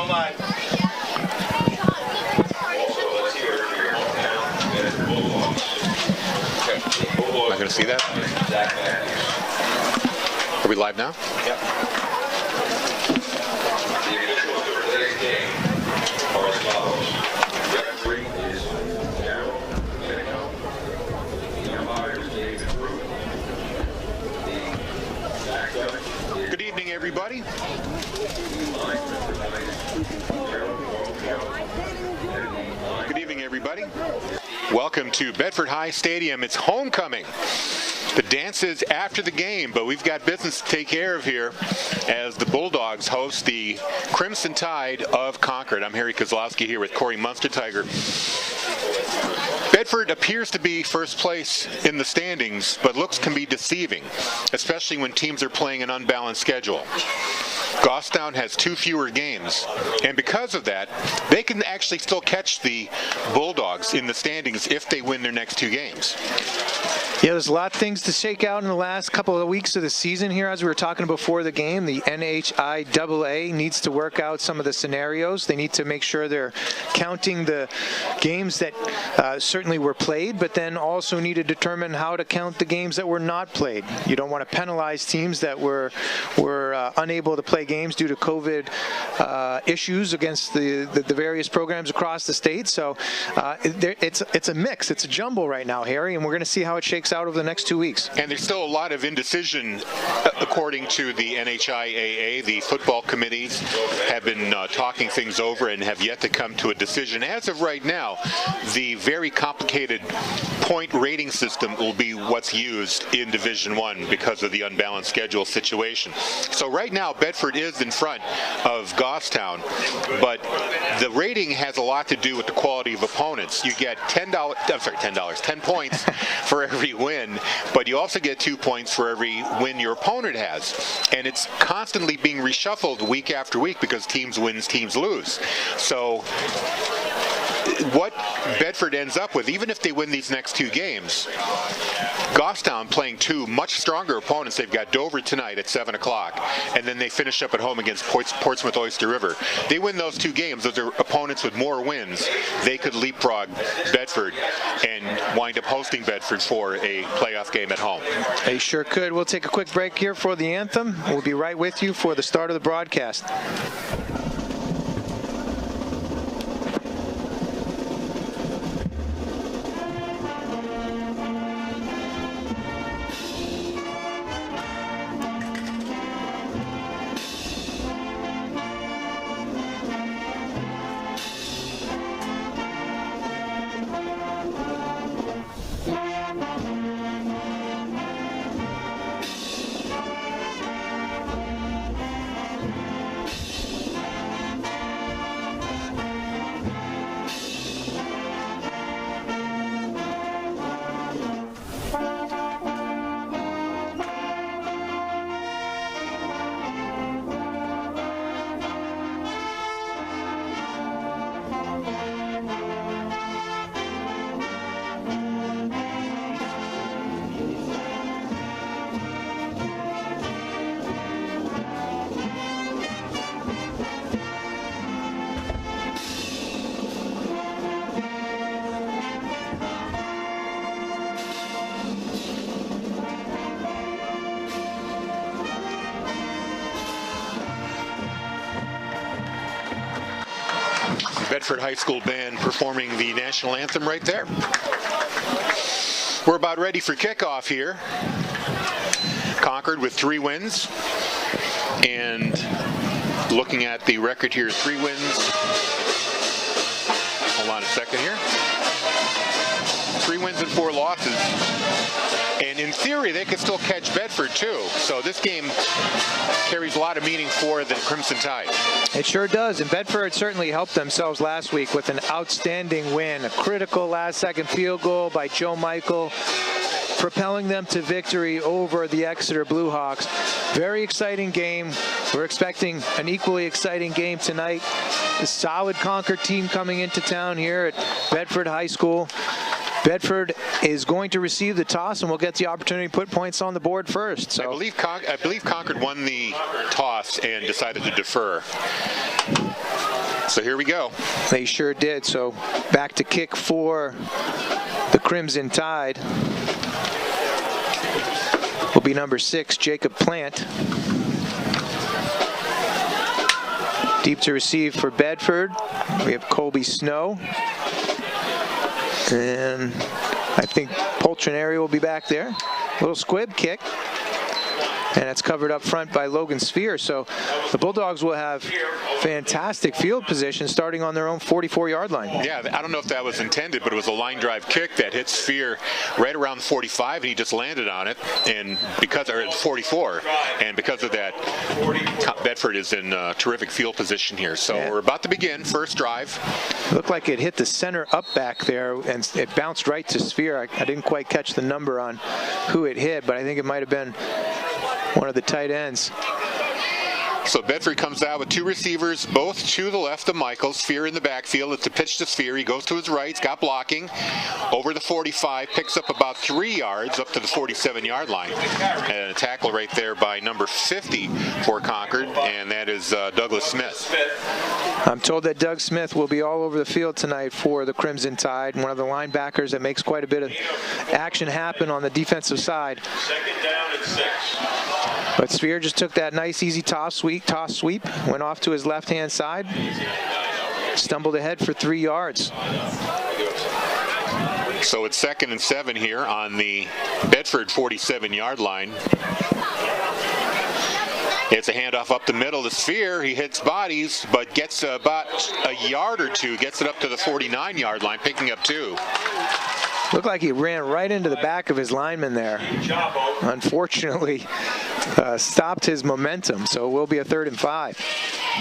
mind. Am I going to see that? Are we live now? Yep. Good evening, everybody. Good evening, everybody. Welcome to Bedford High Stadium. It's homecoming. The dance is after the game, but we've got business to take care of here as the Bulldogs host the Crimson Tide of Concord. I'm Harry Kozlowski here with Corey Munster-Tiger. Bedford appears to be first place in the standings, but looks can be deceiving, especially when teams are playing an unbalanced schedule. Goffstown has 2 fewer games, and because of that, they can actually still catch the Bulldogs in the standings if they win their next 2 games. Yeah, there's a lot of things to shake out in the last couple of weeks of the season here. As we were talking before the game, the NHIAA needs to work out some of the scenarios. They need to make sure they're counting the games that certainly were played, but then also need to determine how to count the games that were not played. You don't want to penalize teams that were unable to play games due to COVID issues against the various programs across the state. So it's a mix. It's a jumble right now, Harry, and we're going to see how it shakes out over the next 2 weeks. And there's still a lot of indecision, according to the NHIAA. The football committees have been talking things over and have yet to come to a decision. As of right now, the very complicated point rating system will be what's used in Division I because of the unbalanced schedule situation. So right now, Bedford is in front of Goffstown, but the rating has a lot to do with the quality of opponents. You get $10 points for every win, but you also get 2 points for every win your opponent has. And it's constantly being reshuffled week after week because teams win, teams lose. So what Bedford ends up with, even if they win these next 2 games, Goffstown playing 2 much stronger opponents. They've got Dover tonight at 7 o'clock, and then they finish up at home against Portsmouth Oyster River. They win those 2 games. Those are opponents with more wins. They could leapfrog Bedford and wind up hosting Bedford for a playoff game at home. They sure could. We'll take a quick break here for the anthem. We'll be right with you for the start of the broadcast. Bedford High School band performing the national anthem right there. We're about ready for kickoff here. Concord with 3 wins, and looking at the record here, 3 wins. Hold on a second here. 3 wins and 4 losses. And in theory, they could still catch Bedford too. So this game carries a lot of meaning for the Crimson Tide. It sure does. And Bedford certainly helped themselves last week with an outstanding win. A critical last-second field goal by Joe Michael, propelling them to victory over the Exeter Blue Hawks. Very exciting game. We're expecting an equally exciting game tonight. A solid Concord team coming into town here at Bedford High School. Bedford is going to receive the toss, and we'll get the opportunity to put points on the board first. So I believe Concord won the toss and decided to defer. So here we go. They sure did. So back to kick for the Crimson Tide will be number 6, Jacob Plant. Deep to receive for Bedford. We have Colby Snow. And I think Poltrinari will be back there. Little squib kick. And it's covered up front by Logan Sphere. So the Bulldogs will have fantastic field position starting on their own 44-yard line. Yeah, I don't know if that was intended, but it was a line drive kick that hit Sphere right around 45, and he just landed on it. And because, or 44, and because of that, Bedford is in terrific field position here. So we're about to begin, first drive. Looked like it hit the center up back there, and it bounced right to Sphere. I didn't quite catch the number on who it hit, but I think it might have been one of the tight ends. So Bedford comes out with 2 receivers, both to the left of Michael. Sphere in the backfield. It's a pitch to Sphere. He goes to his right. He's got blocking. Over the 45. Picks up about 3 yards up to the 47-yard line. And a tackle right there by number 50 for Concord, and that is Douglas Smith. I'm told that Doug Smith will be all over the field tonight for the Crimson Tide, one of the linebackers that makes quite a bit of action happen on the defensive side. Second down and 6. But Sphere just took that nice, easy toss sweep, went off to his left-hand side, stumbled ahead for 3 yards. So it's 2nd and 7 here on the Bedford 47-yard line. It's a handoff up the middle to Sphere. He hits bodies, but gets about a yard or 2, gets it up to the 49-yard line, picking up 2. Looked like he ran right into the back of his lineman there. Unfortunately, stopped his momentum, so it will be a 3rd and 5.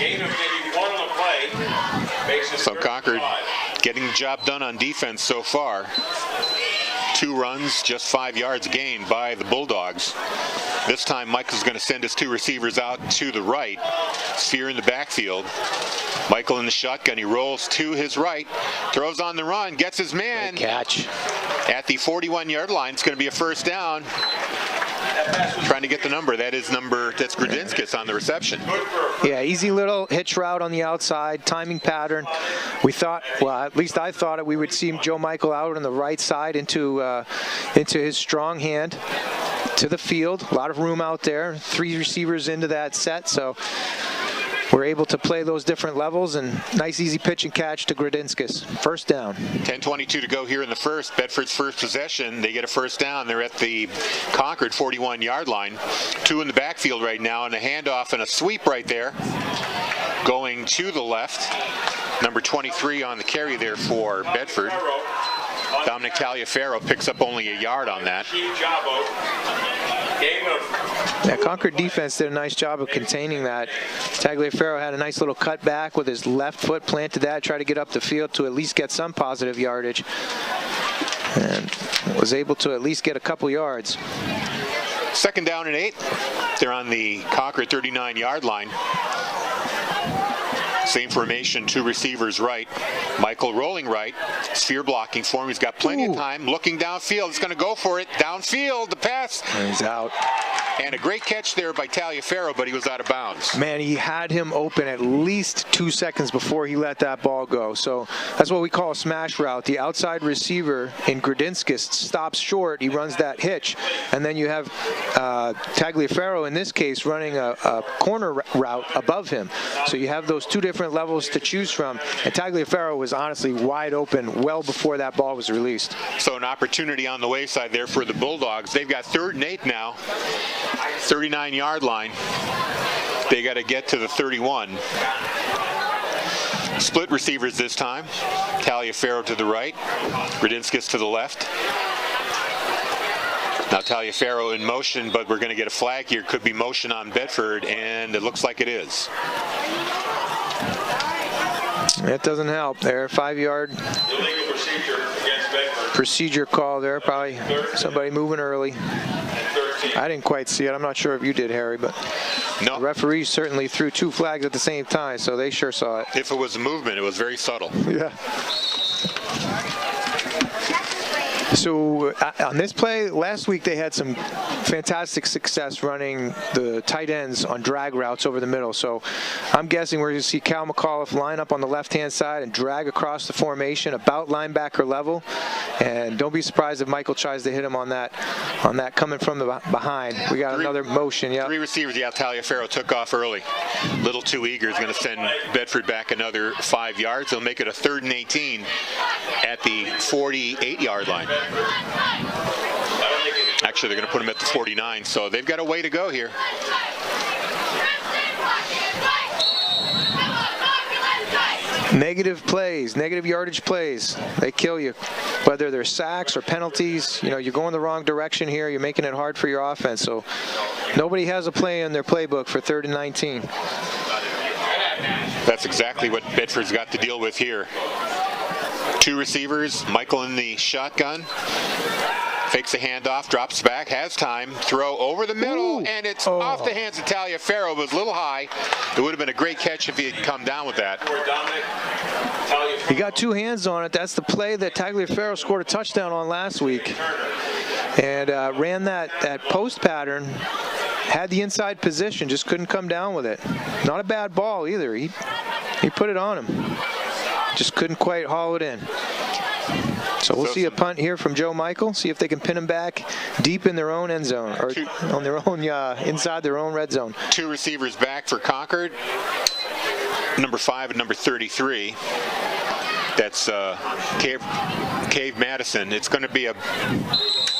Gain of maybe 1 on the play. So Concord getting the job done on defense so far. 2 runs, just 5 yards gained by the Bulldogs. This time Michael's going to send his 2 receivers out to the right. Sphere in the backfield. Michael in the shotgun. He rolls to his right, throws on the run, gets his man. Great catch. At the 41-yard line. It's going to be a first down. Trying to get the number. That's Gradinskis on the reception. Yeah, easy little hitch route on the outside, timing pattern. We thought, well, at least I thought we would see Joe Michael out on the right side into his strong hand to the field. A lot of room out there. 3 receivers into that set, so we're able to play those different levels, and nice easy pitch and catch to Gradinskis. First down. 10:22 to go here in the first. Bedford's first possession. They get a first down. They're at the Concord 41-yard line. 2 in the backfield right now, and a handoff and a sweep right there. Going to the left. Number 23 on the carry there for Bedford. Dominic Taliaferro picks up only a yard on that. Yeah, Concord defense did a nice job of containing that. Tagliaferro had a nice little cut back with his left foot, planted that, tried to get up the field to at least get some positive yardage, and was able to at least get a couple yards. 2nd down and 8. They're on the Concord 39-yard line. Same formation, 2 receivers right. Michael rolling right. Sphere blocking for him. He's got plenty of time. Looking downfield. He's going to go for it. Downfield. The pass. And he's out. And a great catch there by Taliaferro, but he was out of bounds. Man, he had him open at least 2 seconds before he let that ball go. So that's what we call a smash route. The outside receiver in Gradinskis stops short. He runs that hitch. And then you have Tagliaferro, in this case, running a corner route above him. So you have those 2 different levels to choose from. And Tagliaferro was honestly wide open well before that ball was released. So an opportunity on the wayside there for the Bulldogs. They've got 3rd and 8 now. 39-yard line. They got to get to the 31. Split receivers this time. Taliaferro to the right. Gradinskis to the left. Now Taliaferro in motion, but we're going to get a flag here. Could be motion on Bedford, and it looks like it is. That doesn't help there. 5-yard procedure call there. Probably somebody moving early. I didn't quite see it. I'm not sure if you did, Harry, but no. The referee certainly threw 2 flags at the same time, so they sure saw it. If it was a movement, it was very subtle. Yeah. So on this play, last week they had some fantastic success running the tight ends on drag routes over the middle. So I'm guessing we're going to see Cal McAuliffe line up on the left-hand side and drag across the formation about linebacker level. And don't be surprised if Michael tries to hit him on that coming from the behind. We got another motion. Yeah. 3 receivers. Yeah, Taliaferro took off early. A little too eager. Is going to send Bedford back another 5 yards. They'll make it a 3rd and 18 at the 48-yard line. Actually, they're going to put him at the 49, so they've got a way to go here. Negative plays, negative yardage plays, they kill you. Whether they're sacks or penalties, you know, you're going the wrong direction here. You're making it hard for your offense. So nobody has a play in their playbook for 3rd and 19. That's exactly what Bedford's got to deal with here. 2 receivers, Michael in the shotgun. Fakes a handoff, drops back, has time, throw over the middle, and it's off the hands of Taliaferro. It was a little high. It would have been a great catch if he had come down with that. He got 2 hands on it. That's the play that Taliaferro scored a touchdown on last week. And ran that post pattern, had the inside position, just couldn't come down with it. Not a bad ball either. He put it on him. Just couldn't quite haul it in. So we'll see a punt here from Joe Michael. See if they can pin him back deep in their own end zone, or on their own inside their own red zone. 2 receivers back for Concord. Number 5 and number 33. That's Cave Madison. It's going to be a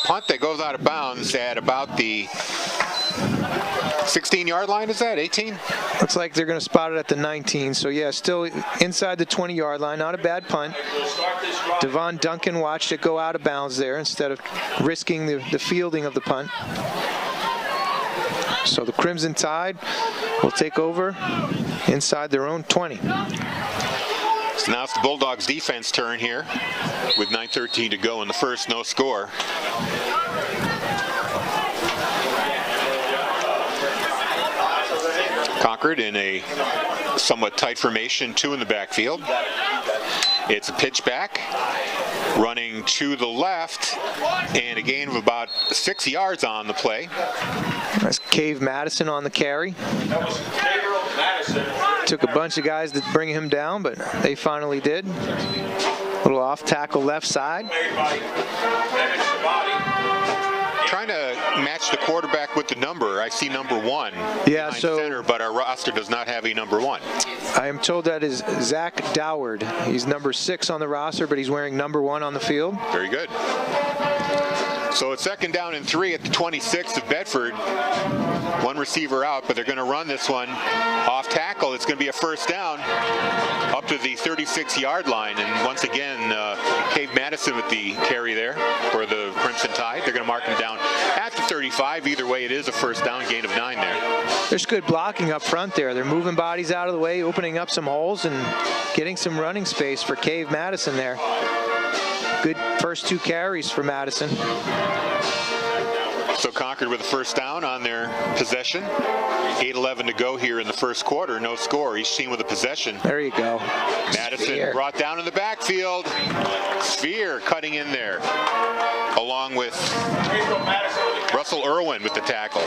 punt that goes out of bounds at about the 16-yard line. Is that 18? Looks like they're going to spot it at the 19. So yeah, still inside the 20-yard line. Not a bad punt. Devon Duncan watched it go out of bounds there instead of risking the fielding of the punt. So the Crimson Tide will take over inside their own 20. So now it's the Bulldogs' defense turn here with 9:13 to go in the first, no score. Concord in a somewhat tight formation, 2 in the backfield. It's a pitch back, running to the left, and a gain of about 6 yards on the play. That's Cave Madison on the carry. Took a bunch of guys to bring him down, but they finally did. Little off tackle left side. Trying to match the quarterback with the number. I see number 1. Yeah, so center, but our roster does not have a number 1. I am told that is Zach Doward. He's number 6 on the roster, but he's wearing number 1 on the field. Very good. So it's 2nd down and 3 at the 26 of Bedford. 1 receiver out, but they're going to run this one off tackle. It's going to be a first down up to the 36-yard line. And once again, Cave Madison with the carry there for the Crimson Tide. They're going to mark him down at the 35. Either way, it is a first down, gain of 9 there. There's good blocking up front there. They're moving bodies out of the way, opening up some holes, and getting some running space for Cave Madison there. Good first 2 carries for Madison. So Concord with a first down on their possession. 8:11 to go here in the first quarter. No score. Each team with a possession. There you go. Madison Sphere brought down in the backfield. Sphere cutting in there, along with Russell Irwin with the tackle.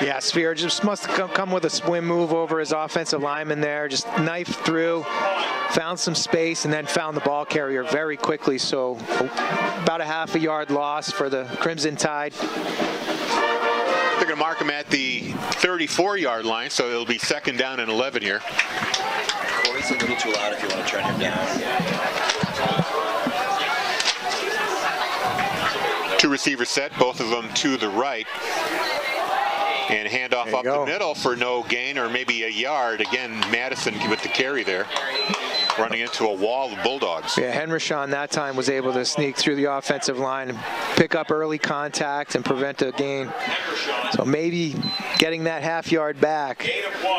Yeah, Sphere just must have come with a swim move over his offensive lineman there. Just knifed through, found some space, and then found the ball carrier very quickly. So about a half a yard loss for the Crimson Tide. They're going to mark him at the 34-yard line, so it'll be 2nd down and 11 here. Corey's a little too loud if you want to turn him down. 2 receivers set, both of them to the right. And handoff up the middle for no gain, or maybe a yard. Again, Madison with the carry there, running into a wall of Bulldogs. Yeah, Henrishon that time was able to sneak through the offensive line and pick up early contact and prevent a gain. So maybe getting that half yard back.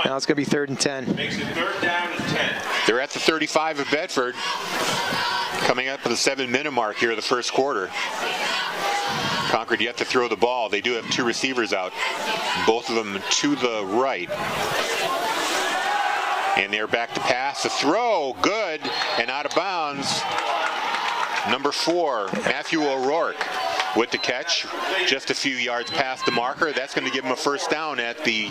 Now it's going to be 3rd and 10. Makes it 3rd down and 10. They're at the 35 of Bedford, coming up to the 7-minute mark here of the first quarter. Concord yet to throw the ball. They do have 2 receivers out, both of them to the right. And they're back to pass. The throw, good, and out of bounds. Number 4, Matthew O'Rourke with the catch, just a few yards past the marker. That's going to give him a first down at the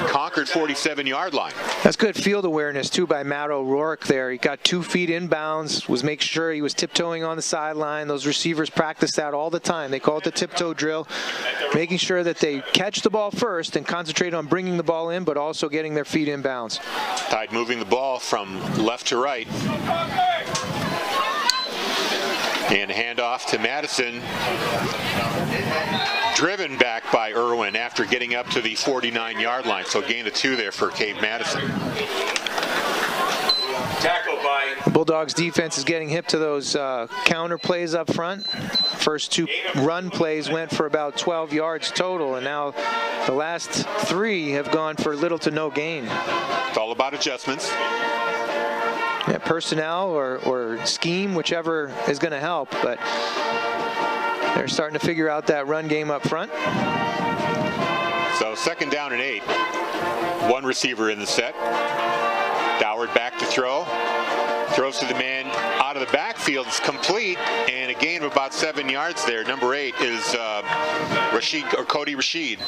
Concord 47-yard line. That's good field awareness, too, by Matt O'Rourke there. He got 2 feet inbounds, was making sure he was tiptoeing on the sideline. Those receivers practice that all the time. They call it the tiptoe drill, making sure that they catch the ball first and concentrate on bringing the ball in, but also getting their feet inbounds. Tide moving the ball from left to right. And handoff to Madison. Driven back by Irwin after getting up to the 49-yard line. So gain of 2 there for Cave Madison. Tackled by The Bulldogs defense is getting hip to those counter plays up front. First 2 run plays went for about 12 yards total, and now the last 3 have gone for little to no gain. It's all about adjustments. Yeah, personnel or scheme, whichever is going to help, but they're starting to figure out that run game up front. So 2nd down and 8. 1 receiver in the set. Doward back to throw. Throws to the man out of the backfield. It's complete, and a gain of about 7 yards there. Number 8 is Cody Rashid.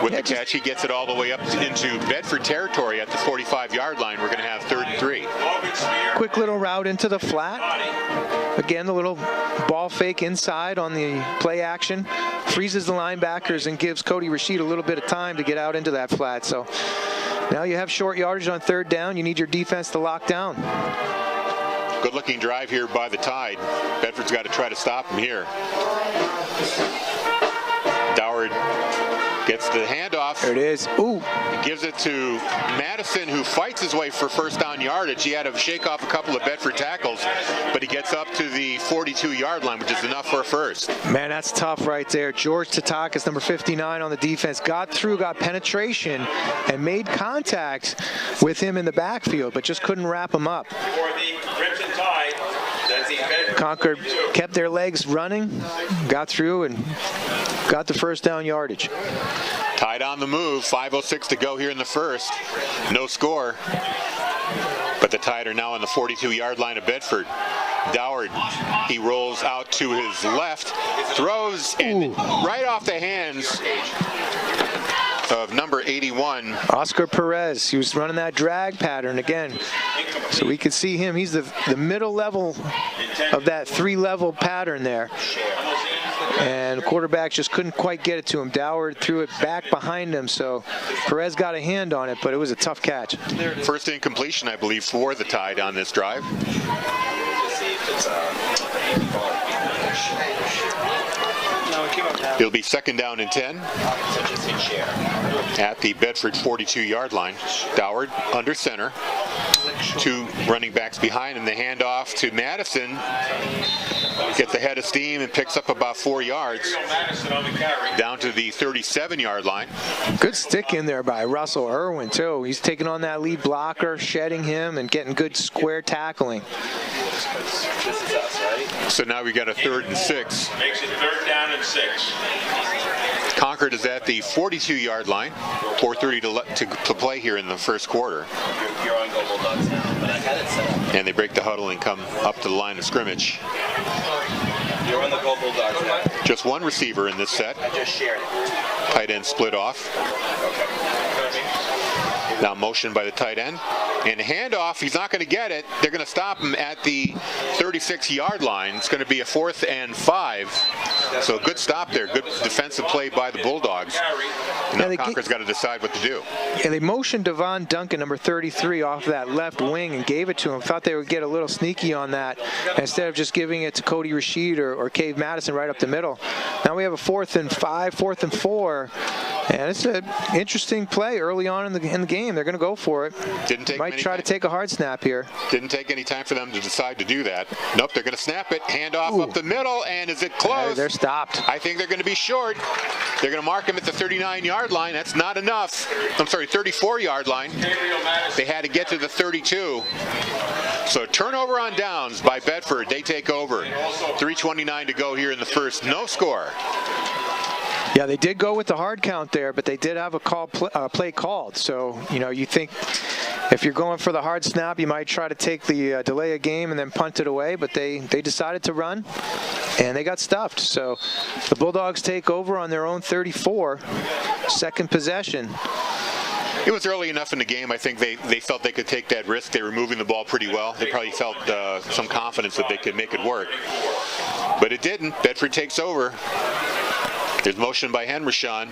With the catch, he gets it all the way up into Bedford territory at the 45-yard line. We're going to have 3rd and 3. Quick little route into the flat. Again, the little ball fake inside on the play action. Freezes the linebackers and gives Cody Rashid a little bit of time to get out into that flat. So now you have short yardage on 3rd down. You need your defense to lock down. Good-looking drive here by the Tide. Bedford's got to try to stop him here. Doward gets the handoff. There it is. Ooh. Gives it to Madison, who fights his way for first down yardage. He had to shake off a couple of Bedford tackles, but he gets up to the 42-yard line, which is enough for a first. Man, that's tough right there. George Tatakis, number 59 on the defense, got through, got penetration, and made contact with him in the backfield, but just couldn't wrap him up. Concord kept their legs running, got through, and got the first down yardage. Tide on the move, 5:06 to go here in the first. No score, but the Tide are now on the 42-yard line of Bedford. Doward, he rolls out to his left, throws, and right off the hands of number 81. Oscar Perez, he was running that drag pattern again. So we could see him. He's the middle level of that 3-level pattern there. And the quarterback just couldn't quite get it to him. Doward threw it back behind him, so Perez got a hand on it, but it was a tough catch. First incompletion, I believe, for the Tide on this drive. It'll be 2nd down and 10 at the Bedford 42-yard line. Doward under center. 2 running backs behind him. The handoff to Madison. Gets ahead of steam and picks up about 4 yards. Down to the 37-yard line. Good stick in there by Russell Irwin, too. He's taking on that lead blocker, shedding him, and getting good square tackling. So now we got a 3rd and 6. makes it 3rd down and 6. Concord is at the 42-yard line. 4:30 to play here in the first quarter. You're on Go Bulldogs now, but I had it set up. And they break the huddle and come up to the line of scrimmage. You're on the Go Bulldogs now. Just 1 receiver in this set. I just shared it. Tight end split off. Now motion by the tight end. And handoff, he's not going to get it. They're going to stop him at the 36-yard line. It's going to be a 4th and 5. So good stop there. Good defensive play by the Bulldogs. Now Concord's got to decide what to do. Yeah, they motioned Devon Duncan, number 33, off that left wing and gave it to him. Thought they would get a little sneaky on that instead of just giving it to Cody Rashid or Cave Madison right up the middle. Now we have a 4th and 5, 4th and 4. And it's an interesting play early on in the game. They're going to go for it. Might try to take a hard snap here. Didn't take any time for them to decide to do that. Nope, they're going to snap it. Handoff up the middle, and is it close? They're stopped. I think they're going to be short. They're going to mark him at the 39-yard line. That's not enough. I'm sorry, 34-yard line. They had to get to the 32. So turnover on downs by Bedford. They take over. 3:29 to go here in the first. No score. Yeah, they did go with the hard count there, but they did have a play called. So, you know, you think If you're going for the hard snap, you might try to take the delay a game and then punt it away, but they decided to run, and they got stuffed. So the Bulldogs take over on their own 34, second possession. It was early enough in the game. I think they felt they could take that risk. They were moving the ball pretty well. They probably felt some confidence that they could make it work. But it didn't. Bedford takes over. There's motion by Henryshawn.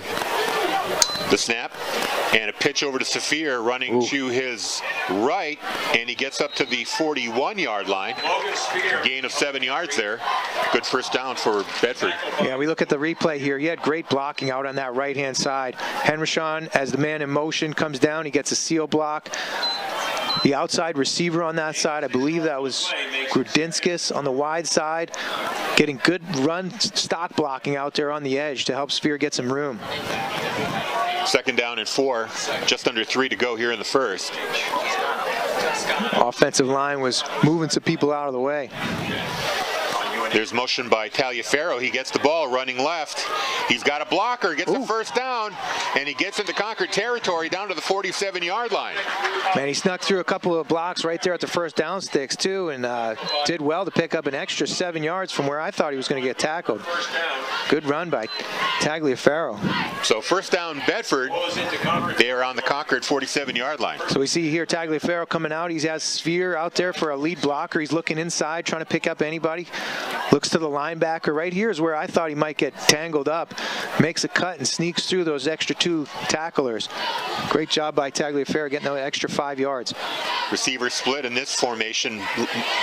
The snap and a pitch over to Saphir running to his right, and he gets up to the 41-yard line. Gain of 7 yards there. Good first down for Bedford. Yeah, we look at the replay here. He had great blocking out on that right-hand side. Henryshawn, as the man in motion, comes down. He gets a seal block. The outside receiver on that side, I believe that was Grudinskis on the wide side, getting good run stock blocking out there on the edge to help Sphere get some room. Second down and 4, just under 3 to go here in the first. Offensive line was moving some people out of the way. There's motion by Taliaferro. He gets the ball running left. He's got a blocker, gets the first down, and he gets into Concord territory down to the 47-yard line. Man, he snuck through a couple of blocks right there at the first down sticks, too, and did well to pick up an extra 7 yards from where I thought he was going to get tackled. Good run by Tagliaferro. So first down, Bedford. They are on the Concord 47-yard line. So we see here Tagliaferro coming out. He has Sphere out there for a lead blocker. He's looking inside, trying to pick up anybody. Looks to the linebacker. Right here is where I thought he might get tangled up. Makes a cut and sneaks through those extra 2 tacklers. Great job by Tagliaferro getting that extra 5 yards. Receiver split in this formation.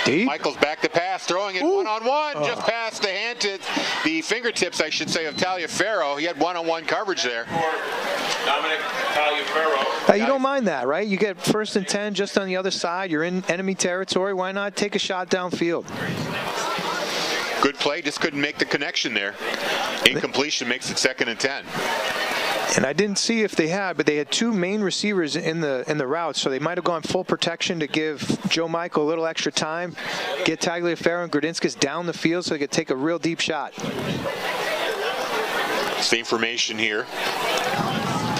Deep. Michael's back to pass, throwing it one-on-one, just past the fingertips, I should say, of Taliaferro. He had one-on-one coverage there. Dominic Taliaferro. You don't mind that, right? You get 1st and 10 just on the other side. You're in enemy territory. Why not take a shot downfield? Good play, just couldn't make the connection there. Incompletion makes it 2nd and 10. And I didn't see if they had, but they had 2 main receivers in the route, so they might have gone full protection to give Joe Michael a little extra time, get Tagliaferro and Grudinskis down the field so they could take a real deep shot. Same formation here.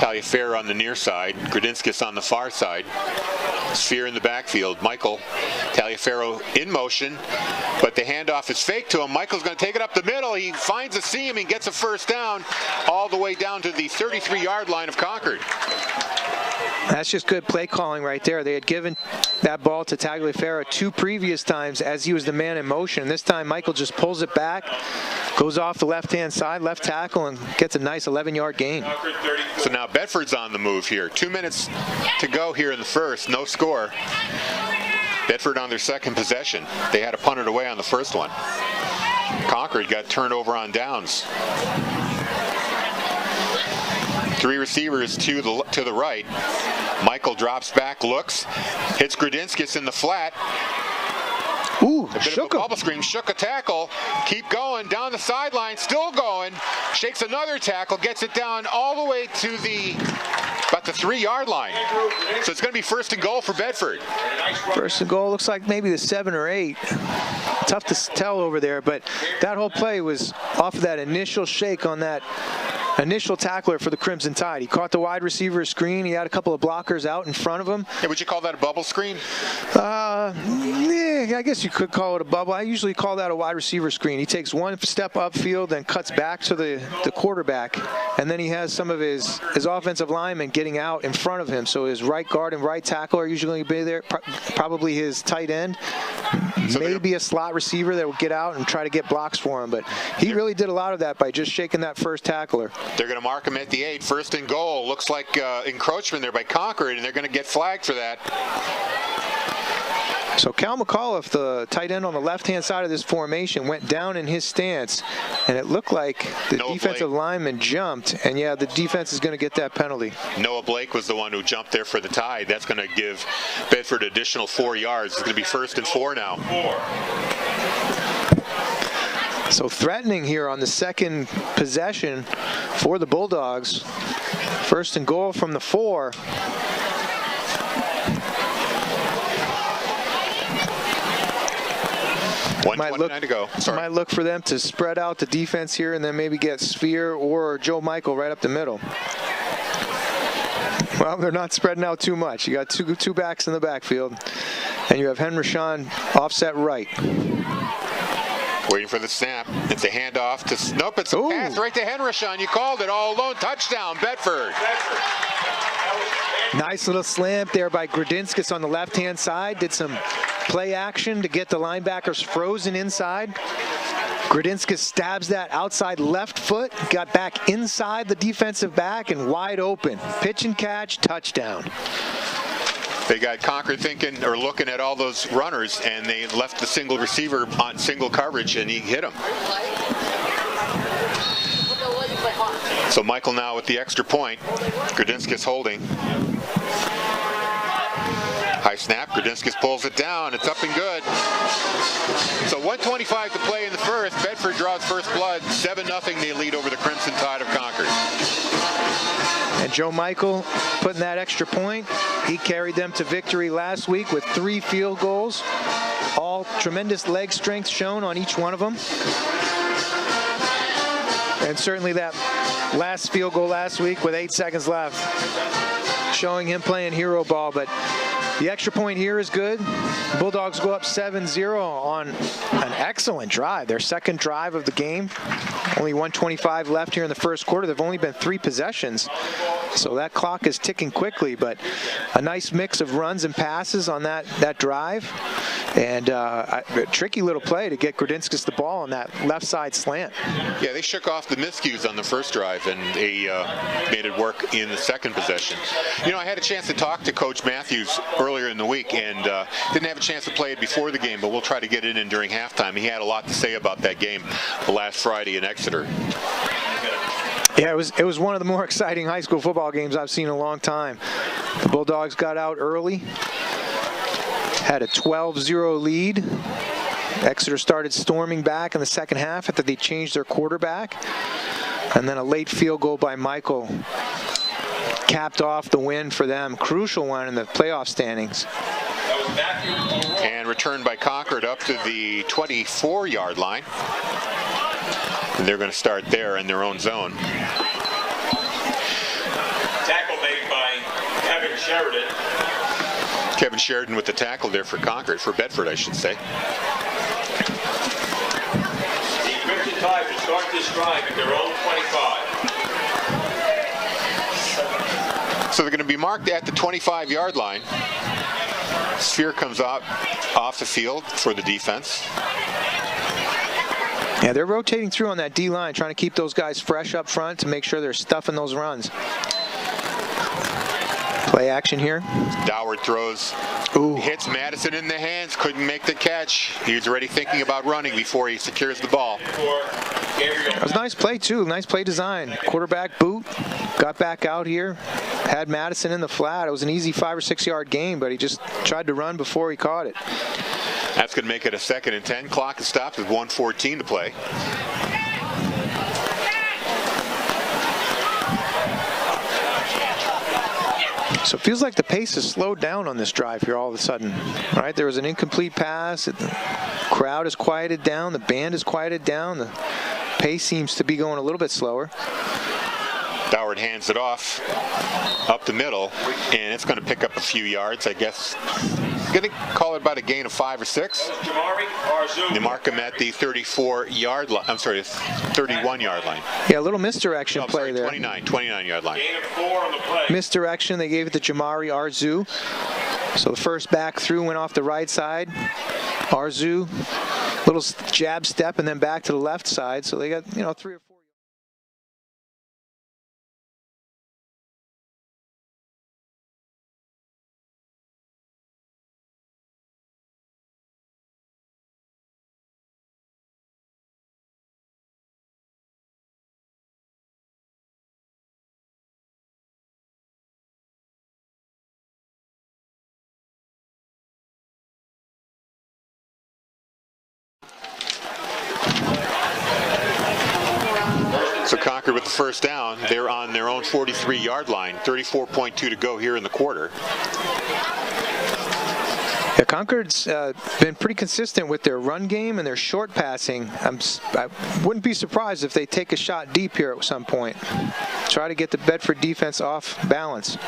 Taliaferro on the near side, Grudinskis on the far side. Sphere in the backfield. Michael, Taliaferro in motion, but the handoff is fake to him. Michael's going to take it up the middle. He finds a seam and gets a first down all the way down to the 33-yard line of Concord. That's just good play calling right there. They had given that ball to Tagliaferro 2 previous times as he was the man in motion. This time Michael just pulls it back, goes off the left-hand side, left tackle, and gets a nice 11-yard gain. So now Bedford's on the move here. 2 minutes to go here in the first. No score. Bedford on their second possession. They had to punt it away on the first one. Concord got turned over on downs. 3 receivers to the right. Michael drops back, looks, hits Grudinskis in the flat. Ooh, a bit of a bubble screen, shook a tackle, keep going, down the sideline, still going, shakes another tackle, gets it down all the way to about the 3-yard line. So it's going to be 1st and goal for Bedford. 1st and goal, looks like maybe the 7 or 8. Tough to tell over there, but that whole play was off of that initial shake on that initial tackler for the Crimson Tide. He caught the wide receiver screen. He had a couple of blockers out in front of him. Hey, would you call that a bubble screen? Yeah, I guess you could call it a bubble. I usually call that a wide receiver screen. He takes 1 step upfield, then cuts back to the quarterback, and then he has some of his offensive linemen getting out in front of him. So his right guard and right tackle are usually be there, probably his tight end. So maybe a slot receiver that will get out and try to get blocks for him, but he really did a lot of that by just shaking that first tackler. They're going to mark him at the 8, 1st and goal. Looks like encroachment there by Concord, and they're going to get flagged for that. So Cal McAuliffe, the tight end on the left-hand side of this formation, went down in his stance, and it looked like the defensive lineman jumped, and yeah, the defense is going to get that penalty. Noah Blake was the one who jumped there for the Tide. That's going to give Bedford additional 4 yards. It's going to be 1st and 4 now. So threatening here on the second possession for the Bulldogs. 1st and goal from the 4. $1:29 to go. Might look for them to spread out the defense here and then maybe get Sphere or Joe Michael right up the middle. Well, they're not spreading out too much. You got two backs in the backfield, and you have Henryshawn offset right. Waiting for the snap. It's a handoff to... Nope, it's a pass right to Henryshawn. You called it all alone. Touchdown, Bedford. Nice little slant there by Grudinskis on the left-hand side. Did some play action to get the linebackers frozen inside. Grudinskis stabs that outside left foot, got back inside the defensive back and wide open. Pitch and catch, touchdown. They got Concord thinking or looking at all those runners, and they left the single receiver on single coverage, and he hit him. So Michael now with the extra point. Grudinskis holding. High snap, Grudinskis pulls it down, it's up and good. So 1:25 to play in the first. Bedford draws first blood, 7-0 they lead over the Crimson Tide of Concord. And Joe Michael putting that extra point. He carried them to victory last week with 3 field goals. All tremendous leg strength shown on each one of them. And certainly that last field goal last week with 8 seconds left, showing him playing hero ball. But the extra point here is good. Bulldogs go up 7-0 on an excellent drive. Their second drive of the game. Only 1:25 left here in the first quarter. There've only been 3 possessions. So that clock is ticking quickly, but a nice mix of runs and passes on that drive. And a tricky little play to get Grudinskis the ball on that left side slant. Yeah, they shook off the miscues on the first drive, and they made it work in the second possession. You know, I had a chance to talk to Coach Matthews earlier in the week, and didn't have a chance to play it before the game, but we'll try to get it in during halftime. He had a lot to say about that game last Friday in Exeter. Yeah, it was one of the more exciting high school football games I've seen in a long time. The Bulldogs got out early, had a 12-0 lead. Exeter started storming back in the second half after they changed their quarterback. And then a late field goal by Michael capped off the win for them. Crucial one in the playoff standings. And returned by Concord up to the 24-yard line. And they're going to start there in their own zone. Tackle made by Kevin Sheridan. Kevin Sheridan with the tackle there for Concord, for Bedford, I should say. The Crimson Tide will start this drive at their own 25. So they're going to be marked at the 25-yard line. Sphere comes off the field for the defense. Yeah, they're rotating through on that D-line, trying to keep those guys fresh up front to make sure they're stuffing those runs. Play action here. Doward throws. Ooh. Hits Madison in the hands, couldn't make the catch. He was already thinking about running before he secures the ball. That was a nice play, too. Nice play design. Quarterback boot, got back out here, had Madison in the flat. It was an easy 5 or 6 yard game, but he just tried to run before he caught it. That's going to make it a 2nd and 10. Clock is stopped with 1:14 to play. So it feels like the pace has slowed down on this drive here all of a sudden. All right, there was an incomplete pass. The crowd is quieted down. The band is quieted down. The pace seems to be going a little bit slower. Doward hands it off up the middle, and it's going to pick up a few yards, I guess. Going to call it about a gain of 5 or 6. They mark him at the 34-yard line. I'm sorry, 31-yard line. Yeah, a little misdirection play there. 29-yard line. Gain of 4 on the play. Misdirection. They gave it to Jamari Arzu. So the first back through went off the right side. Arzu, little jab step, and then back to the left side. So they got, 3 or 4. So Concord with the first down. They're on their own 43-yard line. 34.2 to go here in the quarter. Yeah, Concord's been pretty consistent with their run game and their short passing. I wouldn't be surprised if they take a shot deep here at some point. Try to get the Bedford defense off balance.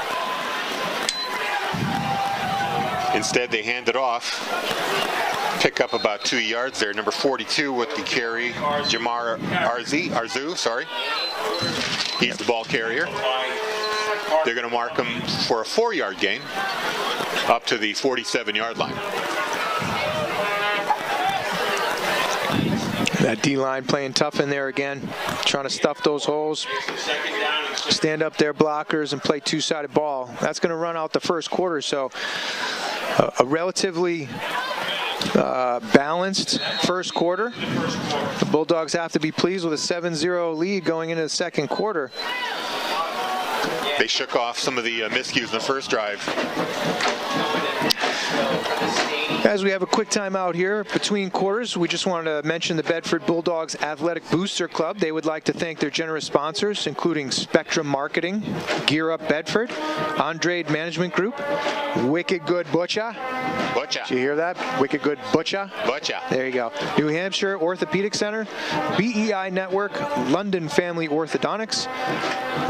Instead, they hand it off. Pick up about 2 yards there. Number 42 with the carry, Jamar Arzu, sorry. He's the ball carrier. They're going to mark him for a 4-yard gain up to the 47-yard line. That D-line playing tough in there again, trying to stuff those holes, stand up their blockers, and play two-sided ball. That's going to run out the first quarter, so a relatively balanced first quarter. The Bulldogs have to be pleased with a 7-0 lead going into the second quarter. They shook off some of the miscues in the first drive. As we have a quick timeout here between quarters, we just wanted to mention the Bedford Bulldogs Athletic Booster Club. They would like to thank their generous sponsors, including Spectrum Marketing, Gear Up Bedford, Andrade Management Group, Wicked Good Butcher. Did you hear that? Wicked Good Butcher. There you go. New Hampshire Orthopedic Center, BEI Network, London Family Orthodontics,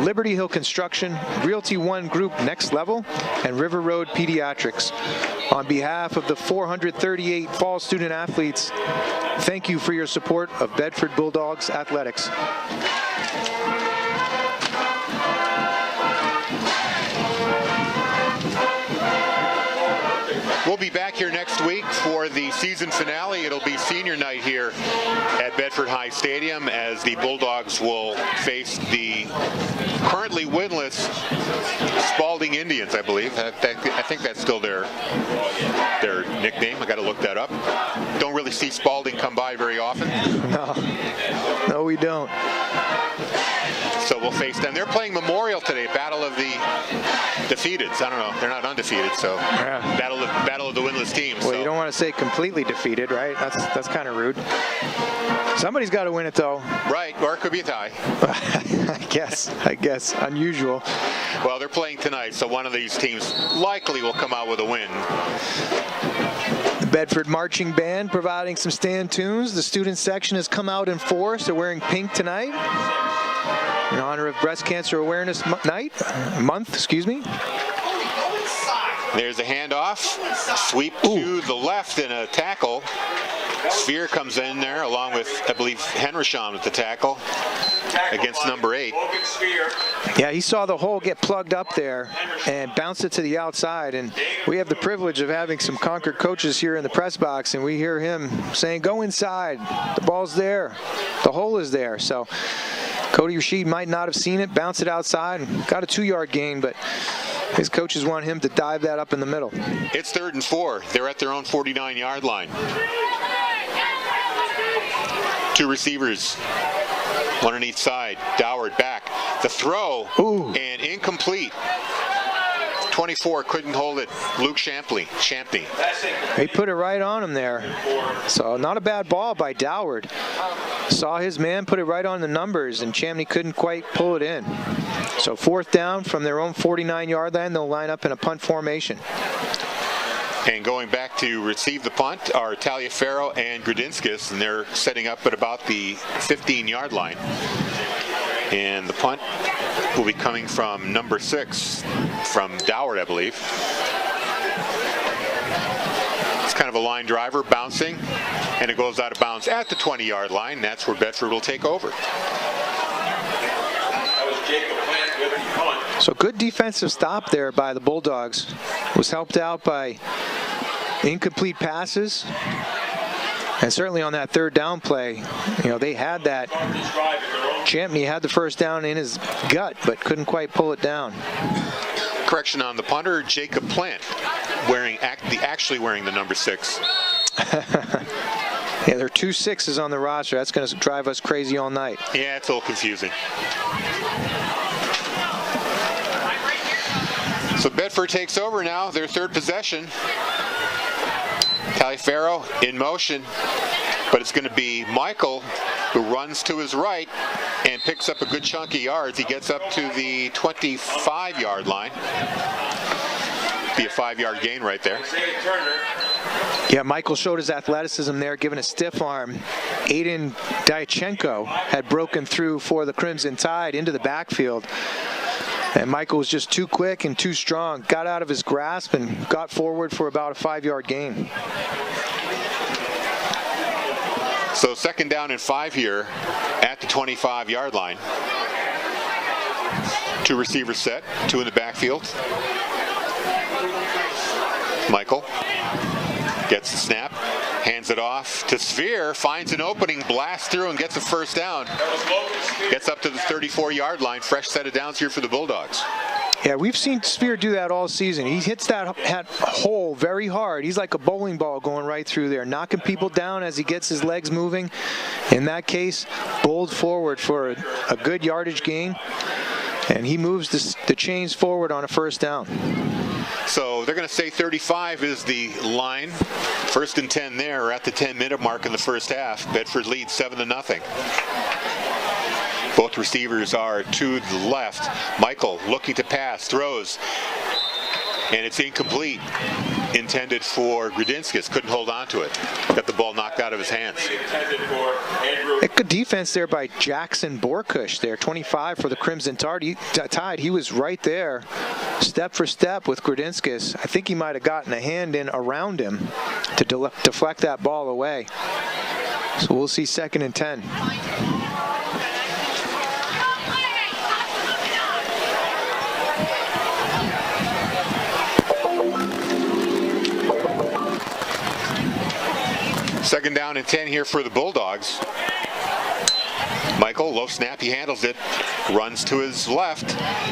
Liberty Hill Construction, Realty One Group Next Level, and River Road Pediatrics. On behalf of the 438 fall student athletes, thank you for your support of Bedford Bulldogs Athletics. We'll be back here next week for the season finale. It'll be senior night here at Bedford High Stadium as the Bulldogs will face the currently winless Spalding Indians, I believe. I think that's still their nickname. I got to look that up. Don't really see Spalding come by very often. No, we don't. So we'll face them. They're playing Memorial today, Battle of the Defeateds. I don't know. They're not undefeated, so yeah. Battle of the winless teams. Well, so. You don't want to say completely defeated, right? That's kind of rude. Somebody's got to win it, though. Right, or it could be a tie. I guess. Unusual. Well, they're playing tonight, so one of these teams likely will come out with a win. The Bedford Marching Band providing some stand tunes. The student section has come out in force. They're wearing pink tonight in honor of Breast Cancer Awareness Month. There's a handoff, sweep to the left and a tackle. Sphere comes in there along with, I believe, Henrishon with the tackle against number 8. Yeah, he saw the hole get plugged up there and bounced it to the outside. And we have the privilege of having some Concord coaches here in the press box, and we hear him saying, "Go inside. The ball's there. The hole is there." So Cody Rashid might not have seen it, bounced it outside, and got a 2-yard gain, but his coaches want him to dive that up in the middle. It's 3rd and 4. They're at their own 49-yard line. 2 receivers, one on each side. Doward back. The throw, and incomplete. 24 couldn't hold it. Luke Shampney. He put it right on him there. So not a bad ball by Doward. Saw his man, put it right on the numbers, and Champney couldn't quite pull it in. So 4th down from their own 49-yard line. They'll line up in a punt formation. And going back to receive the punt are Taliaferro and Grudinskis, and they're setting up at about the 15-yard line. And the punt will be coming from number 6, from Doward, I believe. It's kind of a line driver, bouncing, and it goes out of bounds at the 20-yard line. That's where Bedford will take over. So good defensive stop there by the Bulldogs. Was helped out by incomplete passes. And certainly on that 3rd down play, they had that. Champney had the first down in his gut, but couldn't quite pull it down. Correction on the punter, Jacob Plant, actually wearing the number 6. Yeah, there are 2 6s on the roster. That's going to drive us crazy all night. Yeah, it's a little confusing. So Bedford takes over now, their 3rd possession. Taliaferro in motion, but it's going to be Michael who runs to his right and picks up a good chunk of yards. He gets up to the 25-yard line. Be a 5-yard gain right there. Yeah, Michael showed his athleticism there, giving a stiff arm. Aiden Diachenko had broken through for the Crimson Tide into the backfield. And Michael was just too quick and too strong. Got out of his grasp and got forward for about a 5-yard gain. So 2nd down and 5 here at the 25-yard line. 2 receivers set, 2 in the backfield. Michael gets the snap, hands it off to Sphere, finds an opening, blasts through and gets a 1st down. Gets up to the 34-yard line. Fresh set of downs here for the Bulldogs. Yeah, we've seen Sphere do that all season. He hits that hole very hard. He's like a bowling ball going right through there, knocking people down as he gets his legs moving. In that case, bowled forward for a good yardage gain, and he moves the chains forward on a 1st down. So they're going to say 35 is the line. 1st and 10 there at the 10-minute mark in the 1st half. Bedford leads 7-0. Both receivers are to the left. Michael looking to pass, throws, and it's incomplete. Intended for Grudinskis, couldn't hold on to it. Got the ball knocked out of his hands. A good defense there by Jackson Borkush there, 25 for the Crimson Tide. He was right there, step for step with Grudinskis. I think he might have gotten a hand in around him to deflect that ball away. So we'll see 2nd and 10. Second down and 10 here for the Bulldogs. Michael, low snap, he handles it, runs to his left,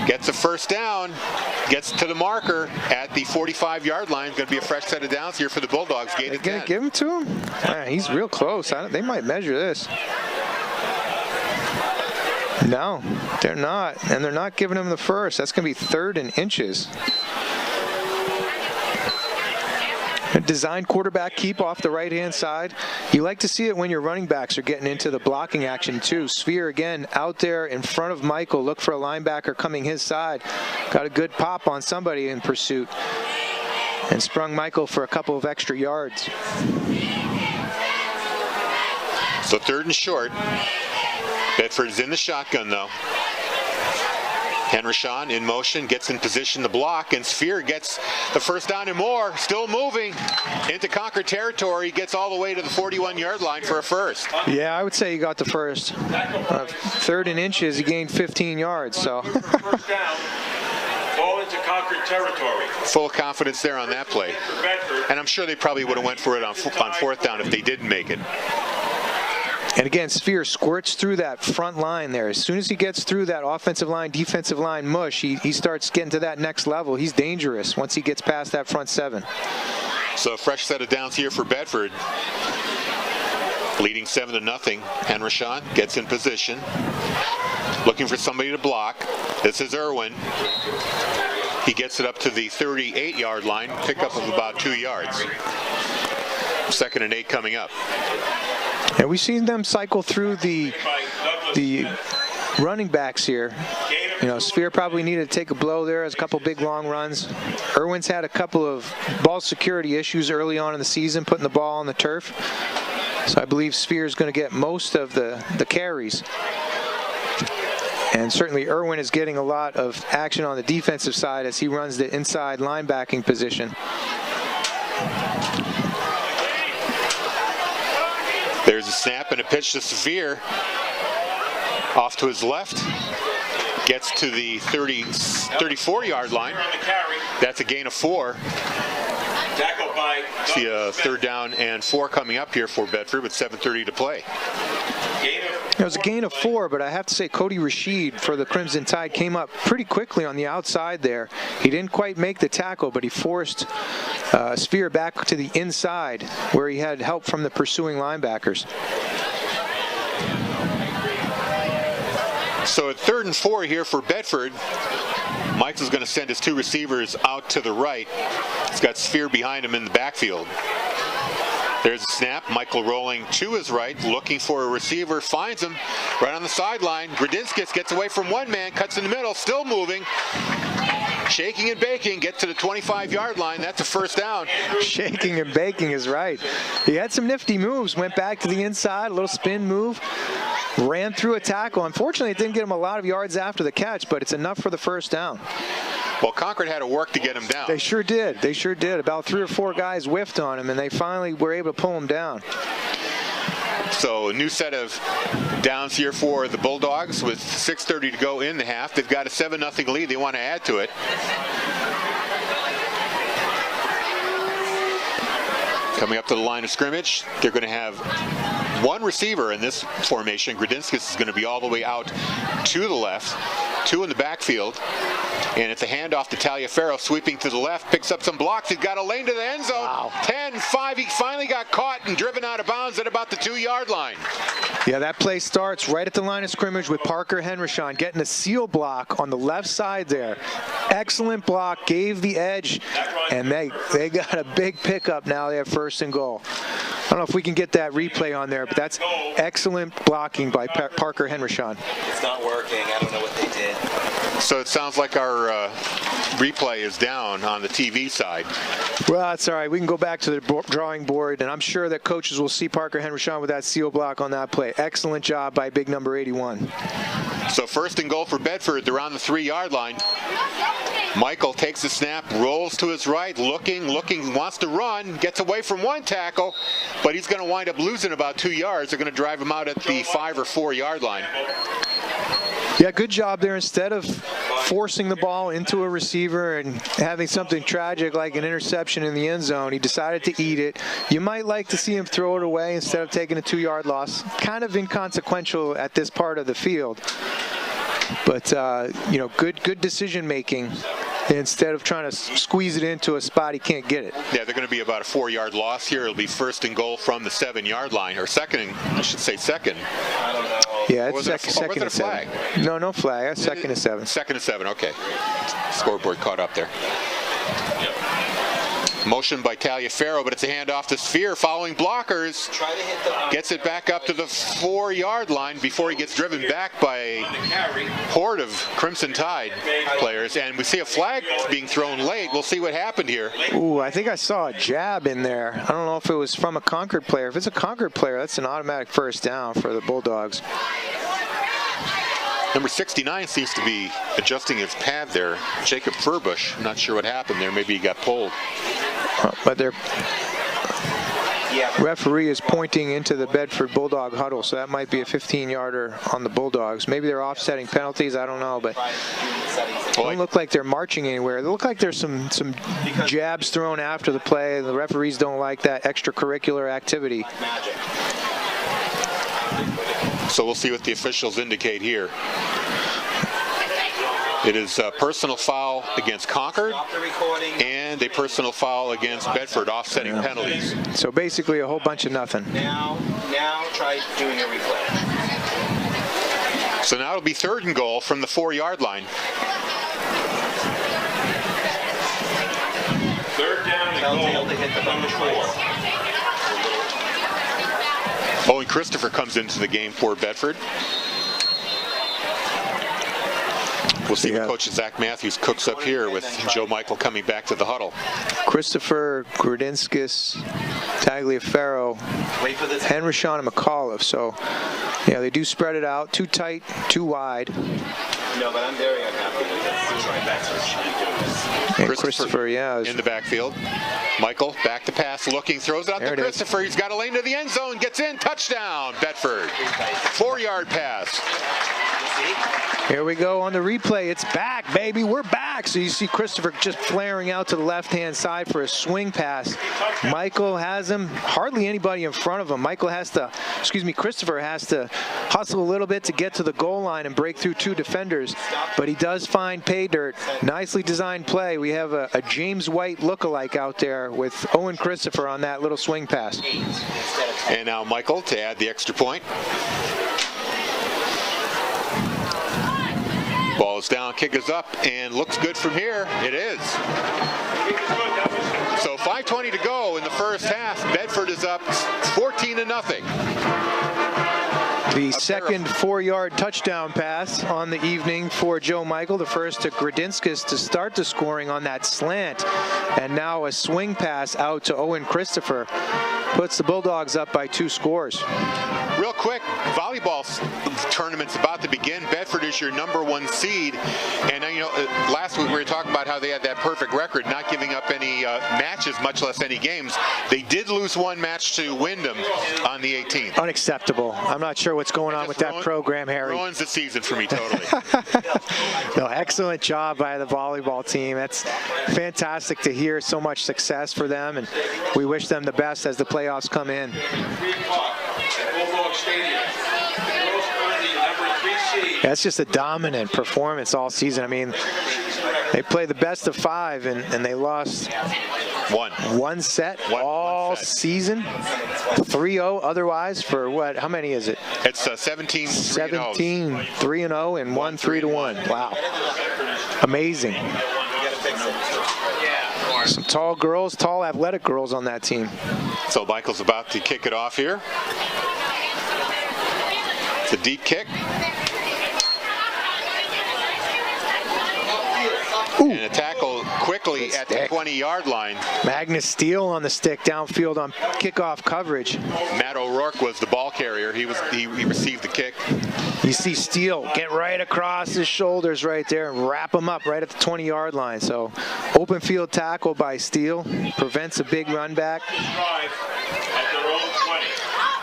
gets a 1st down, gets to the marker at the 45-yard line. Going to be a fresh set of downs here for the Bulldogs. Gain of 10. Going to give him to him? Man, he's real close. They might measure this. No, they're not. And they're not giving him the 1st. That's going to be 3rd and inches. A designed quarterback keep off the right-hand side. You like to see it when your running backs are getting into the blocking action too. Sphere again out there in front of Michael. Look for a linebacker coming his side. Got a good pop on somebody in pursuit. And sprung Michael for a couple of extra yards. So 3rd and short. Bedford's in the shotgun though. Henryshawn in motion, gets in position to block, and Sphere gets the 1st down and more, still moving into Concord territory, gets all the way to the 41-yard line for a 1st. Yeah, I would say he got the 1st. 3rd and inches, he gained 15 yards, so. First down, ball into Concord territory. Full confidence there on that play. And I'm sure they probably would have went for it on 4th down if they didn't make it. And again, Sphere squirts through that front line there. As soon as he gets through that offensive line, defensive line mush, he starts getting to that next level. He's dangerous once he gets past that front 7. So a fresh set of downs here for Bedford. Leading 7-0. Henryshawn gets in position. Looking for somebody to block. This is Irwin. He gets it up to the 38-yard line. Pickup of about 2 yards. 2nd and 8 coming up. And we've seen them cycle through the running backs here. You know, Sphere probably needed to take a blow there. Has a couple big long runs. Irwin's had a couple of ball security issues early on in the season, putting the ball on the turf. So I believe Sphere is going to get most of the carries. And certainly Irwin is getting a lot of action on the defensive side as he runs the inside linebacking position. There's a snap and a pitch to Sphere. Off to his left. Gets to the 34-yard line. That's a gain of 4. See a 3rd down and 4 coming up here for Bedford with 7:30 to play. It was a gain of 4, but I have to say Cody Rashid for the Crimson Tide came up pretty quickly on the outside there. He didn't quite make the tackle, but he forced Sphere back to the inside where he had help from the pursuing linebackers. So at 3rd and 4 here for Bedford, Michael's going to send his 2 receivers out to the right. He's got Sphere behind him in the backfield. There's a snap. Michael rolling to his right, looking for a receiver, finds him right on the sideline. Grudinskis gets away from one man, cuts in the middle, still moving. shaking and baking, get to the 25-yard line. That's a first down. Shaking and baking is right. He had some nifty moves. Went back to the inside, a little spin move. Ran through a tackle. Unfortunately, it didn't get him a lot of yards after the catch, but it's enough for the first down. Well, Concord had to work to get him down. They sure did. They sure did. About 3 or 4 guys whiffed on him, and they finally were able to pull him down. So a new set of downs here for the Bulldogs with 6:30 to go in the half. They've got a 7-0 lead. They want to add to it. Coming up to the line of scrimmage, they're going to have one receiver in this formation. Grudinskis is going to be all the way out to the left, 2 in the backfield. And it's a handoff to Taliaferro, sweeping to the left, picks up some blocks. He's got a lane to the end zone. Wow. 10-5. He finally got caught and driven out of bounds at about the 2-yard line. Yeah, that play starts right at the line of scrimmage with Parker Henrishon getting a seal block on the left side there. Excellent block, gave the edge, and they got a big pickup now. They have 1st and goal. I don't know if we can get that replay on there, but that's excellent blocking by Parker Henrishon. It's not working. I don't know what they did. So it sounds like our replay is down on the TV side. Well, that's all right. We can go back to the drawing board, and I'm sure that coaches will see Parker Henrishon with that seal block on that play. Excellent job by big number 81. So 1st and goal for Bedford. They're on the 3-yard line. Michael takes the snap, rolls to his right, looking, wants to run, gets away from one tackle, but he's going to wind up losing about 2 yards. They're going to drive him out at the 5 or 4 yard line. Yeah, good job there. Instead of forcing the ball into a receiver and having something tragic like an interception in the end zone, he decided to eat it. You might like to see him throw it away instead of taking a 2-yard loss. Kind of inconsequential at this part of the field. But, you know, good decision making instead of trying to squeeze it into a spot he can't get it. Yeah, they're going to be about a 4-yard loss here. It'll be 1st and goal from the 7-yard line, or second. I don't know. Yeah, it's second and 7. No flag. That's 2nd and 7. 2nd and 7, okay. Scoreboard caught up there. Motion by Taliaferro, but it's a handoff to Sphere, following blockers. Gets it back up to the 4-yard line before he gets driven back by a horde of Crimson Tide players. And we see a flag being thrown late. We'll see what happened here. Ooh, I think I saw a jab in there. I don't know if it was from a Concord player. If it's a Concord player, that's an automatic 1st down for the Bulldogs. Number 69 seems to be adjusting his pad there. Jacob Furbush. I'm not sure what happened there. Maybe he got pulled. But their referee is pointing into the Bedford Bulldog huddle, so that might be a 15-yarder on the Bulldogs. Maybe they're offsetting penalties. I don't know, but it don't look like they're marching anywhere. They look like there's some jabs thrown after the play. The referees don't like that extracurricular activity. So we'll see what the officials indicate here. It is a personal foul against Concord and a personal foul against Bedford, offsetting penalties. So basically a whole bunch of nothing. Now try doing a replay. So now it'll be 3rd and goal from the 4-yard line. 3rd down and goal to hit the number 4. Owen Christopher comes into the game for Bedford. We'll see what Coach Zach Matthews cooks up here with Joe Michael coming back to the huddle. Christopher, Grudinskis, Tagliaferro, Henrishon, and McAuliffe. So, yeah, they do spread it out. Too tight, too wide. No, but I'm very unhappy with it. And Christopher, yeah. In the backfield. Michael, back to pass, looking, throws it out to Christopher. He's got a lane to the end zone, gets in, touchdown, Bedford. 4-yard pass. Here we go on the replay. It's back, baby. We're back. So you see Christopher just flaring out to the left-hand side for a swing pass. Michael has him. Hardly anybody in front of him. Christopher has to hustle a little bit to get to the goal line and break through 2 defenders. But he does find pay dirt. Nicely designed play. We have a James White lookalike out there with Owen Christopher on that little swing pass. And now Michael to add the extra point. Ball is down, kick is up, and looks good from here. It is. So 5:20 to go in the first half. Bedford is up 14-0. The second 4-yard touchdown pass on the evening for Joe Michael, the first to Gradinskas to start the scoring on that slant. And now a swing pass out to Owen Christopher puts the Bulldogs up by 2 scores. Real quick, volleyball tournament's about to begin. Bedford is your #1 seed. And you know, last week we were talking about how they had that perfect record, not giving up any matches, much less any games. They did lose 1 match to Wyndham on the 18th. Unacceptable. I'm not sure what's going on with that program, Harry. Ruins the season for me totally. No, excellent job by the volleyball team. That's fantastic to hear. So much success for them, and we wish them the best as the playoffs come in. 3 o'clock at Bulldog Stadium. The girls earned the #3 seed. That's just a dominant performance all season. I mean, they played the best of 5, and they lost one set all season. 3-0 otherwise for what? How many is it? It's 17 3-0 and 1 3-1. Wow. Amazing. Some tall girls, tall athletic girls on that team. So Michael's about to kick it off here. It's a deep kick. Ooh. And a tackle quickly at the 20-yard line. Magnus Steele on the stick downfield on kickoff coverage. Matt O'Rourke was the ball carrier. He received the kick. You see Steele get right across his shoulders right there and wrap him up right at the 20-yard line. So open field tackle by Steele prevents a big run back.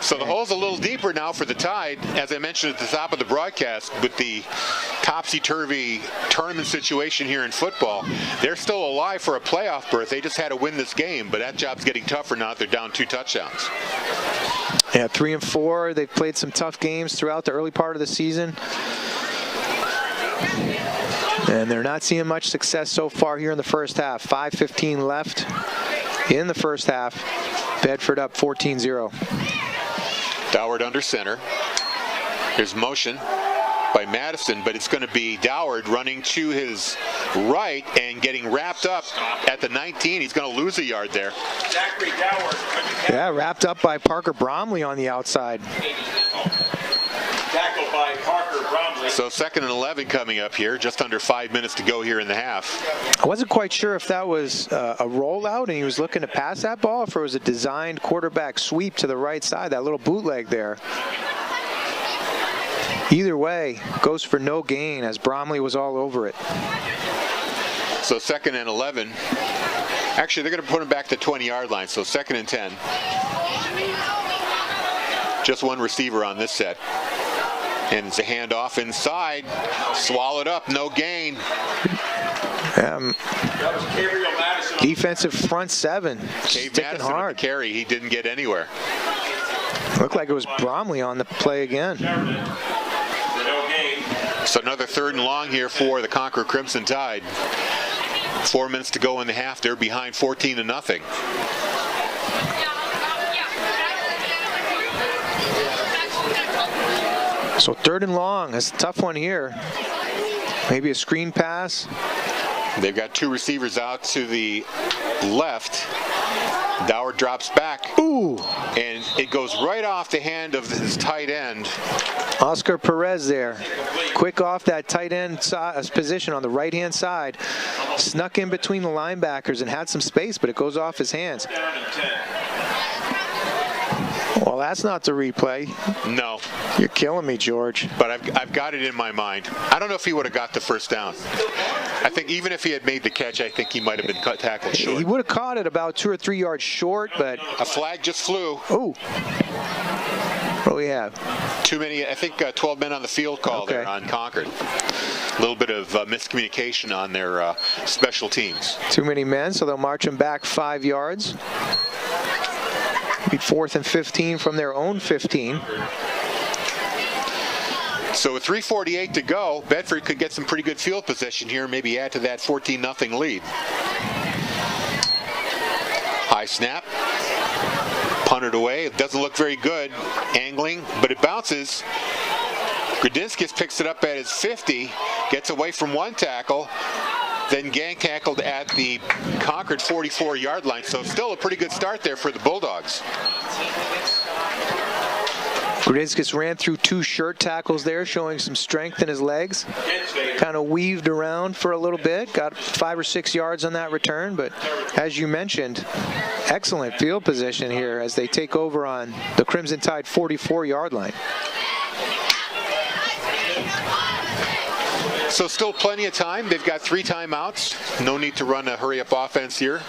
So the hole's a little deeper now for the Tide, as I mentioned at the top of the broadcast, with the topsy-turvy tournament situation here in football. They're still alive for a playoff berth. They just had to win this game, but that job's getting tougher now that they're down 2 touchdowns. Yeah, 3 and 4. They've played some tough games throughout the early part of the season. And they're not seeing much success so far here in the first half. 5:15 left in the first half. Bedford up 14-0. Doward under center. There's motion by Madison, but it's going to be Doward running to his right and getting wrapped up at the 19. He's going to lose a yard there. Zachary Doward. Yeah, wrapped up by Parker Bromley on the outside. Tackled by Parker Bromley. So 2nd and 11 coming up here, just under 5 minutes to go here in the half. I wasn't quite sure if that was a rollout and he was looking to pass that ball, or if it was a designed quarterback sweep to the right side, that little bootleg there. Either way, goes for no gain as Bromley was all over it. So 2nd and 11. Actually, they're going to put him back to the 20-yard line, so 2nd and 10. Just one receiver on this set. And it's a handoff inside. Swallowed up, no gain. Defensive front 7. Cave Sticking Madison hard. with the carry. He didn't get anywhere. Looked like it was Bromley on the play again. So another 3rd and long here for the Concord Crimson Tide. 4 minutes to go in the half. They're behind 14-0. So 3rd and long. That's a tough one here. Maybe a screen pass. They've got 2 receivers out to the left. Doward drops back. Ooh. And it goes right off the hand of his tight end. Oscar Perez there. Quick off that tight end position on the right-hand side. Snuck in between the linebackers and had some space, but it goes off his hands. Well, that's not the replay. No. You're killing me, George. But I've got it in my mind. I don't know if he would have got the first down. I think even if he had made the catch, I think he might have been tackled short. He would have caught it about 2 or 3 yards short, but... A flag just flew. Ooh. What do we have? Too many, I think 12 men on the field call there on Concord. A little bit of miscommunication on their special teams. Too many men, so they'll march him back 5 yards. Be 4th and 15 from their own 15. So with 3:48 to go, Bedford could get some pretty good field position here, maybe add to that 14-0 lead. High snap. Punted away. It doesn't look very good. Angling, but it bounces. Gradinskas picks it up at his 50, gets away from one tackle, then gang tackled at the Concord 44-yard line. So still a pretty good start there for the Bulldogs. Gradiscus ran through 2 shirt tackles there, showing some strength in his legs. Kind of weaved around for a little bit, got 5 or 6 yards on that return, but as you mentioned, excellent field position here as they take over on the Crimson Tide 44-yard line. So still plenty of time. They've got 3 timeouts. No need to run a hurry-up offense here.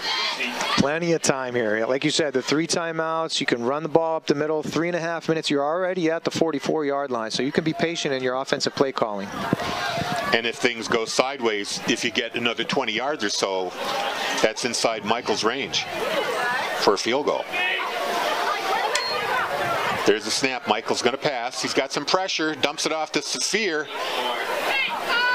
Plenty of time here. Like you said, the 3 timeouts, you can run the ball up the middle, 3.5 minutes, you're already at the 44-yard line, so you can be patient in your offensive play calling. And if things go sideways, if you get another 20 yards or so, that's inside Michael's range for a field goal. There's the snap. Michael's going to pass. He's got some pressure, dumps it off to Saphir.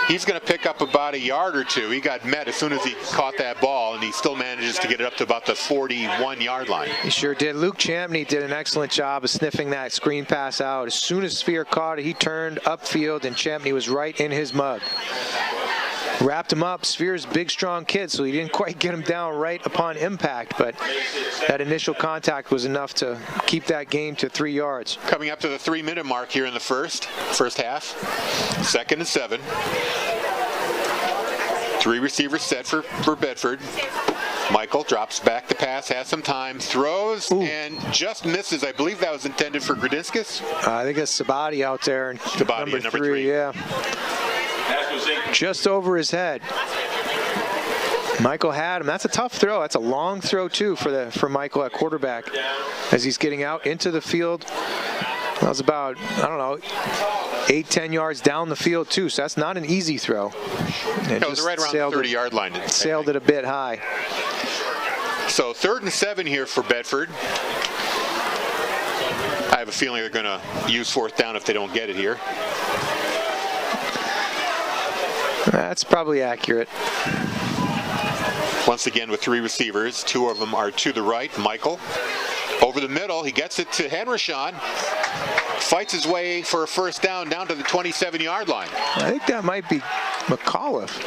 He's going to pick up about a yard or 2. He got met as soon as he caught that ball, and he still manages to get it up to about the 41-yard line. He sure did. Luke Champney did an excellent job of sniffing that screen pass out. As soon as Sphere caught it, he turned upfield, and Champney was right in his mug. Wrapped him up. Sphere's a big, strong kid, so he didn't quite get him down right upon impact, but that initial contact was enough to keep that game to 3 yards. Coming up to the 3-minute mark here in the first half. 2nd and 7. 3 receivers set for Bedford. Michael drops back the pass, has some time, throws, and just misses. I believe that was intended for Gradiscus. I think it's Sabati out there. Sabati, number 3. Yeah. Just over his head. Michael had him. That's a tough throw. That's a long throw, too, for Michael at quarterback as he's getting out into the field. That was about, 8-10 yards down the field, too, so that's not an easy throw. It was right around the 30-yard line. Sailed it a bit high. So 3rd and 7 here for Bedford. I have a feeling they're going to use 4th down if they don't get it here. That's probably accurate. Once again with 3 receivers. 2 of them are to the right. Michael over the middle. He gets it to Henrishon. Fights his way for a 1st down to the 27-yard line. I think that might be McAuliffe.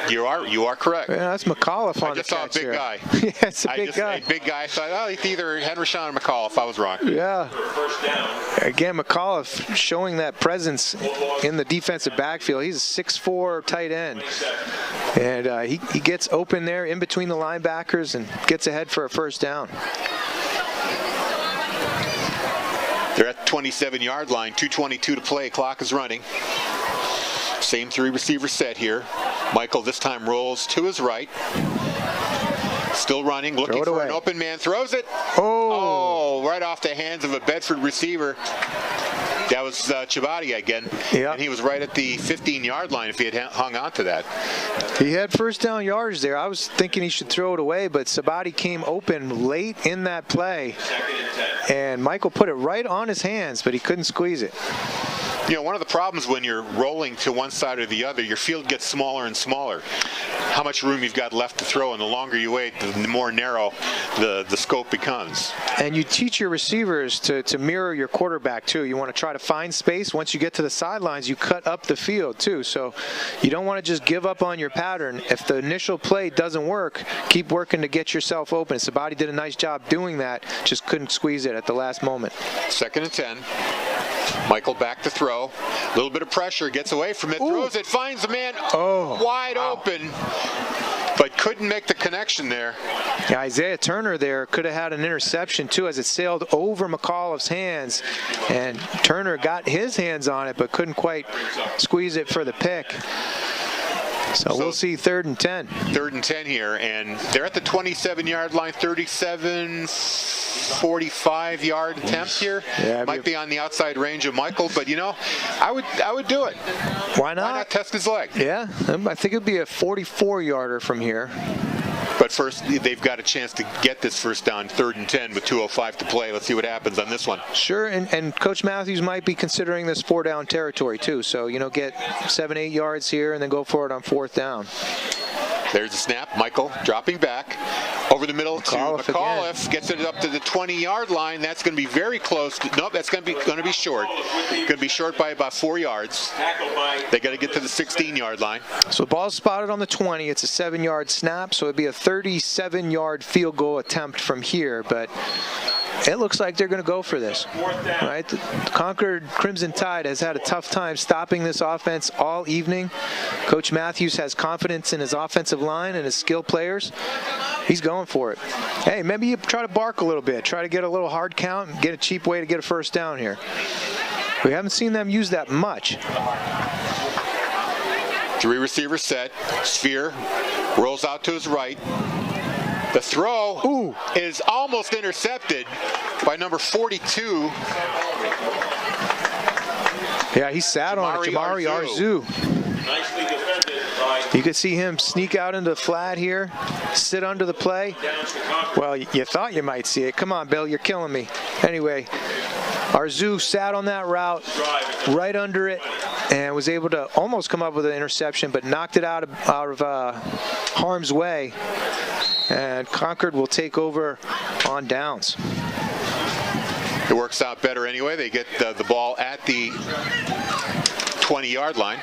You are correct. Yeah, that's McAuliffe on the catch. I just saw a big guy. Yeah, it's a big guy. A big guy. I thought, it's either Henrishon or McAuliffe. I was wrong. Yeah. Again, McAuliffe showing that presence in the defensive backfield. He's a 6'4" tight end. And he gets open there in between the linebackers and gets ahead for a 1st down. They're at the 27-yard line, 2:22 to play, clock is running. Same 3 receiver set here. Michael this time rolls to his right. Still running, looking for an open man, throws it. Oh, right off the hands of a Bedford receiver. That was Chabati again. Yep. And he was right at the 15-yard line if he had hung on to that. He had 1st down yardage there. I was thinking he should throw it away, but Sabati came open late in that play. And Michael put it right on his hands, but he couldn't squeeze it. You know, one of the problems when you're rolling to one side or the other, your field gets smaller and smaller. How much room you've got left to throw, and the longer you wait, the more narrow the scope becomes. And you teach your receivers to mirror your quarterback, too. You want to try to find space. Once you get to the sidelines, you cut up the field, too. So you don't want to just give up on your pattern. If the initial play doesn't work, keep working to get yourself open. Sabati did a nice job doing that, just couldn't squeeze it at the last moment. 2nd and 10. Michael back to throw. A little bit of pressure, gets away from it, throws it, finds the man wide open, but couldn't make the connection there. Yeah, Isaiah Turner there could have had an interception too as it sailed over McAuliffe's hands, and Turner got his hands on it but couldn't quite squeeze it for the pick. So we'll see 3rd and 10. 3rd and 10 here, and they're at the 27-yard line, 45-yard attempt here. Yeah, might be on the outside range of Michael, but I would do it. Why not? Why not test his leg? Yeah, I think it'd be a 44-yarder from here. But first, they've got a chance to get this 1st down, 3rd and 10 with 2:05 to play. Let's see what happens on this one. Sure, and Coach Matthews might be considering this 4-down territory too. So, get 7-8 yards here and then go for it on 4th down. There's the snap. Michael dropping back over the middle to McAuliffe. Gets it up to the 20-yard line. That's going to be very close. Nope, that's going to be short. Going to be short by about 4 yards. They got to get to the 16-yard line. So ball's spotted on the 20. It's a 7-yard snap, so it'd be a 37-yard field goal attempt from here. But it looks like they're going to go for this. Right? The Concord Crimson Tide has had a tough time stopping this offense all evening. Coach Matthews has confidence in his offensive line and his skilled players. He's going for it. Hey, maybe you try to bark a little bit, try to get a little hard count, and get a cheap way to get a first down here. We haven't seen them use that much. 3 receiver set. Sphere rolls out to his right. The throw is almost intercepted by number 42. Yeah, he sat on it, Jamari Arzu. Nicely defended by You could see him sneak out into the flat here, sit under the play. Well, you thought you might see it. Come on, Bill, you're killing me. Anyway, Arzu sat on that route right under it and was able to almost come up with an interception, but knocked it out of harm's way. And Concord will take over on downs. It works out better anyway. They get the ball at the 20-yard line.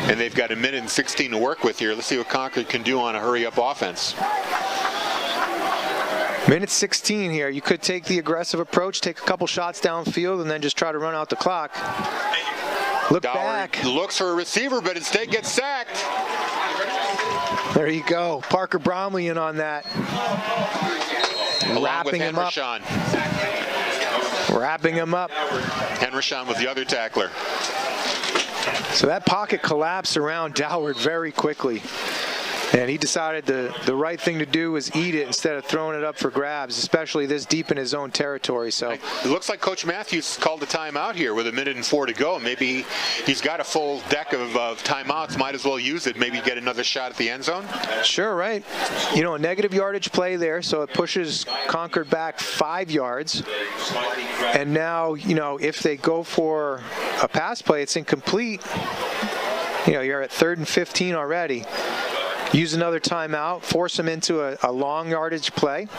And they've got 1:16 to work with here. Let's see what Concord can do on a hurry-up offense. Minute 16 here. You could take the aggressive approach, take a couple shots downfield, and then just try to run out the clock. Look Doward back. looks for a receiver, but instead gets sacked. There you go. Parker Bromley in on that. Along with Wrapping him up. Henrishon. Wrapping him up. Henrishon was the other tackler. So that pocket collapsed around Doward very quickly. And he decided the right thing to do was eat it instead of throwing it up for grabs, especially this deep in his own territory. So It looks like Coach Matthews called a timeout here with 1:04 to go. Maybe he's got a full deck of timeouts. Might as well use it. Maybe get another shot at the end zone. sure, right. You know, a negative yardage play there, so it pushes Concord back 5 yards. And now, you know, if they go for a pass play, it's incomplete. You know, you're at 3rd and 15 already. Use another timeout, force them into a long yardage play,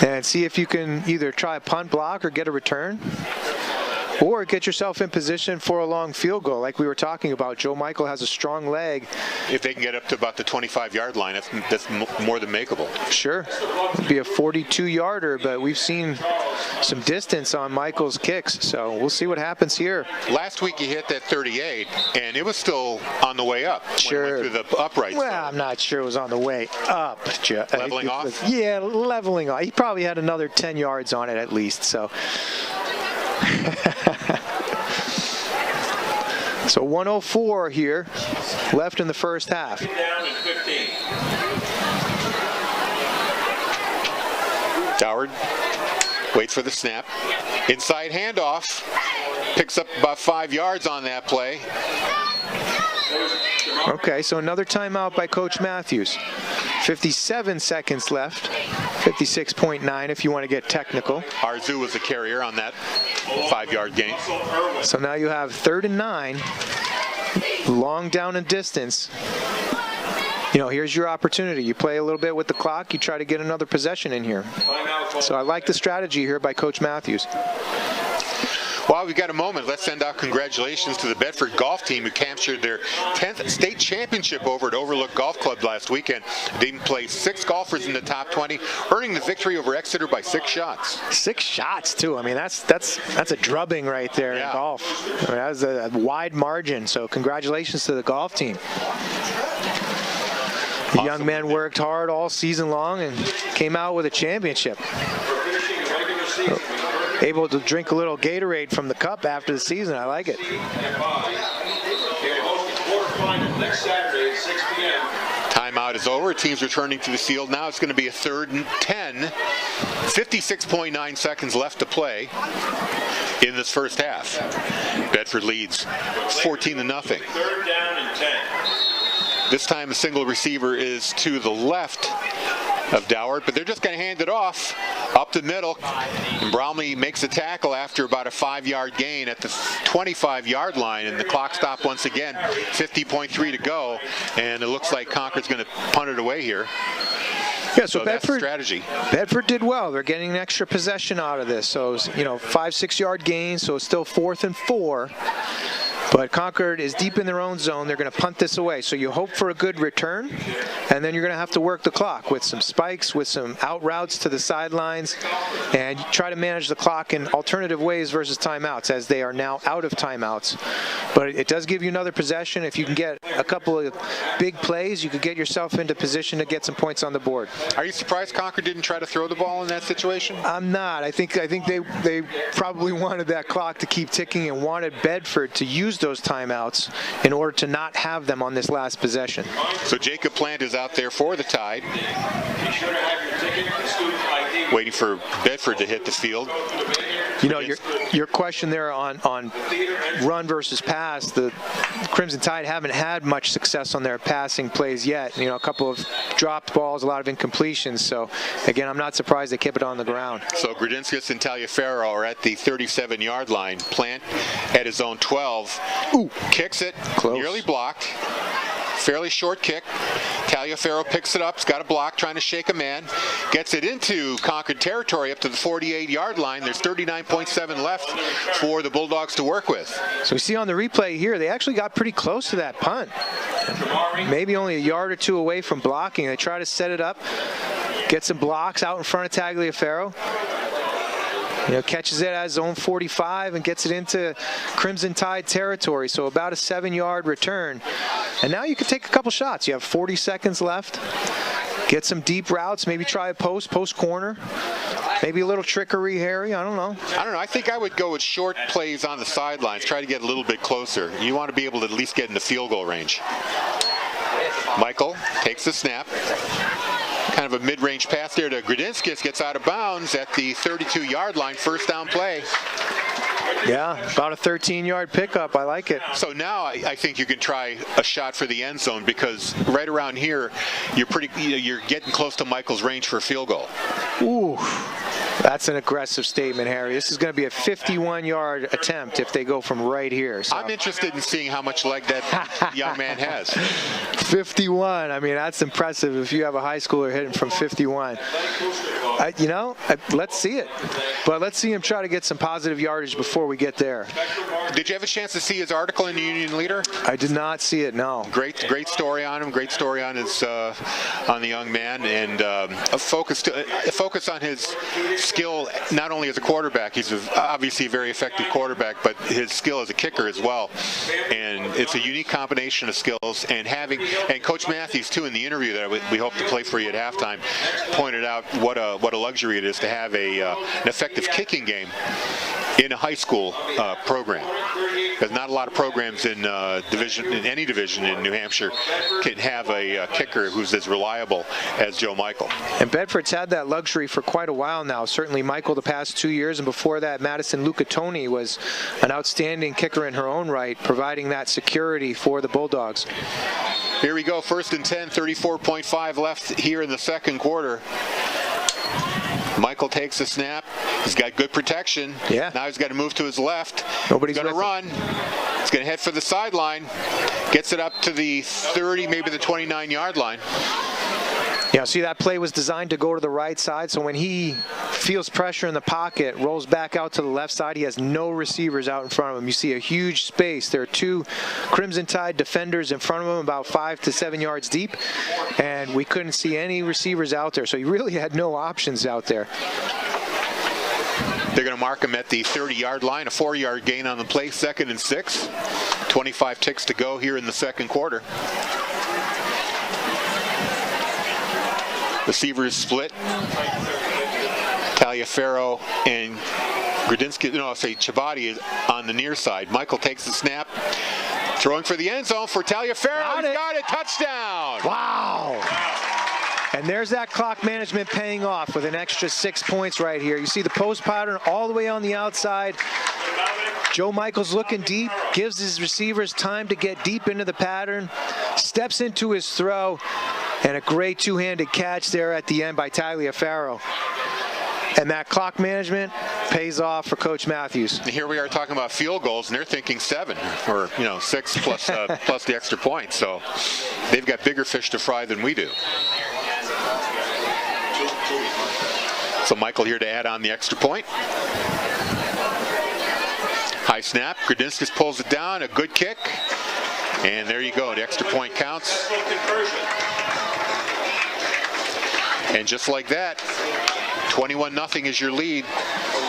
and see if you can either try a punt block or get a return, or get yourself in position for a long field goal like we were talking about. Joe Michael has a strong leg. If they can get up to about the 25-yard line, that's more than makeable. Sure, it'd be a 42-yarder, but we've seen some distance on Michael's kicks, so we'll see what happens here. Last week he hit that 38, and it was still on the way up. Sure. When it went through the uprights. Well, I'm not sure it was on the way up. Leveling off? Yeah, leveling off. He probably had another 10 yards on it at least, so. So 1:04 here, left in the first half. down and 15. Doward waits for the snap. Inside handoff. Picks up about 5 yards on that play. Okay, so another timeout by Coach Matthews. 57 seconds left. 56.9 if you want to get technical. Arzu was the carrier on that 5-yard gain. So now you have 3rd and 9. Long down and distance. You know, here's your opportunity. You play a little bit with the clock. You try to get another possession in here. So I like the strategy here by Coach Matthews. While we've got a moment, let's send out congratulations to the Bedford golf team who captured their 10th state championship over at Overlook Golf Club last weekend. They placed 6 golfers in the top 20, earning the victory over Exeter by 6 shots. 6 shots too. I mean, that's a drubbing right there in golf. I mean, that was a wide margin. So congratulations to the golf team. The young men worked hard all season long and came out with a championship. Able to drink a little Gatorade from the cup after the season. I like it. Next Saturday at 6 p.m. Timeout is over. Teams returning to the field. Now it's going to be a 3rd and 10. 56.9 seconds left to play in this first half. Bedford leads 14-0. 3rd down and 10. This time a single receiver is to the left of Doward, but they're just going to hand it off up the middle. And Bromley makes a tackle after about a 5-yard gain at the 25-yard line, and the clock stopped once again. 50.3 to go, and it looks like Concord's going to punt it away here. Yeah, so that's Bedford, strategy. Bedford did well. They're getting an extra possession out of this. So, you know, 5-6 yard gain, so it's still 4th and 4. But Concord is deep in their own zone. They're going to punt this away. So you hope for a good return, and then you're going to have to work the clock with some spikes, with some out routes to the sidelines, and try to manage the clock in alternative ways versus timeouts, as they are now out of timeouts. But it does give you another possession. If you can get a couple of big plays, you could get yourself into position to get some points on the board. Are you surprised Concord didn't try to throw the ball in that situation? I'm not. I think they probably wanted that clock to keep ticking and wanted Bedford to use those timeouts in order to not have them on this last possession. So Jacob Plant is out there for the Tide, waiting for Bedford to hit the field. You know, your question there on run versus pass, the Crimson Tide haven't had much success on their passing plays yet. You know, a couple of dropped balls, a lot of incompletions. So, again, I'm not surprised they kept it on the ground. So Gradinskas and Taliaferro are at the 37-yard line. Plant at his own 12. Ooh, kicks it. Close. Nearly blocked. Fairly short kick. Taliaferro picks it up. He's got a block, trying to shake a man. Gets it into Concord territory up to the 48-yard line. There's 39.7 left for the Bulldogs to work with. So we see on the replay here, they actually got pretty close to that punt. Maybe only a yard or two away from blocking. They try to set it up, get some blocks out in front of Taliaferro. You know, catches it at his own 45 and gets it into Crimson Tide territory. So about a 7-yard return. And now you can take a couple shots. You have 40 seconds left. Get some deep routes. Maybe try a post corner. Maybe a little trickery, Harry. I don't know. I think I would go with short plays on the sidelines. Try to get a little bit closer. You want to be able to at least get in the field goal range. Michael takes the snap. Kind of a mid-range pass there to Gradinskas, gets out of bounds at the 32-yard line. First down play. Yeah, about a 13-yard pickup. I like it. So now I think you can try a shot for the end zone, because right around here you're getting close to Michael's range for a field goal. Ooh. That's an aggressive statement, Harry. This is going to be a 51-yard attempt if they go from right here. So. I'm interested in seeing how much leg that young man has. 51. I mean, that's impressive if you have a high schooler hitting from 51. Let's see it. But let's see him try to get some positive yardage before we get there. Did you have a chance to see his article in the Union Leader? I did not see it, no. Great story on him. Great story on his on the young man, and a focus on his skill, not only as a quarterback. He's obviously a very effective quarterback, but his skill as a kicker as well. And it's a unique combination of skills. And Coach Matthews too, in the interview that we hope to play for you at halftime, pointed out what a luxury it is to have an effective kicking game in a high school program. There's not a lot of programs in any division in New Hampshire can have a kicker who's as reliable as Joe Michael. And Bedford's had that luxury for quite a while now. Certainly Michael the past 2 years, and before that Madison Lucatoni was an outstanding kicker in her own right, providing that security for the Bulldogs. Here we go, 1st and 10, 34.5 left here in the second quarter. Michael takes a snap. He's got good protection. Yeah. Now he's got to move to his left. Nobody's going to run. He's going to head for the sideline. Gets it up to the 30, maybe the 29-yard line. Yeah, see, that play was designed to go to the right side, so when he feels pressure in the pocket, rolls back out to the left side, he has no receivers out in front of him. You see a huge space. There are two Crimson Tide defenders in front of him, about 5 to 7 yards deep, and we couldn't see any receivers out there, so he really had no options out there. They're going to mark him at the 30-yard line, a 4-yard gain on the play, 2nd and 6. 25 ticks to go here in the second quarter. Receivers split. Taliaferro and Chabati is on the near side. Michael takes the snap. Throwing for the end zone for Taliaferro. He's got it. Touchdown. Wow. And there's that clock management paying off with an extra 6 points right here. You see the post pattern all the way on the outside. Joe Michael's looking deep, gives his receivers time to get deep into the pattern, steps into his throw, and a great two-handed catch there at the end by Taliaferro. And that clock management pays off for Coach Matthews. Here we are talking about field goals, and they're thinking 7 or 6 plus plus the extra point. So they've got bigger fish to fry than we do. So Michael here to add on the extra point. High snap. Gradinskas pulls it down. A good kick. And there you go. The extra point counts. And just like that, 21-0 is your lead.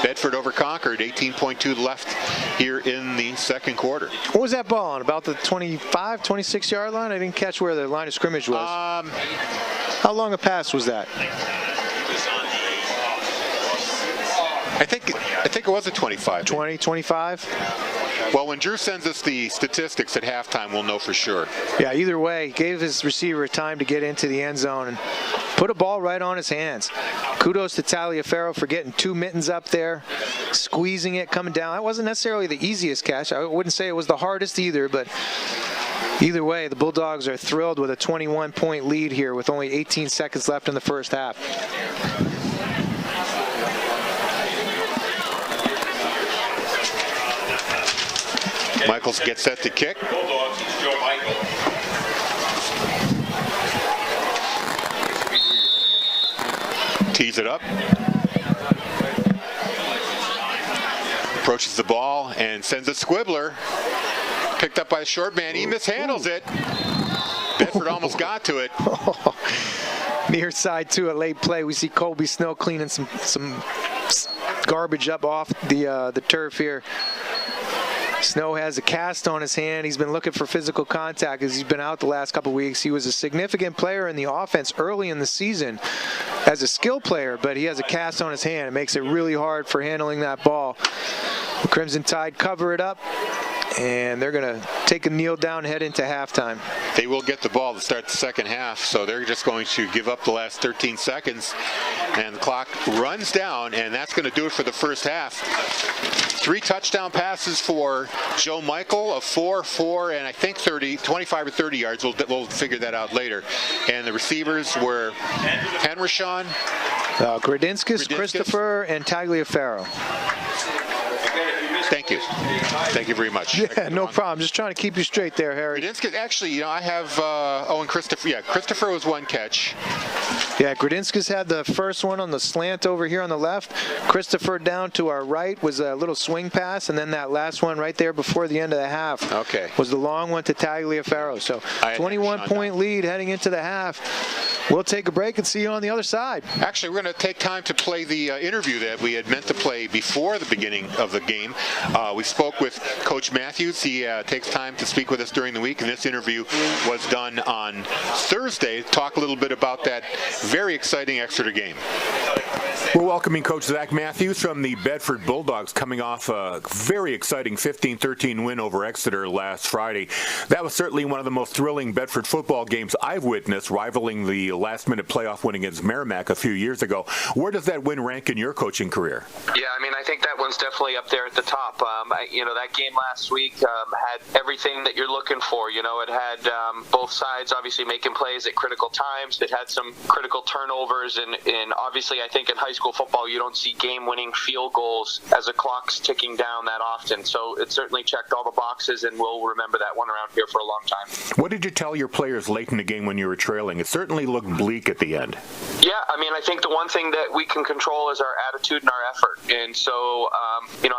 Bedford over Concord. 18.2 left here in the second quarter. What was that ball on? About the 25, 26-yard line? I didn't catch where the line of scrimmage was. How long a pass was that? I think it was a 25. 20, 25? Well, when Drew sends us the statistics at halftime, we'll know for sure. Yeah, either way, gave his receiver time to get into the end zone and put a ball right on his hands. Kudos to Taliaferro for getting 2 mittens up there, squeezing it, coming down. That wasn't necessarily the easiest catch. I wouldn't say it was the hardest either, but either way, the Bulldogs are thrilled with a 21-point lead here with only 18 seconds left in the first half. Michaels gets set to kick. Bulldogs, it's Joe Michael. Tees it up. Approaches the ball and sends a squibbler. Picked up by a short man. He mishandles it. Bedford almost got to it. Near side to a late play. We see Colby Snow cleaning some garbage up off the turf here. Snow has a cast on his hand. He's been looking for physical contact as he's been out the last couple weeks. He was a significant player in the offense early in the season as a skill player, but he has a cast on his hand. It makes it really hard for handling that ball. The Crimson Tide cover it up, and they're going to take a kneel down, head into halftime. They will get the ball to start the second half, so they're just going to give up the last 13 seconds, and the clock runs down, and that's going to do it for the first half. 3 touchdown passes for Joe Michael of 4, and I think 25 or 30 yards. We'll figure that out later. And the receivers were Henrishon, Gradinskas, Christopher, and Tagliaferro. Thank you. Thank you very much. Yeah, no problem. Just trying to keep you straight there, Harry. Gradinskas, actually, I have, and Christopher. Yeah, Christopher was 1 catch. Yeah, Gradinskas had the first one on the slant over here on the left. Christopher down to our right was a little swing pass, and then that last one right there before the end of the half was the long one to Tagliaferro. So 21-point lead heading into the half. We'll take a break and see you on the other side. Actually, we're going to take time to play the interview that we had meant to play before the beginning of the game. We spoke with Coach Matthews. He takes time to speak with us during the week, and this interview was done on Thursday. Talk a little bit about that very exciting Exeter game. We're welcoming Coach Zach Matthews from the Bedford Bulldogs, coming off a very exciting 15-13 win over Exeter last Friday. That was certainly one of the most thrilling Bedford football games I've witnessed, rivaling the last-minute playoff win against Merrimack a few years ago. Where does that win rank in your coaching career? Yeah, I mean, I think that one's definitely up there at the top. That game last week had everything that you're looking for. It had both sides obviously making plays at critical times. It had some critical turnovers, and obviously I think in high school football you don't see game-winning field goals as the clock's ticking down that often. So it certainly checked all the boxes, and we'll remember that one around here for a long time. What did you tell your players late in the game when you were trailing? It certainly looked bleak at the end. Yeah, I mean, I think the one thing that we can control is our attitude and our effort. And so,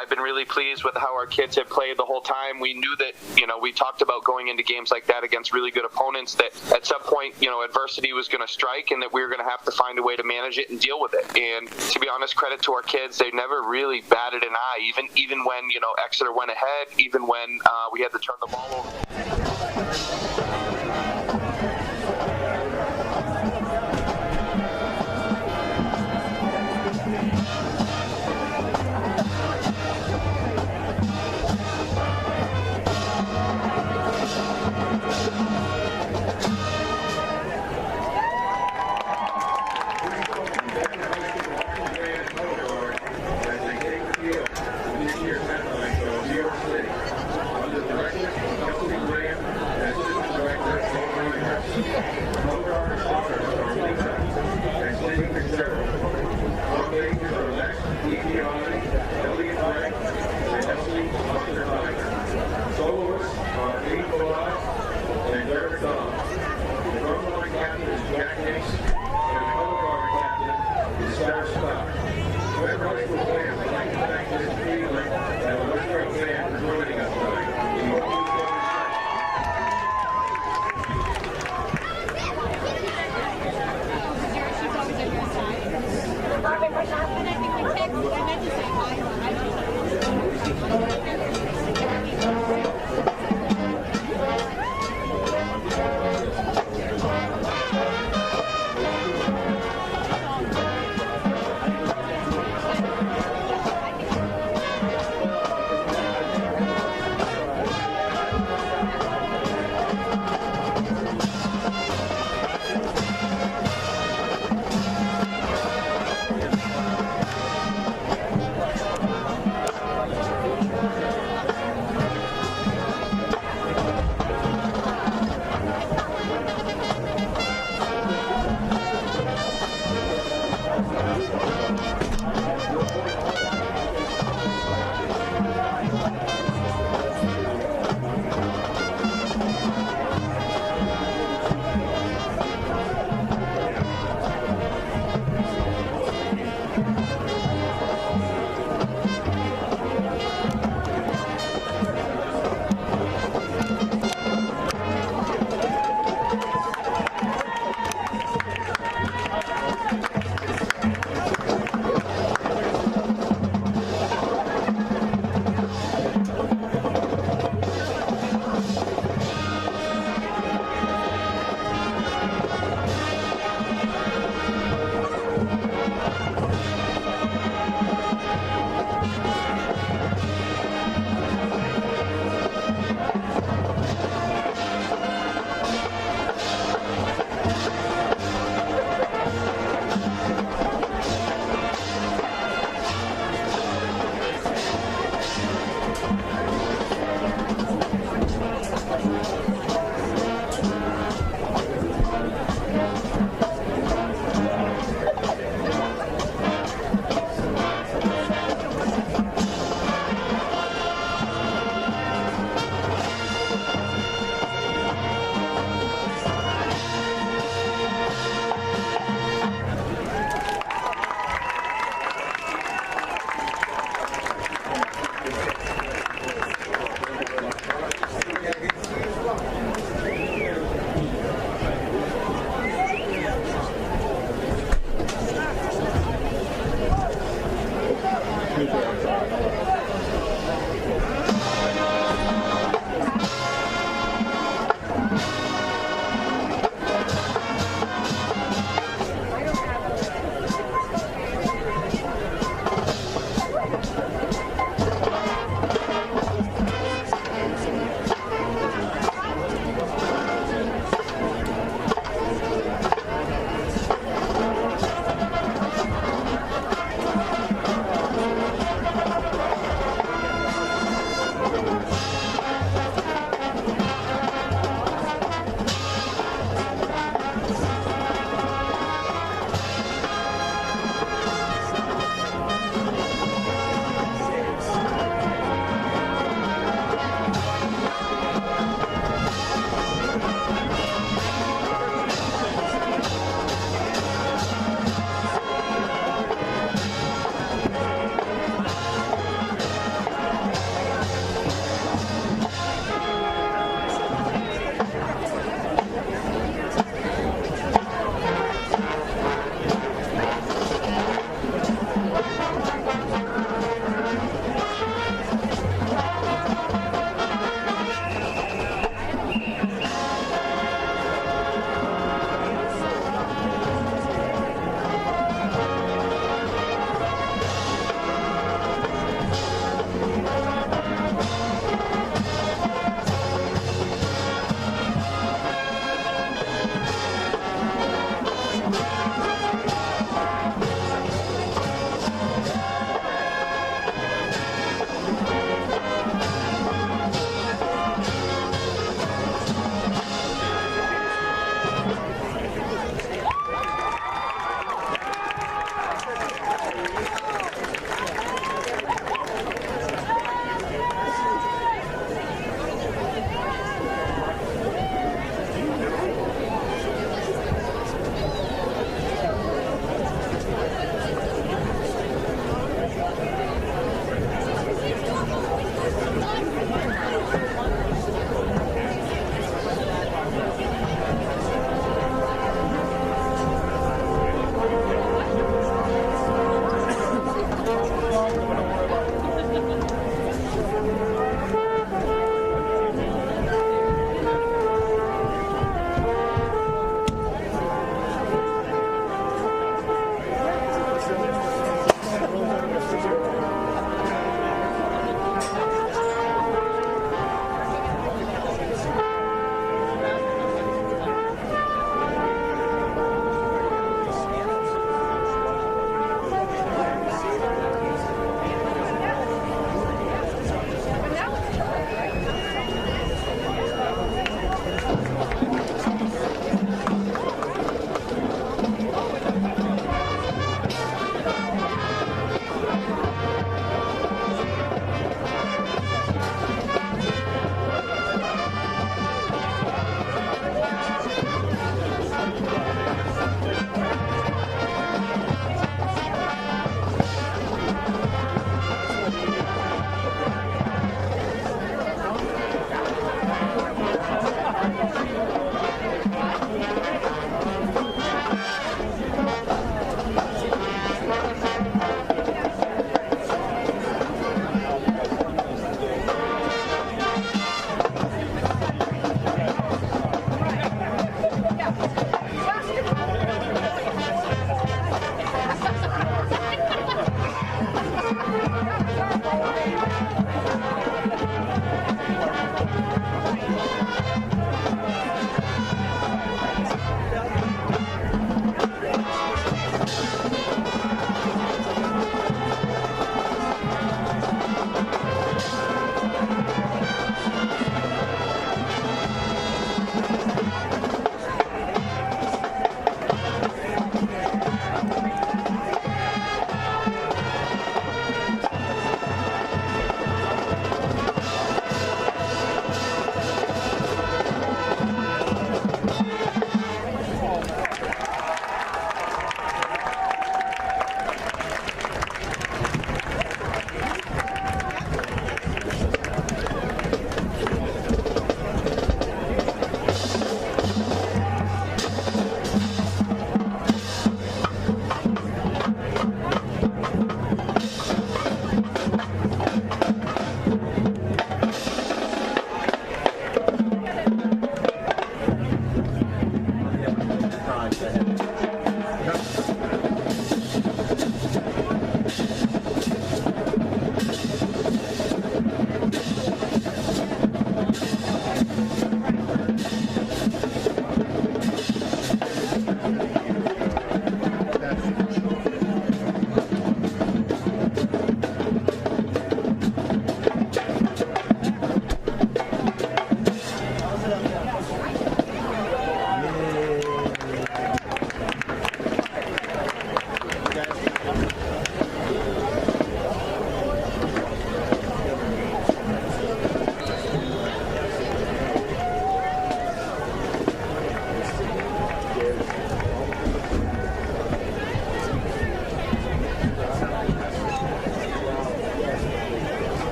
I've been really pleased with how our kids have played the whole time. We knew that, we talked about going into games like that against really good opponents, that at some point, adversity was going to strike and that we were going to have to find a way to manage it and deal with it. And to be honest, credit to our kids, they never really batted an eye, even when, Exeter went ahead, even when we had to turn the ball over. Everybody was there. I'd like to thank this team and Western fans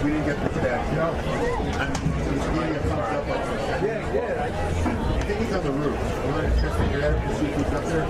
We didn't get the stats. No. And he's giving a thumbs up like this. Yeah, he did. I think he's on the roof. You want to check your head to see if he's up there?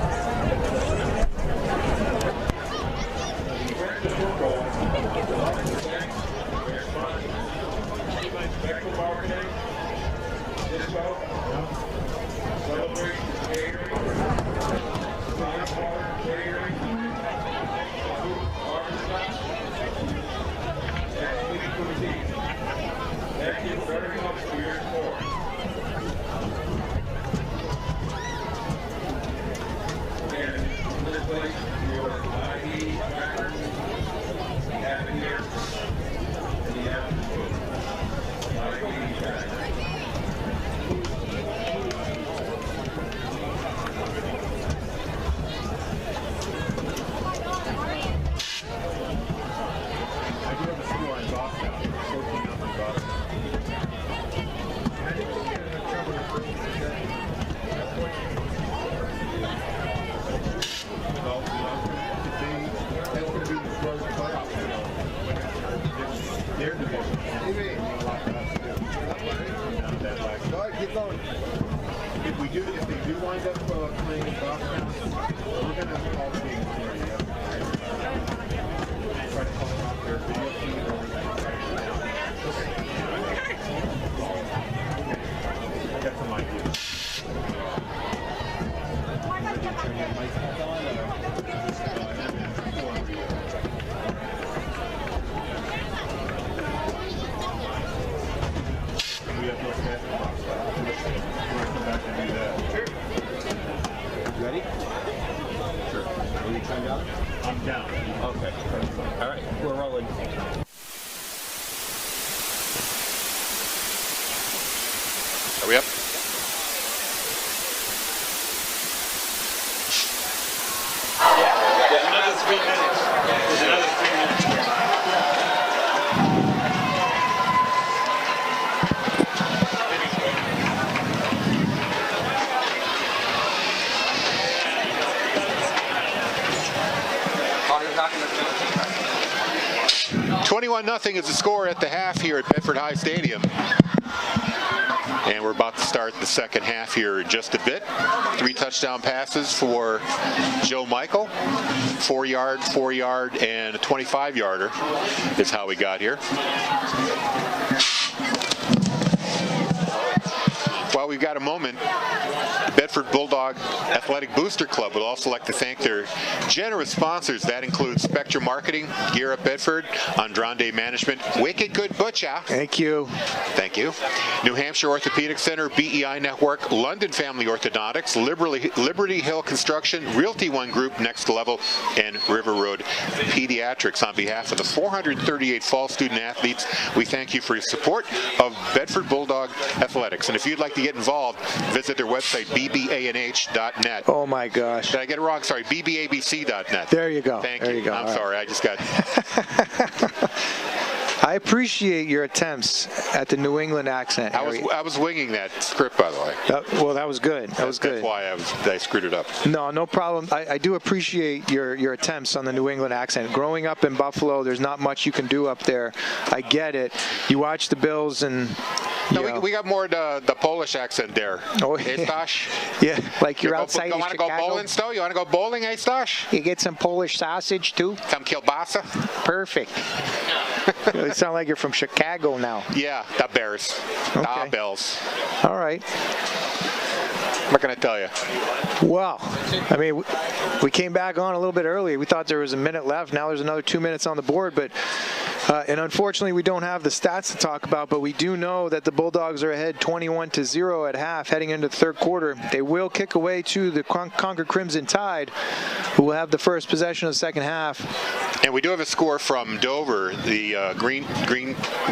If they do wind up playing in Boston, we're going to call the game try to call them out their video feed or I got some ideas. We have no schedule. Come back and do that. Sure. Ready? Sure. Are you trying down? I'm down. Okay. All right. We're rolling. Are we up? There's another 3 minutes. There's another 3 minutes. Connor's not going to 21-0 is the score at the half here at Bedford High Stadium. And we're about to start the second half here in just a bit. 3 touchdown passes for Joe Michael. 4-yard, 4-yard, and a 25-yarder is how we got here. While we've got a moment, Bedford Bedford Bulldog Athletic Booster Club would also like to thank their generous sponsors. That includes Spectrum Marketing, Gear Up Bedford, Andrande Management, Wicked Good Butcher. Thank you. Thank you. New Hampshire Orthopedic Center, BEI Network, London Family Orthodontics, Liberty Hill Construction, Realty One Group, Next Level, and River Road Pediatrics. On behalf of the 438 fall student athletes, we thank you for your support of Bedford Bulldog Athletics. And if you'd like to get involved, visit their website, bbanh.net. Oh my gosh. Did I get it wrong? Sorry, bbabc.net. There you go. Thank there you. you go. I'm All sorry, I just got... I appreciate your attempts at the New England accent, Harry. I was winging that script, by the way. Well, that was good. That was good. That's why I screwed it up. No problem. I do appreciate your attempts on the New England accent. Growing up in Buffalo, there's not much you can do up there. I get it. You watch the Bills and... No, we got more the Polish accent there. Oh, hey, yeah. Stash? Yeah, like you're outside You of want to Chicago. go bowling, Sto? You want to go bowling, hey, Stash? You get some Polish sausage, too? Some kielbasa? Perfect. You sound like you're from Chicago now. Yeah, the Bears. Okay. The Bells. All right. What can I tell you? Well, I mean, we came back on a little bit early. We thought there was a minute left. Now there's another 2 minutes on the board, but and unfortunately we don't have the stats to talk about, but we do know that the Bulldogs are ahead 21-0 at half heading into the third quarter. They will kick away to the Concord Crimson Tide, who will have the first possession of the second half. And we do have a score from Dover. The Green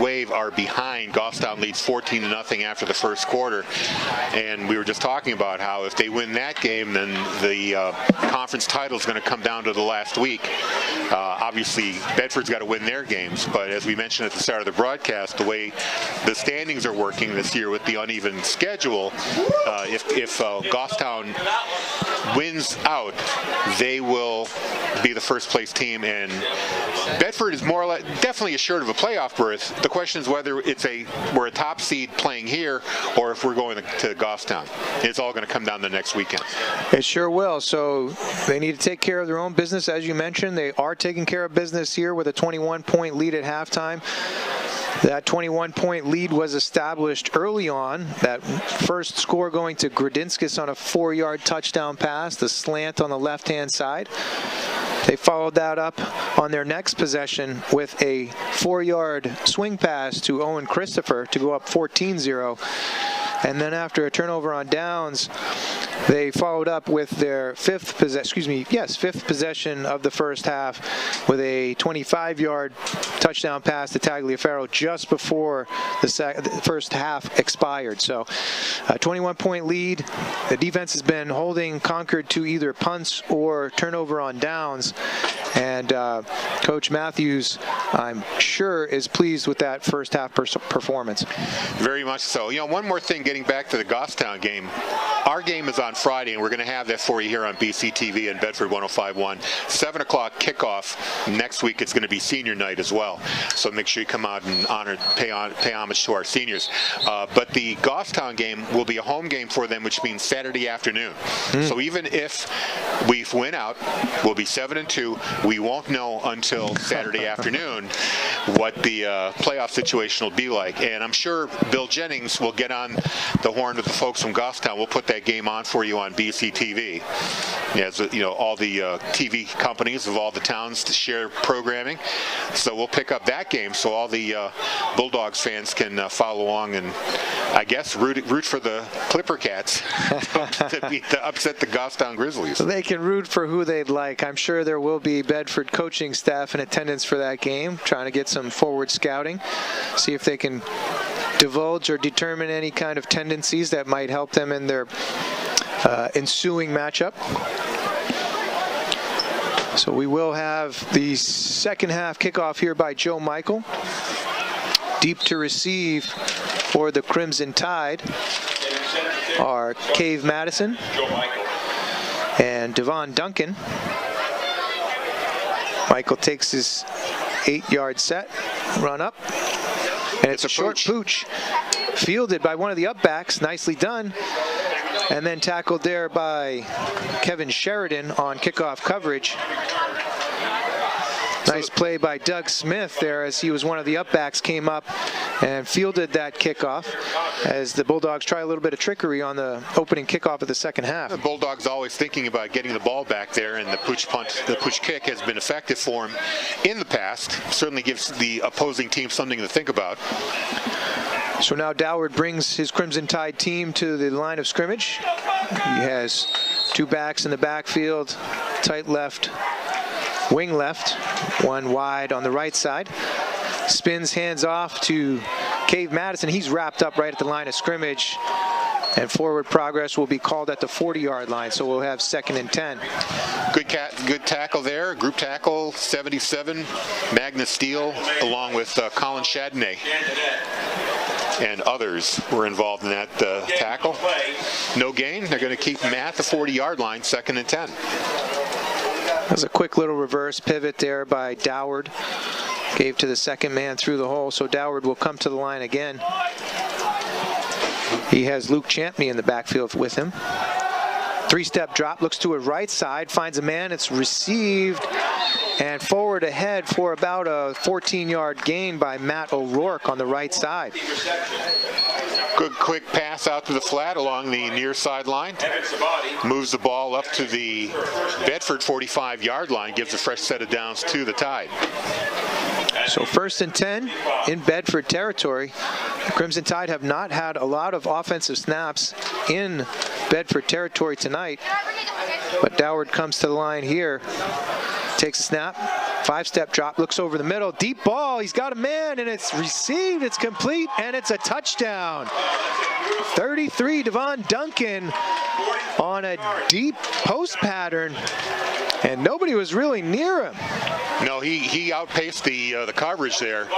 Wave are behind. Goffstown leads 14-0 after the first quarter. And we were just talking about how if they win that game, then the conference title is going to come down to the last week. Obviously, Bedford's got to win their games. But as we mentioned at the start of the broadcast, the way the standings are working this year with the uneven schedule, if Goffstown wins out, they will be the first place team, and Bedford is more or less definitely assured of a playoff berth. The question is whether we're a top seed playing here or if we're going to Goffstown. It's all going to come down the next weekend. It sure will. So they need to take care of their own business. As you mentioned, they are taking care of business here with a 21-point lead at halftime. That 21-point lead was established early on. That first score going to Gradinskis on a 4-yard touchdown pass, the slant on the left-hand side. They followed that up on their next possession with a 4-yard swing pass to Owen Christopher to go up 14-0. And then after a turnover on downs, they followed up with their fifth possession of the first half with a 25-yard touchdown pass to Tagliaferro just before the first half expired. So a 21-point lead. The defense has been holding Concord to either punts or turnover on downs. And Coach Matthews, I'm sure, is pleased with that first half performance. Very much so. You know, one more thing, getting back to the Goffstown game. Our game is on Friday, and we're going to have that for you here on BCTV and Bedford 105.1. 7 o'clock kickoff. Next week it's going to be senior night as well. So make sure you come out and pay homage to our seniors. But the Goffstown game will be a home game for them, which means Saturday afternoon. So even if we win out, we'll be 7-2. We won't know until Saturday afternoon what the playoff situation will be like. And I'm sure Bill Jennings will get on the horn with the folks from Goffstown. We'll put that game on for you on BCTV. As you know, all the TV companies of all the towns to share programming. So we'll pick up that game so all the Bulldogs fans can follow along and, I guess, root for the Clipper Cats to upset the Goffstown Grizzlies. They can root for who they'd like. I'm sure there will be Bedford coaching staff in attendance for that game, trying to get some forward scouting, see if they can divulge or determine any kind of tendencies that might help them in their ensuing matchup. So we will have the second half kickoff here by Joe Michael. Deep to receive for the Crimson Tide are Cave Madison and Devon Duncan. Michael takes his 8-yard set, run up, and it's a short pooch fielded by one of the upbacks. Nicely done. And then tackled there by Kevin Sheridan on kickoff coverage. Nice play by Doug Smith there as he was one of the upbacks, came up and fielded that kickoff as the Bulldogs try a little bit of trickery on the opening kickoff of the second half. The Bulldogs always thinking about getting the ball back there, and the push kick has been effective for him in the past. Certainly gives the opposing team something to think about. So now Doward brings his Crimson Tide team to the line of scrimmage. He has two backs in the backfield, tight left, wing left, one wide on the right side. Spins hands off to Cave Madison. He's wrapped up right at the line of scrimmage, and forward progress will be called at the 40-yard line, so we'll have 2nd and 10. Good tackle there, group tackle, 77, Magnus Steele, along with Colin Chardonnay. And others were involved in that tackle. No gain. They're going to keep him at the 40-yard line, 2nd and 10. That was a quick little reverse pivot there by Doward. Gave to the second man through the hole, so Doward will come to the line again. He has Luke Champney in the backfield with him. Three-step drop, looks to his right side, finds a man, it's received, and forward ahead for about a 14-yard gain by Matt O'Rourke on the right side. Good quick pass out to the flat along the near sideline. Moves the ball up to the Bedford 45-yard line, gives a fresh set of downs to the Tide. So 1st and 10 in Bedford territory. The Crimson Tide have not had a lot of offensive snaps in Bedford territory tonight, but Doward comes to the line here, takes a snap, 5-step drop, looks over the middle, deep ball, he's got a man, and it's received, it's complete, and it's a touchdown. 33, Devon Duncan on a deep post pattern, and nobody was really near him. No, he outpaced the coverage there.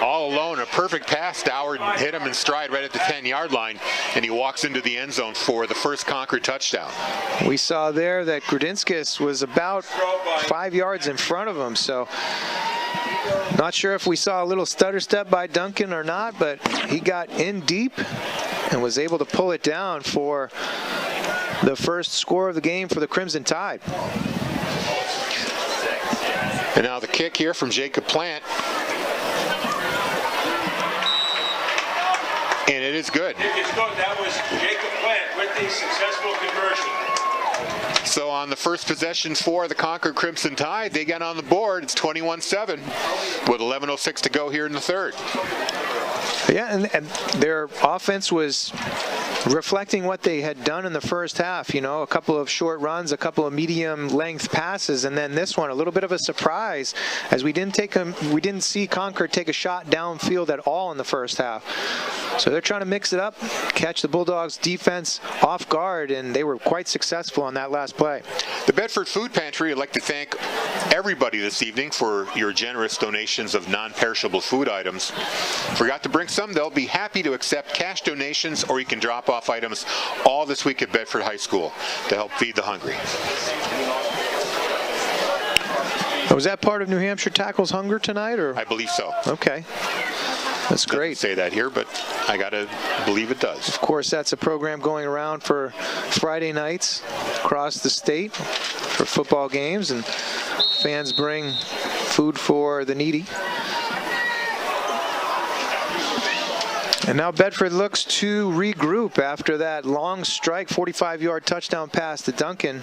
All alone, a perfect pass. Doward hit him in stride right at the 10-yard line, and he walks into the end zone for the first Concord touchdown. We saw there that Grudinskis was about 5 yards in front of him, so not sure if we saw a little stutter step by Duncan or not, but he got in deep and was able to pull it down for the first score of the game for the Crimson Tide. And now the kick here from Jacob Plant. And it is good. That was Jacob Plant with the successful conversion. So on the first possession for the Concord Crimson Tide, they get on the board. It's 21-7 with 11:06 to go here in the third. Yeah, and their offense was reflecting what they had done in the first half. You know, a couple of short runs, a couple of medium-length passes, and then this one, a little bit of a surprise, as we didn't see Concord take a shot downfield at all in the first half. So they're trying to mix it up, catch the Bulldogs' defense off guard, and they were quite successful on that last play. The Bedford Food Pantry would like to thank everybody this evening for your generous donations of non-perishable food items. Forgot to bring some, they'll be happy to accept cash donations, or you can drop off items all this week at Bedford High School to help feed the hungry. Was that part of New Hampshire Tackles Hunger tonight, or? I believe so. Okay. That's great. Doesn't say that here, but I gotta believe it does. Of course, that's a program going around for Friday nights across the state for football games, and fans bring food for the needy. And now Bedford looks to regroup after that long strike, 45-yard touchdown pass to Duncan.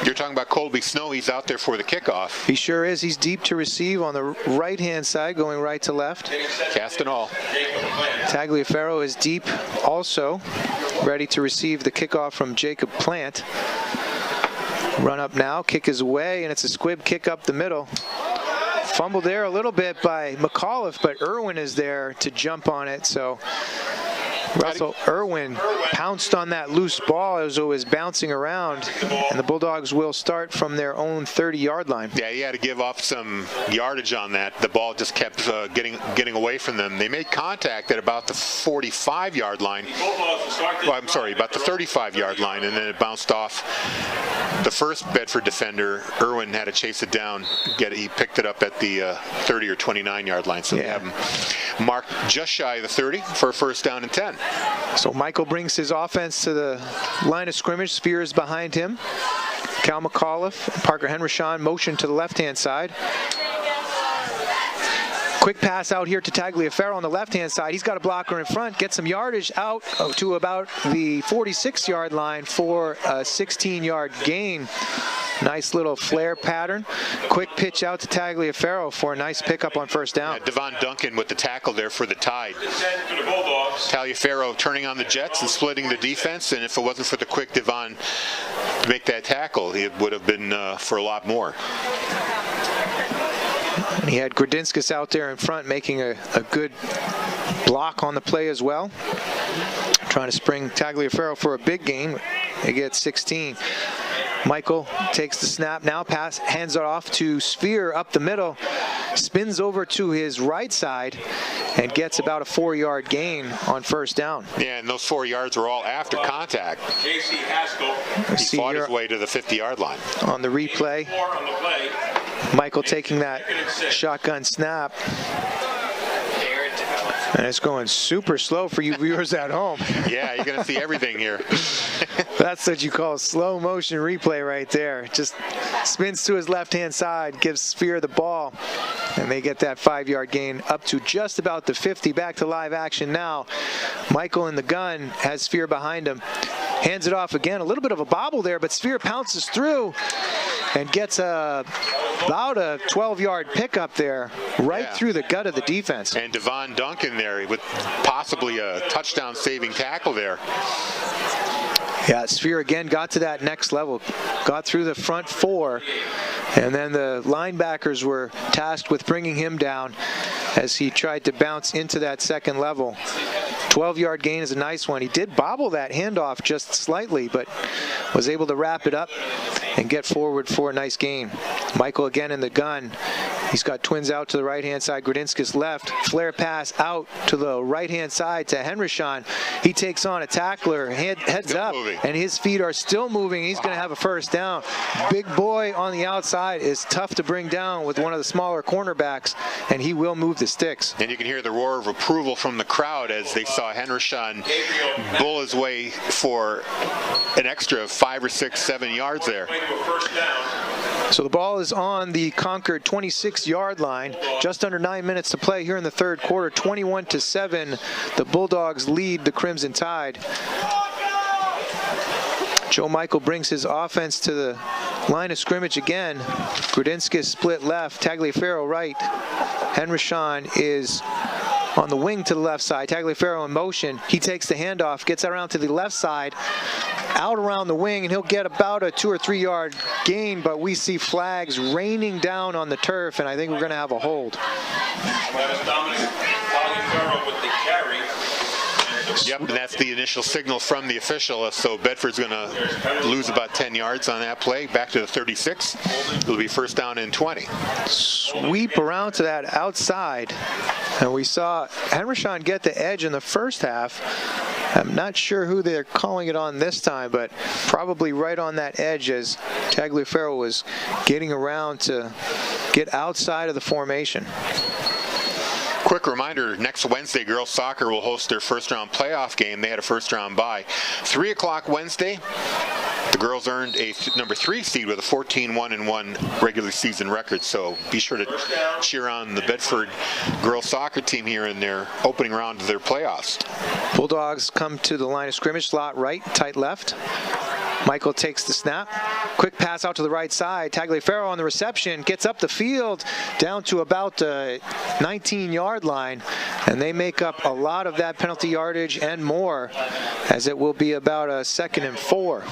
You're talking about Colby Snow. He's out there for the kickoff. He sure is. He's deep to receive on the right-hand side, going right to left. Cast and all. Tagliaferro is deep also, ready to receive the kickoff from Jacob Plant. Run up now, kick is away, and it's a squib kick up the middle. Fumbled there a little bit by McAuliffe, but Irwin is there to jump on it, so Russell Irwin pounced on that loose ball as it was bouncing around, and the Bulldogs will start from their own 30-yard line. Yeah, he had to give up some yardage on that. The ball just kept getting away from them. They made contact at about the 45-yard line. Well, I'm sorry, about the 35-yard line, and then it bounced off the first Bedford defender. Irwin had to chase it down. He picked it up at the 30 or 29-yard line, so they have him marked just shy of the 30 for a first down and 10. So Michael brings his offense to the line of scrimmage. Spears behind him. Cal McAuliffe, Parker Hendershon motion to the left-hand side. Quick pass out here to Tagliaferro on the left-hand side. He's got a blocker in front, gets some yardage out to about the 46-yard line for a 16-yard gain. Nice little flare pattern. Quick pitch out to Tagliaferro for a nice pickup on first down. Devon Duncan with the tackle there for the Tide. Tagliaferro turning on the Jets and splitting the defense, and if it wasn't for the quick Devon to make that tackle, it would have been for a lot more. And he had Grudinskis out there in front making a good block on the play as well. Trying to spring Tagliaferro for a big gain. They get 16. Michael takes the snap now, hands it off to Sphere up the middle, spins over to his right side and gets about a 4-yard gain on first down. Yeah, and those 4 yards were all after contact. J.C. Haskell. He fought his way to the 50-yard line. On the replay, Michael taking that shotgun snap. And it's going super slow for you viewers at home. Yeah, you're going to see everything here. That's what you call slow motion replay right there. Just spins to his left-hand side, gives Sphere the ball, and they get that 5-yard gain up to just about the 50. Back to live action now. Michael in the gun has Sphere behind him. Hands it off again. A little bit of a bobble there, but Sphere pounces through and gets about a 12-yard pickup there, right through the gut of the defense. And Devon Duncan there with possibly a touchdown-saving tackle there. Yeah, Sphere again got to that next level, got through the front 4, and then the linebackers were tasked with bringing him down as he tried to bounce into that second level. 12-yard gain is a nice one. He did bobble that handoff just slightly, but was able to wrap it up and get forward for a nice gain. Michael again in the gun. He's got twins out to the right-hand side. Grudinskis left. Flare pass out to the right-hand side to Hendershon. He takes on a tackler, heads up, and his feet are still moving. He's going to have a first down. Big boy on the outside is tough to bring down with one of the smaller cornerbacks, and he will move the sticks. And you can hear the roar of approval from the crowd as they saw Hendershon bull his way for an extra 5 or 6, 7 yards there. So the ball is on the Concord 26-yard line. Just under 9 minutes to play here in the third quarter. 21-7. The Bulldogs lead the Crimson Tide. Joe Michael brings his offense to the line of scrimmage again. Grudinskis split left, Tagliaferro right. Hendershon is on the wing to the left side. Tagliaferro in motion. He takes the handoff, gets around to the left side, out around the wing, and he'll get about a 2 or 3 yard gain, but we see flags raining down on the turf, and I think we're going to have a hold. Yep, and that's the initial signal from the official, so Bedford's going to lose about 10 yards on that play, back to the 36. It'll be first down and 20. Sweep around to that outside, and we saw Hendershon get the edge in the first half. I'm not sure who they're calling it on this time, but probably right on that edge as Tagliaferro was getting around to get outside of the formation. Quick reminder, next Wednesday, girls soccer will host their first-round playoff game. They had a first-round bye. 3 o'clock Wednesday, the girls earned a number 3 seed with a 14-1-1 regular season record. So be sure to cheer on the Bedford girls soccer team here in their opening round of their playoffs. Bulldogs come to the line of scrimmage, slot right, tight left. Michael takes the snap. Quick pass out to the right side. Tagliaferro on the reception, gets up the field down to about the 19-yard line, and they make up a lot of that penalty yardage and more, as it will be about a 2nd and 4.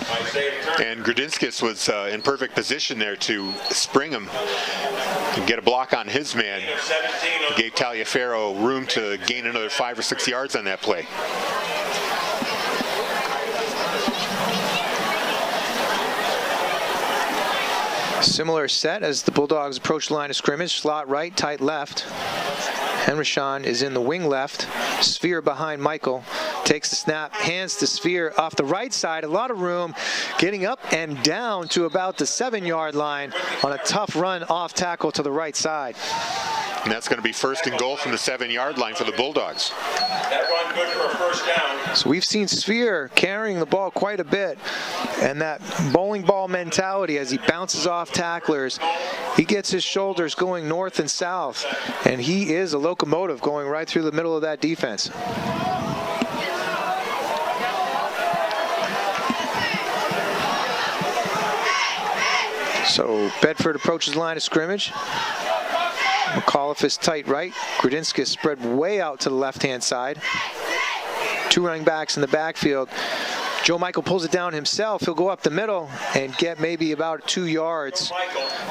And Grudinskis was in perfect position there to spring him and get a block on his man. He gave Tagliaferro room to gain another 5 or 6 yards on that play. Similar set as the Bulldogs approach the line of scrimmage. Slot right, tight left. Hendershon is in the wing left. Sphere behind Michael. Takes the snap, hands to Sphere off the right side. A lot of room, getting up and down to about the 7-yard line on a tough run off tackle to the right side. And that's going to be first and goal from the 7-yard line for the Bulldogs. That run good for a first down. So we've seen Sphere carrying the ball quite a bit, and that bowling ball mentality as he bounces off tacklers, he gets his shoulders going north and south, and he is a locomotive going right through the middle of that defense. So Bedford approaches line of scrimmage. McAuliffe is tight right. Grudinskis spread way out to the left-hand side. 2 running backs in the backfield. Joe Michael pulls it down himself. He'll go up the middle and get maybe about 2 yards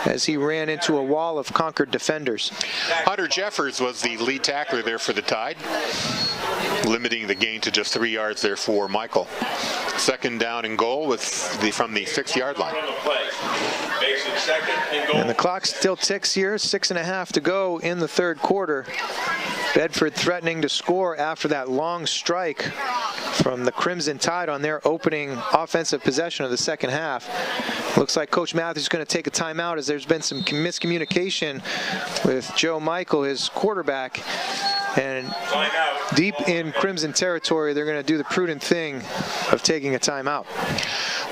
as he ran into a wall of Concord defenders. Hunter Jeffers was the lead tackler there for the Tide, limiting the gain to just 3 yards there for Michael. Second down and goal from the 6-yard line. And the clock still ticks here. 6.5 to go in the third quarter. Bedford threatening to score after that long strike from the Crimson Tide on their opening offensive possession of the second half. Looks like Coach Matthews is going to take a timeout as there's been some miscommunication with Joe Michael, his quarterback. And deep in Crimson territory, they're going to do the prudent thing of taking a timeout.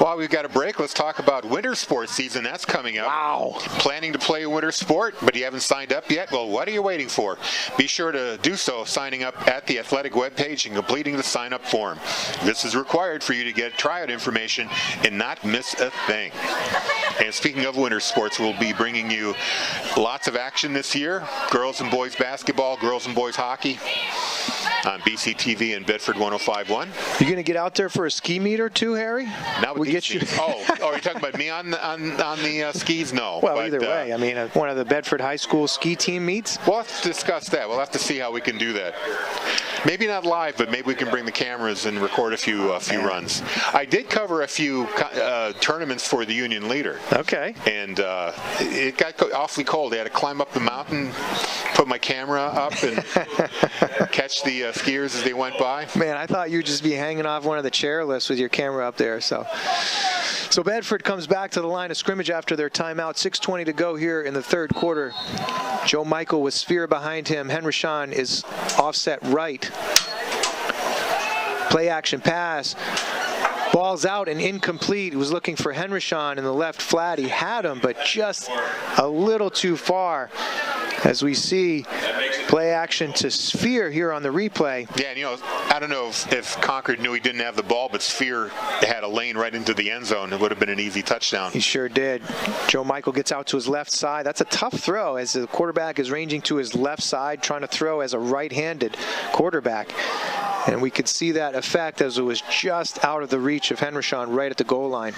While we've got a break, let's talk about winter sports season. That's coming up. Wow. Planning to play a winter sport, but you haven't signed up yet? Well, what are you waiting for? Be sure to do so, signing up at the athletic webpage and completing the sign-up form. This is required for you to get tryout information and not miss a thing. And speaking of winter sports, we'll be bringing you lots of action this year. Girls and boys basketball, girls and boys hockey on BCTV and Bedford 105.1. You going to get out there for a ski meet or two, Harry? Not with these skis. Oh, you're talking about me on the skis? No. Well, either way. I mean, one of the Bedford High School ski team meets? We'll have to discuss that. We'll have to see how we can do that. Maybe not live, but maybe we can bring the cameras and record a few runs. I did cover a few tournaments for the Union Leader. Okay. And it got awfully cold. I had to climb up the mountain, put my camera up, and catch the skiers as they went by. Man, I thought you'd just be hanging off one of the chairlifts with your camera up there. So Bedford comes back to the line of scrimmage after their timeout. 6:20 to go here in the third quarter. Joe Michael with Sphere behind him. Henryshawn is offset right. Play action pass. Ball's out and incomplete. He was looking for Henryshawn in the left flat. He had him, but just a little too far. As we see play action to Sphere here on the replay. Yeah, and I don't know if Concord knew he didn't have the ball, but Sphere had a lane right into the end zone. It would have been an easy touchdown. He sure did. Joe Michael gets out to his left side. That's a tough throw as the quarterback is ranging to his left side, trying to throw as a right-handed quarterback. And we could see that effect as it was just out of the reach of Henryshawn right at the goal line.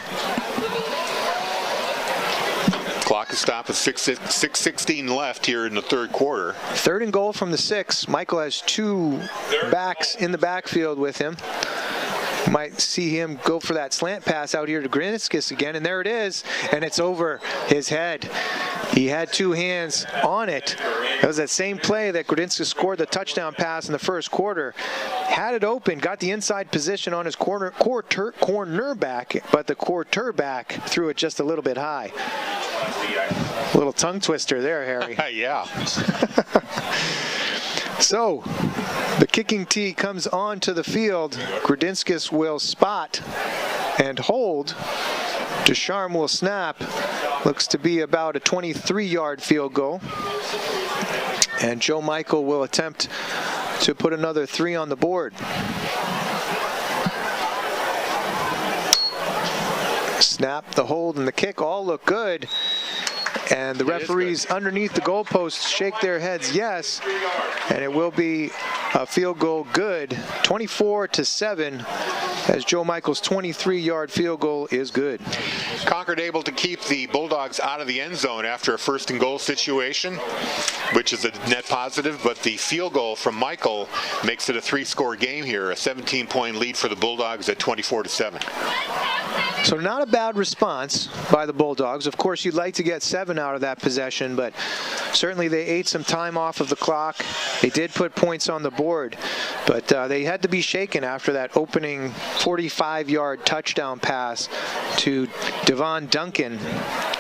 Clock is stopped with 6:16 left here in the third quarter. Third and goal from the 6. Michael has 2 backs in the backfield with him. Might see him go for that slant pass out here to Grudinskis again, and there it is, and it's over his head. He had 2 hands on it. That was that same play that Grudinskis scored the touchdown pass in the first quarter. Had it open, got the inside position on his cornerback, but the quarterback threw it just a little bit high. A little tongue twister there, Harry. Yeah. So, the kicking tee comes onto the field. Grudinskis will spot and hold. Descharme will snap. Looks to be about a 23-yard field goal. And Joe Michael will attempt to put another 3 on the board. Snap, the hold, and the kick all look good. And the referees underneath the goalposts shake their heads yes, and it will be a field goal good, 24-7, as Joe Michael's 23-yard field goal is good. Concord able to keep the Bulldogs out of the end zone after a first and goal situation, which is a net positive, but the field goal from Michael makes it a 3-score game here, a 17-point lead for the Bulldogs at 24-7. So not a bad response by the Bulldogs. Of course, you'd like to get 7 out of that possession, but certainly they ate some time off of the clock. They did put points on the board, but they had to be shaken after that opening 45-yard touchdown pass to Devon Duncan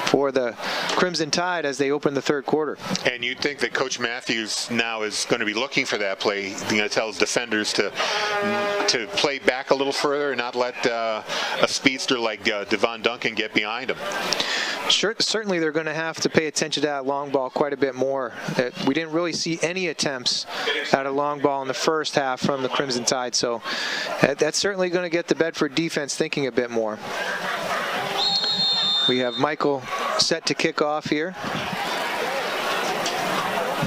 for the Crimson Tide as they opened the third quarter. And you'd think that Coach Matthews now is going to be looking for that play. He's going to tell his defenders to play back a little further and not let a speedster like Devon Duncan get behind him. Certainly they're going to have to pay attention to that long ball quite a bit more. We didn't really see any attempts at a long ball in the first half from the Crimson Tide, so that's certainly going to get the Bedford defense thinking a bit more. We have Michael set to kick off here.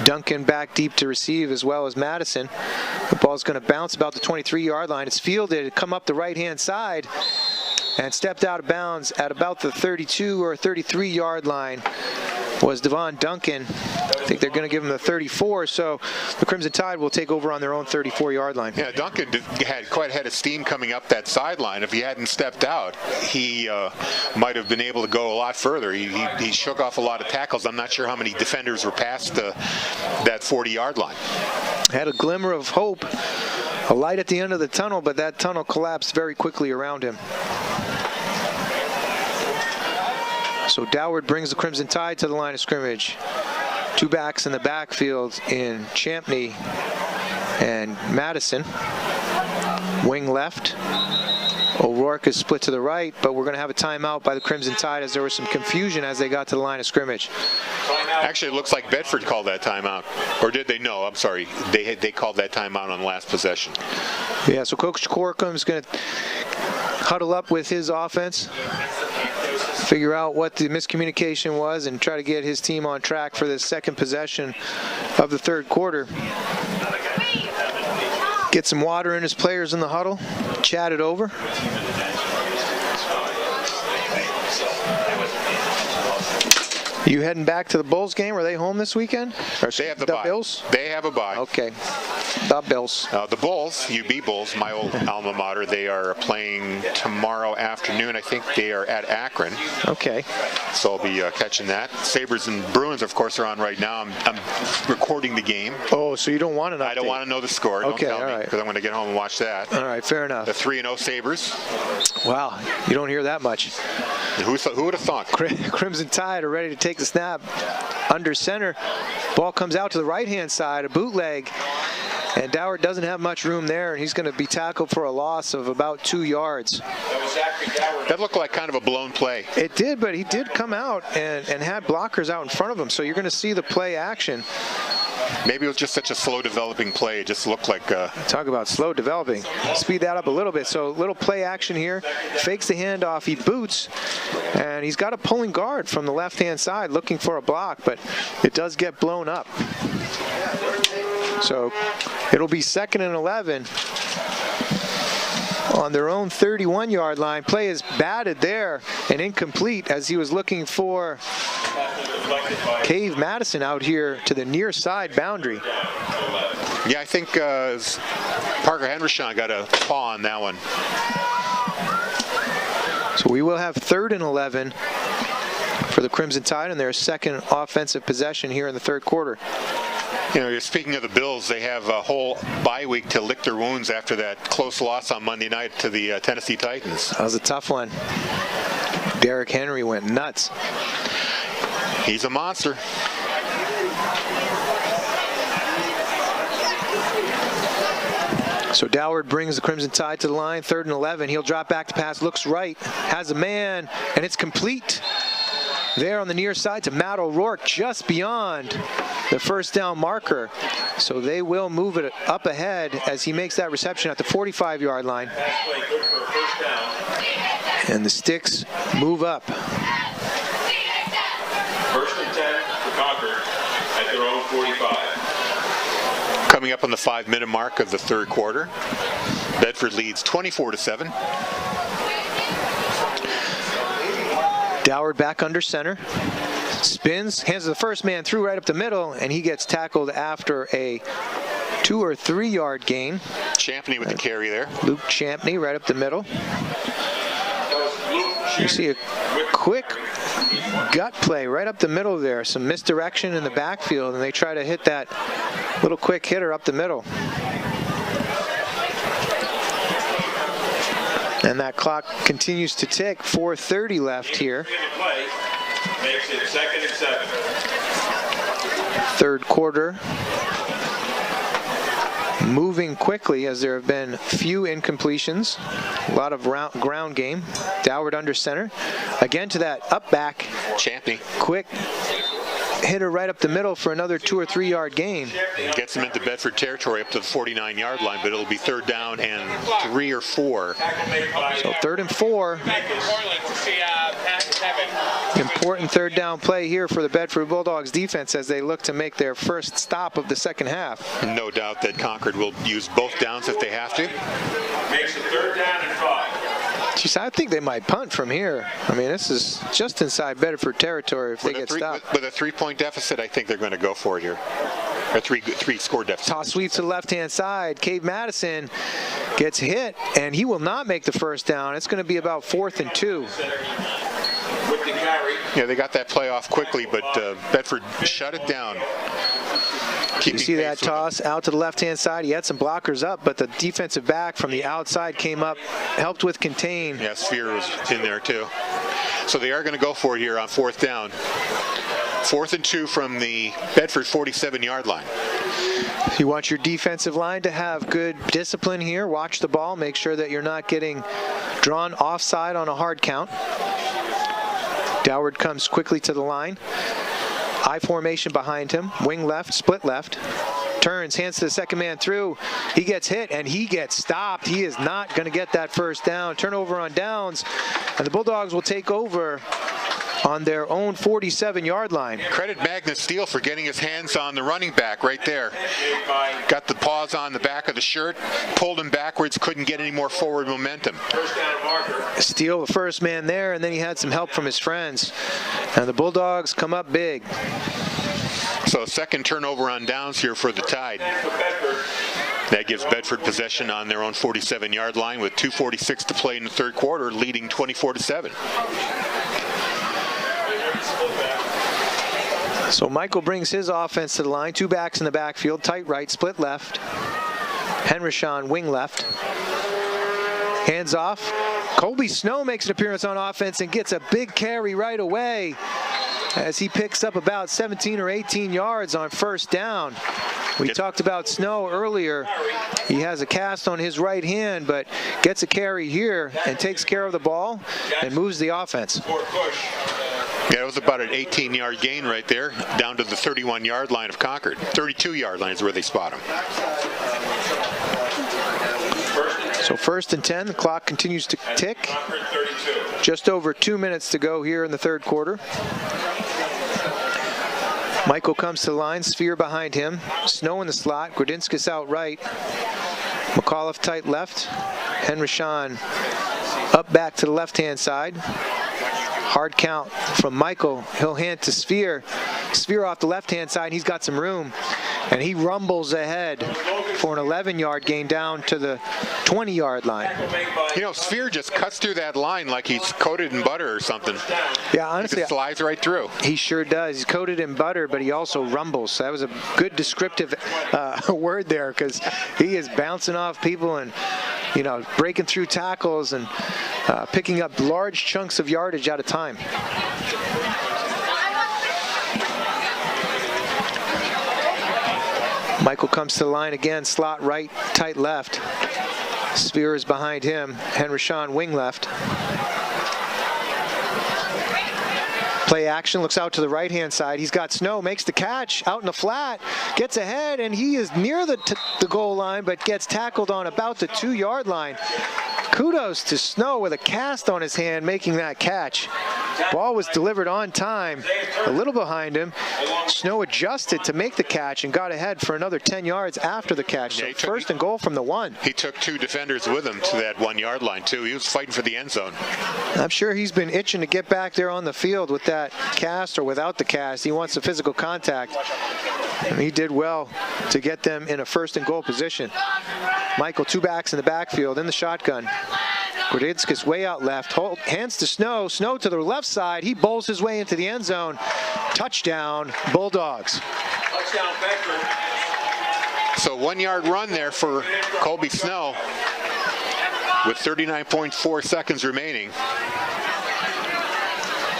Duncan back deep to receive, as well as Madison. The ball's going to bounce about the 23-yard line. It's fielded, come up the right-hand side, and stepped out of bounds at about the 32 or 33-yard line was Devon Duncan. I think they're going to give him the 34, so the Crimson Tide will take over on their own 34-yard line. Yeah, Duncan had quite a head of steam coming up that sideline. If he hadn't stepped out, he might have been able to go a lot further. He shook off a lot of tackles. I'm not sure how many defenders were past that 40-yard line. Had a glimmer of hope, a light at the end of the tunnel, but that tunnel collapsed very quickly around him. So Doward brings the Crimson Tide to the line of scrimmage. Two backs in the backfield in Champney and Madison. Wing left. O'Rourke is split to the right, but we're going to have a timeout by the Crimson Tide as there was some confusion as they got to the line of scrimmage. Actually, it looks like Bedford called that timeout. Or did they? No, I'm sorry. They called that timeout on the last possession. Yeah, so Coach Corcoran is going to huddle up with his offense, figure out what the miscommunication was, and try to get his team on track for the second possession of the third quarter. Get some water in his players in the huddle, chat it over. You heading back to the Bulls game? Are they home this weekend? Or They have the bye. Bills? They have a bye. Okay. The Bills. The Bulls, UB Bulls, my old alma mater, they are playing tomorrow afternoon. I think they are at Akron. Okay. So I'll be catching that. Sabres and Bruins, of course, are on right now. I'm recording the game. Oh, so you don't want an update? I don't want to know the score. Okay, don't tell all me, right. because I'm going to get home and watch that. All right, fair enough. The 3-0 Sabres. Wow, you don't hear that much. Who would have thought? Crimson Tide are ready to take the snap. Under center. Ball comes out to the right-hand side, a bootleg. And Doward doesn't have much room there, and he's going to be tackled for a loss of about 2 yards. That looked like kind of a blown play. It did, but he did come out and had blockers out in front of him, so you're going to see the play action. Maybe it was just such a slow developing play. It just looked like... Talk about slow developing. Speed that up a little bit. So little play action here. Fakes the handoff. He boots. And he's got a pulling guard from the left-hand side looking for a block, but it does get blown up. So it'll be 2nd and 11 on their own 31-yard line. Play is batted there and incomplete as he was looking for Cave Madison out here to the near side boundary. Yeah, I think Parker Henderson got a paw on that one. So we will have 3rd and 11 for the Crimson Tide and their second offensive possession here in the third quarter. You know, speaking of the Bills, they have a whole bye week to lick their wounds after that close loss on Monday night to the Tennessee Titans. That was a tough one. Derrick Henry went nuts. He's a monster. So Doward brings the Crimson Tide to the line, 3rd and 11. He'll drop back to pass, looks right, has a man, and it's complete. There on the near side to Matt O'Rourke, just beyond the first down marker. So they will move it up ahead as he makes that reception at the 45-yard line. And the Sticks move up. 1st and 10 for Concord at their own 45. Coming up on the 5-minute mark of the third quarter, Bedford leads 24-7. Doward back under center, spins, hands the first man through right up the middle, and he gets tackled after a 2 or 3 yard gain. Champney with the carry there. Luke Champney right up the middle. You see a quick gut play right up the middle there. Some misdirection in the backfield, and they try to hit that little quick hitter up the middle. And that clock continues to tick. 4:30 left here. Makes it 2nd and 7. Third quarter. Moving quickly as there have been few incompletions. A lot of ground game. Doward under center. Again to that up back. Champney. Quick hitter right up the middle for another 2 or 3 yard gain. Gets him into Bedford territory up to the 49-yard line, but it'll be 3rd down and 3 or 4. So 3rd and 4. Important 3rd down play here for the Bedford Bulldogs defense as they look to make their first stop of the second half. No doubt that Concord will use both downs if they have to. Makes it 3rd down and 5. Geez, I think they might punt from here. I mean, this is just inside Bedford territory if they get stopped. With a 3-point deficit, I think they're going to go for it here. A three-score deficit. Toss sweep to the left-hand side. Cave Madison gets hit, and he will not make the first down. It's going to be about 4th and 2. With the carry. Yeah, they got that play off quickly, but Bedford shut it down. You see that toss out to the left-hand side. He had some blockers up, but the defensive back from the outside came up, helped with contain. Yeah, Sphere was in there too. So they are going to go for it here on 4th down. 4th and 2 from the Bedford 47-yard line. You want your defensive line to have good discipline here. Watch the ball. Make sure that you're not getting drawn offside on a hard count. Doward comes quickly to the line. I formation behind him. Wing left, split left. Turns, hands to the second man through. He gets hit and he gets stopped. He is not going to get that first down. Turnover on downs. And the Bulldogs will take over on their own 47-yard line. Credit Magnus Steele for getting his hands on the running back right there. Got the paws on the back of the shirt, pulled him backwards, couldn't get any more forward momentum. Steele, the first man there, and then he had some help from his friends. And the Bulldogs come up big. So 2nd turnover on downs here for the Tide. That gives Bedford possession on their own 47-yard line with 2:46 to play in the 3rd quarter, leading 24-7. So Michael brings his offense to the line. 2 backs in the backfield, tight right, split left. Henrishon wing left. Hands off. Colby Snow makes an appearance on offense and gets a big carry right away as he picks up about 17 or 18 yards on 1st down. We talked about Snow earlier. He has a cast on his right hand, but gets a carry here and takes care of the ball and moves the offense. Yeah, it was about an 18-yard gain right there, down to the 31-yard line of Concord. 32-yard line is where they spot him. So 1st and 10, the clock continues to tick. Just over 2 minutes to go here in the 3rd quarter. Michael comes to the line, Sphere behind him. Snow in the slot, Grodinskis out right. McAuliffe tight left. Henrishon up back to the left-hand side. Hard count from Michael. He'll hand to Sphere. Sphere off the left-hand side. He's got some room. And he rumbles ahead for an 11-yard gain down to the 20-yard line. You know, Sphere just cuts through that line like he's coated in butter or something. Yeah, honestly, he just slides right through. He sure does. He's coated in butter, but he also rumbles. So that was a good descriptive word there, because he is bouncing off people and, you know, breaking through tackles and picking up large chunks of yardage at a time. Michael comes to the line again, slot right, tight left. Sphere is behind him. Henrishon wing left. Play action, looks out to the right-hand side. He's got Snow, makes the catch out in the flat, gets ahead, and he is near the goal line, but gets tackled on about the 2-yard line. Kudos to Snow with a cast on his hand making that catch. Ball was delivered on time, a little behind him. Snow adjusted to make the catch and got ahead for another 10 yards after the catch. So 1st and goal from the 1. He took 2 defenders with him to that 1-yard line, too. He was fighting for the end zone. I'm sure he's been itching to get back there on the field with that cast or without the cast. He wants the physical contact. And he did well to get them in a 1st and goal position. Michael, 2 backs in the backfield in the shotgun. Groditskas way out left, hands to Snow. Snow to the left side. He bowls his way into the end zone. Touchdown, Bulldogs. Touchdown, Bedford. So 1 yard run there for Colby Snow with 39.4 seconds remaining.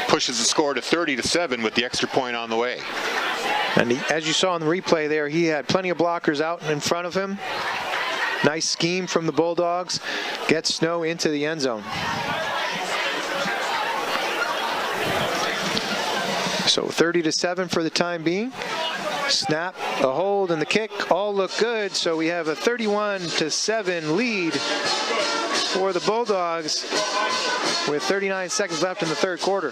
Pushes the score to 30-7 with the extra point on the way. And as you saw in the replay there, he had plenty of blockers out in front of him. Nice scheme from the Bulldogs. Gets Snow into the end zone. So 30-7 for the time being. Snap, a hold, and the kick all look good. So we have a 31-7 lead for the Bulldogs with 39 seconds left in the third quarter.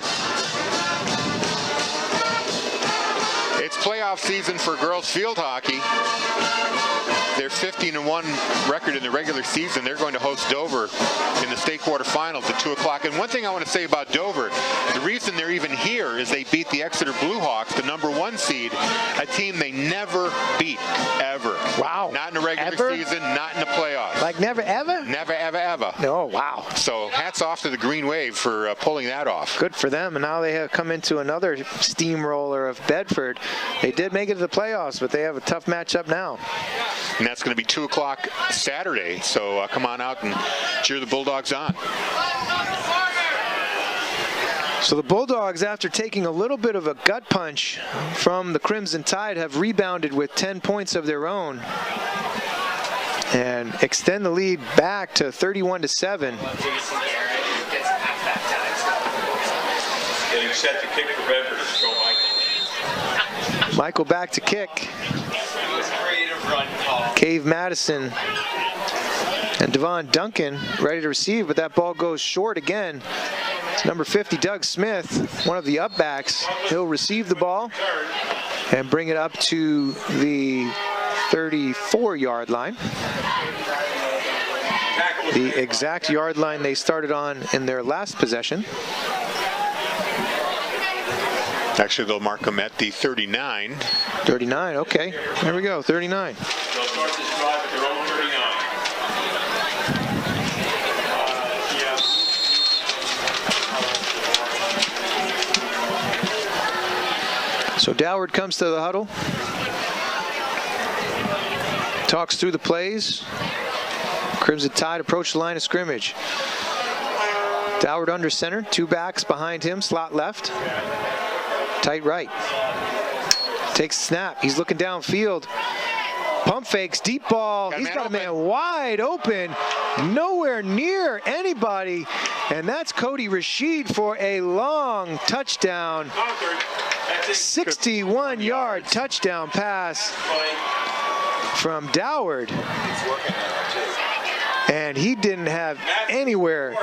It's playoff season for girls field hockey. They're 15-1 record in the regular season. They're going to host Dover in the state quarterfinals at 2 o'clock. And one thing I want to say about Dover, the reason they're even here is they beat the Exeter Bluehawks, the #1 seed, a team they never beat, ever. Wow. Not in the regular season, not in the playoffs. Like never, ever? Never, ever, ever. Oh, wow. So hats off to the Green Wave for pulling that off. Good for them. And now they have come into another steamroller of Bedford. They did make it to the playoffs, but they have a tough matchup now. And that's going to be 2 o'clock Saturday. So come on out and cheer the Bulldogs on. So the Bulldogs, after taking a little bit of a gut punch from the Crimson Tide, have rebounded with 10 points of their own and extend the lead back to 31-7. Getting set to kick for Bedford. Go Michael. Michael back to kick. Cave Madison and Devon Duncan ready to receive, but that ball goes short again. It's number 50, Doug Smith, one of the upbacks. He'll receive the ball and bring it up to the 34-yard line. The exact yard line they started on in their last possession. Actually, they'll mark them at the 39. 39, okay. There we go, 39. They'll start this drive at their own 39. So Doward comes to the huddle, talks through the plays. Crimson Tide approach the line of scrimmage. Doward under center, 2 backs behind him, slot left, tight right. Takes a snap, he's looking downfield. Pump fakes, deep ball, he's got a man wide open, nowhere near anybody, and that's Cody Rashid for a long touchdown. 61-yard touchdown pass from Doward. And he didn't have anywhere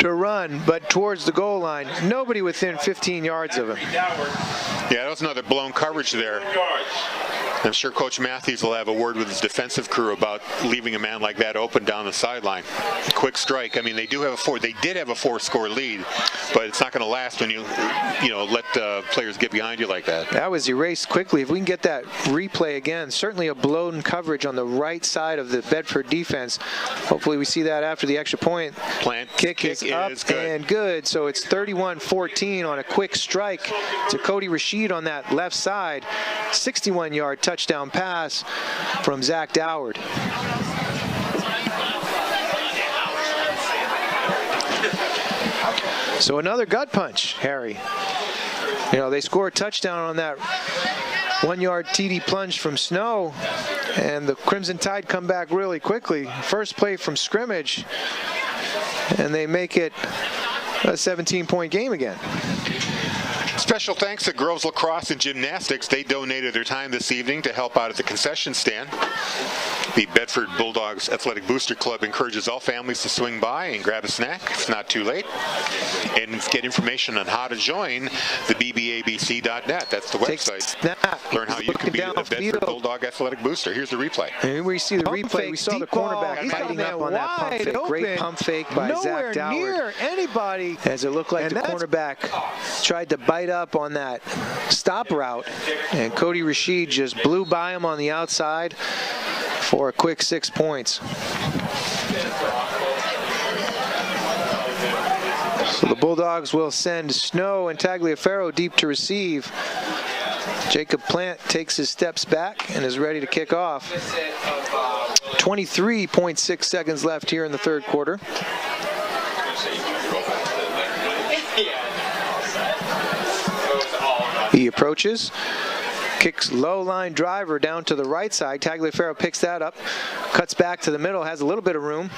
to run but towards the goal line. Nobody within 15 yards of him. Yeah, that was another blown coverage there. I'm sure Coach Matthews will have a word with his defensive crew about leaving a man like that open down the sideline. Quick strike. I mean, they did have a 4-score lead, but it's not going to last when you let players get behind you like that. That was erased quickly. If we can get that replay again, certainly a blown coverage on the right side of the Bedford defense. Hopefully we see that after the extra point. Kick is up and good. So it's 31-14 on a quick strike to Cody Rashid on that left side. 61-yard touchdown pass from Zach Doward. So another gut punch, Harry. They score a touchdown on that 1-yard TD plunge from Snow, and the Crimson Tide come back really quickly. First play from scrimmage, and they make it a 17-point game again. Special thanks to girls lacrosse and gymnastics. They donated their time this evening to help out at the concession stand. The Bedford Bulldogs Athletic Booster Club encourages all families to swing by and grab a snack. It's not too late. And get information on how to join the bbabc.net. That's the website. Learn how you can be the Bedford Bulldog Athletic Booster. Here's the replay. And here we see the replay. We saw the cornerback biting up on that pump fake. Great pump fake by Zach Doward. Nowhere near anybody. As it looked like the cornerback tried to bite up on that stop route, and Cody Rashid just blew by him on the outside for a quick 6 points. So the Bulldogs will send Snow and Tagliaferro deep to receive. Jacob Plant takes his steps back and is ready to kick off. 23.6 seconds left here in the third quarter. He approaches, kicks low line driver down to the right side. Tagliaferro picks that up, cuts back to the middle, has a little bit of room.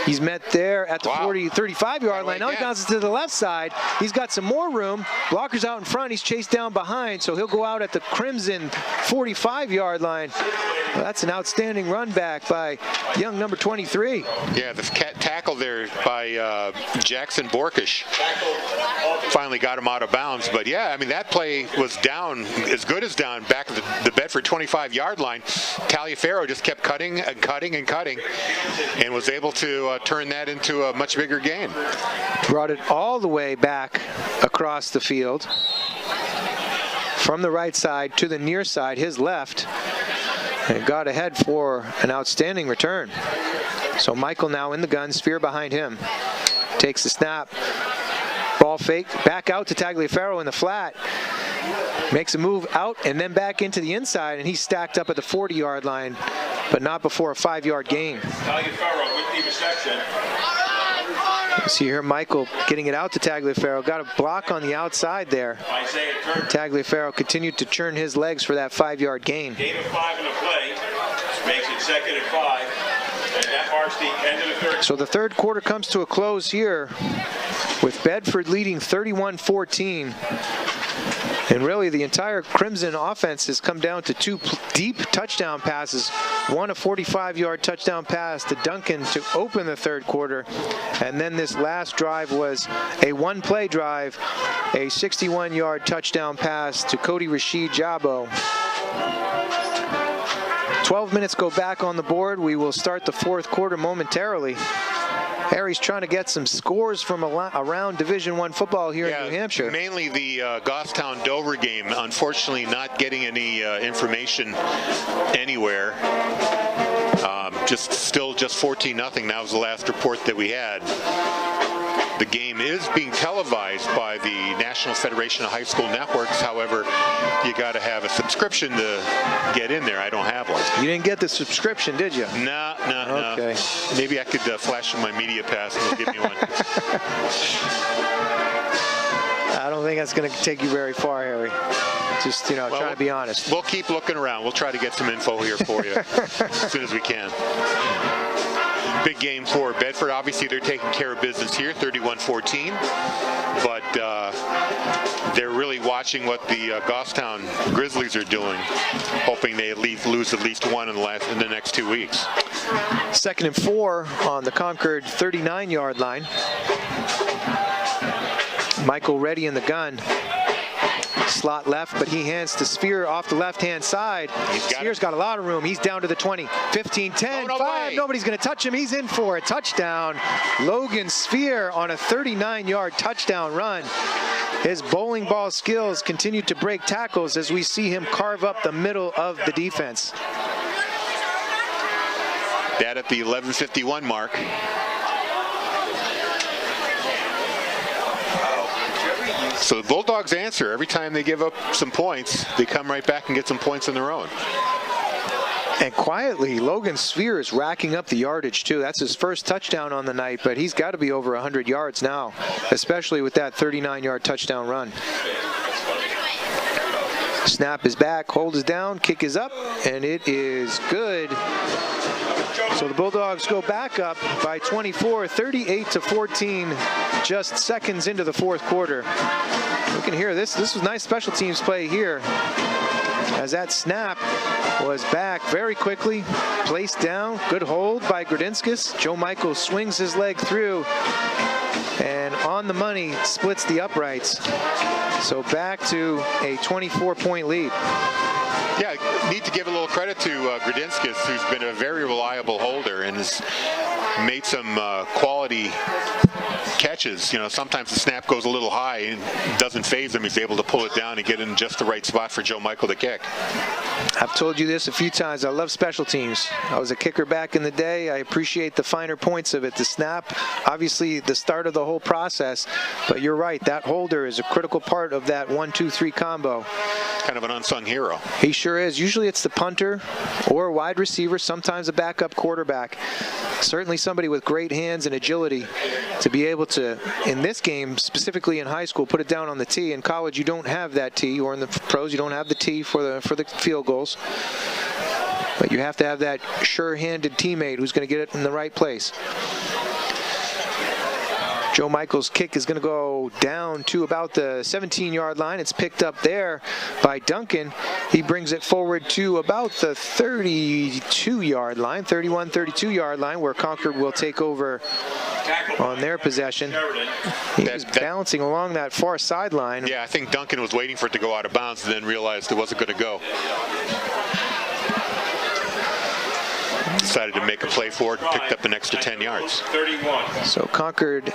He's met there at the 35-yard line. Now he bounces to the left side. He's got some more room. Blocker's out in front. He's chased down behind, so he'll go out at the Crimson 45-yard line. Well, that's an outstanding run back by young number 23. Yeah, the tackle there by Jackson Borkish finally got him out of bounds. But yeah, I mean, that play was down, as good as down, back at the Bedford 25-yard line. Tagliaferro just kept cutting and cutting and cutting and was able to turn that into a much bigger gain. Brought it all the way back across the field from the right side to the near side, his left, and got ahead for an outstanding return. So Michael now in the gun, Sphere behind him, takes the snap, ball fake, back out to Tagliaferro in the flat, makes a move out and then back into the inside, and he's stacked up at the 40-yard line, but not before a 5-yard gain. Tagliaferro with the reception. See here Michael getting it out to Tagliaferro, got a block on the outside there. Tagliaferro continued to churn his legs for that 5-yard gain. Gain of 5 in the play, makes it 2nd and 5, and that marks the end of the third. So the third quarter comes to a close here with Bedford leading 31-14. And really, the entire Crimson offense has come down to 2 deep touchdown passes. One a 45-yard touchdown pass to Duncan to open the third quarter. And then this last drive was a 1-play drive, a 61-yard touchdown pass to Cody Rashid Jabo. 12 minutes go back on the board. We will start the fourth quarter momentarily. Harry's trying to get some scores from around Division I football here in New Hampshire. Mainly the Goffstown-Dover game. Unfortunately, not getting any information anywhere. Still just 14-0. That was the last report that we had. The game is being televised by the National Federation of High School Networks. However, you got to have a subscription to get in there. I don't have one. You didn't get the subscription, did you? No. Okay. Maybe I could flash in my media pass and they'll give me one. I don't think that's going to take you very far, Harry. Just, trying to be honest. We'll keep looking around. We'll try to get some info here for you as soon as we can. Big game for Bedford. Obviously, they're taking care of business here, 31-14. But they're really watching what the Goffstown Grizzlies are doing, hoping they lose at least one in the next 2 weeks. 2nd and 4 on the Concord 39-yard line. Michael ready in the gun. Slot left, but he hands to Sphere off the left-hand side. Sphere's got a lot of room. He's down to the 20, 15, 10, 5. Nobody's going to touch him. He's in for a touchdown. Logan Sphere on a 39-yard touchdown run. His bowling ball skills continue to break tackles as we see him carve up the middle of the defense. That at the 11:51 mark. So the Bulldogs answer. Every time they give up some points, they come right back and get some points on their own. And quietly, Logan Sphere is racking up the yardage too. That's his first touchdown on the night, but he's got to be over 100 yards now, especially with that 39-yard touchdown run. Snap is back, hold is down, kick is up, and it is good. So the Bulldogs go back up by 24, 38-14, just seconds into the fourth quarter. We can hear this. This was nice special teams play here, as that snap was back very quickly, placed down. Good hold by Grudinskis. Joe Michael swings his leg through, and on the money splits the uprights. So back to a 24-point lead. Yeah, need to give a little credit to Grudinskis, who's been a very reliable holder and has made some quality catches. You know, sometimes the snap goes a little high and doesn't phase him. He's able to pull it down and get in just the right spot for Joe Michael to kick. I've told you this a few times. I love special teams. I was a kicker back in the day. I appreciate the finer points of it. The snap, obviously the start of the whole process, but you're right. That holder is a critical part of that 1-2-3 combo. Kind of an unsung hero. He sure is. Usually it's the punter or a wide receiver, sometimes a backup quarterback. Certainly somebody with great hands and agility to be able to, in this game, specifically in high school, put it down on the tee. In college, you don't have that tee, or in the pros, you don't have the tee for the field goals. But you have to have that sure-handed teammate who's going to get it in the right place. Joe Michael's kick is going to go down to about the 17-yard line. It's picked up there by Duncan. He brings it forward to about the 32-yard line, 32-yard line, where Concord will take over on their possession. He was bouncing along that far sideline. Yeah, I think Duncan was waiting for it to go out of bounds and then realized it wasn't going to go. Decided to make a play for it and picked up an extra 10 yards. So Concord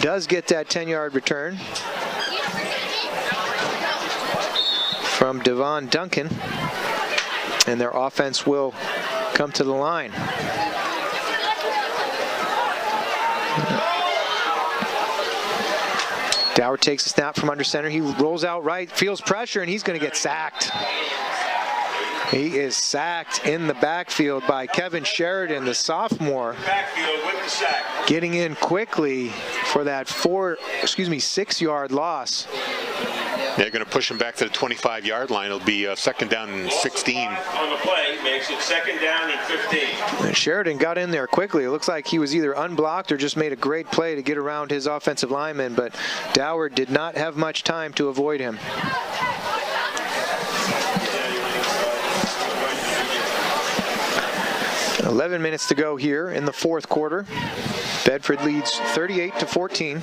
does get that 10-yard return from Devon Duncan, and their offense will come to the line. Dower takes a snap from under center. He rolls out right, feels pressure, and he's going to get sacked. He is sacked in the backfield by Kevin Sheridan, the sophomore, getting in quickly for that 6-yard loss. They're going to push him back to the 25-yard line. It'll be second down and 16. On the play makes it second down and 15. And Sheridan got in there quickly. It looks like he was either unblocked or just made a great play to get around his offensive lineman, but Dower did not have much time to avoid him. 11 minutes to go here in the fourth quarter. Bedford leads 38-14.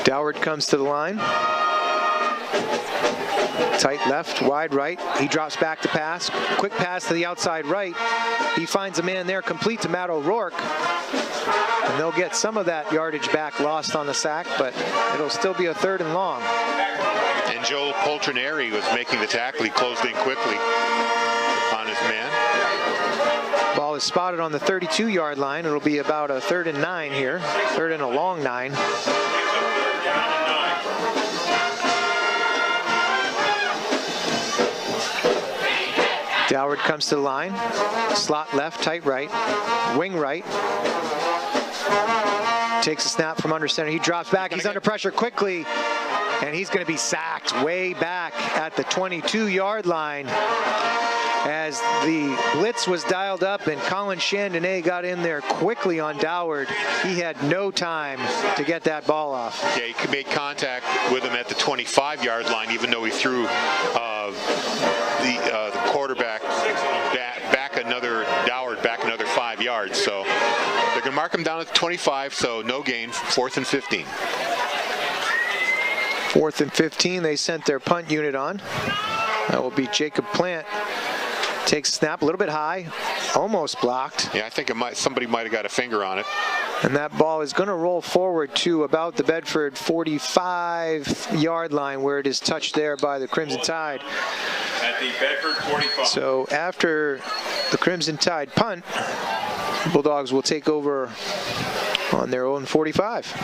Doward comes to the line. Tight left, wide right. He drops back to pass. Quick pass to the outside right. He finds a man there, complete to Matt O'Rourke. And they'll get some of that yardage back lost on the sack, but it'll still be a 3rd and long. And Joel Poltrinari was making the tackle. He closed in quickly on his man. Ball is spotted on the 32-yard line. It'll be about a 3rd and 9 here. 3rd and a long 9. Doward comes to the line. Slot left, tight right, wing right. Takes a snap from under center. He drops back. He's under pressure quickly, and he's going to be sacked way back at the 22-yard line. As the blitz was dialed up and Colin Chandonnet got in there quickly on Doward, he had no time to get that ball off. Yeah, he made contact with him at the 25-yard line, even though he threw the quarterback Doward back another 5 yards. So they're going to mark him down at the 25, so no gain, 4th and 15. 4th and 15, they sent their punt unit on. That will be Jacob Plant. Takes a snap a little bit high, almost blocked. Yeah, I think somebody might have got a finger on it. And that ball is going to roll forward to about the Bedford 45-yard line, where it is touched there by the Crimson Tide. At the Bedford 45. So after the Crimson Tide punt, Bulldogs will take over on their own 45.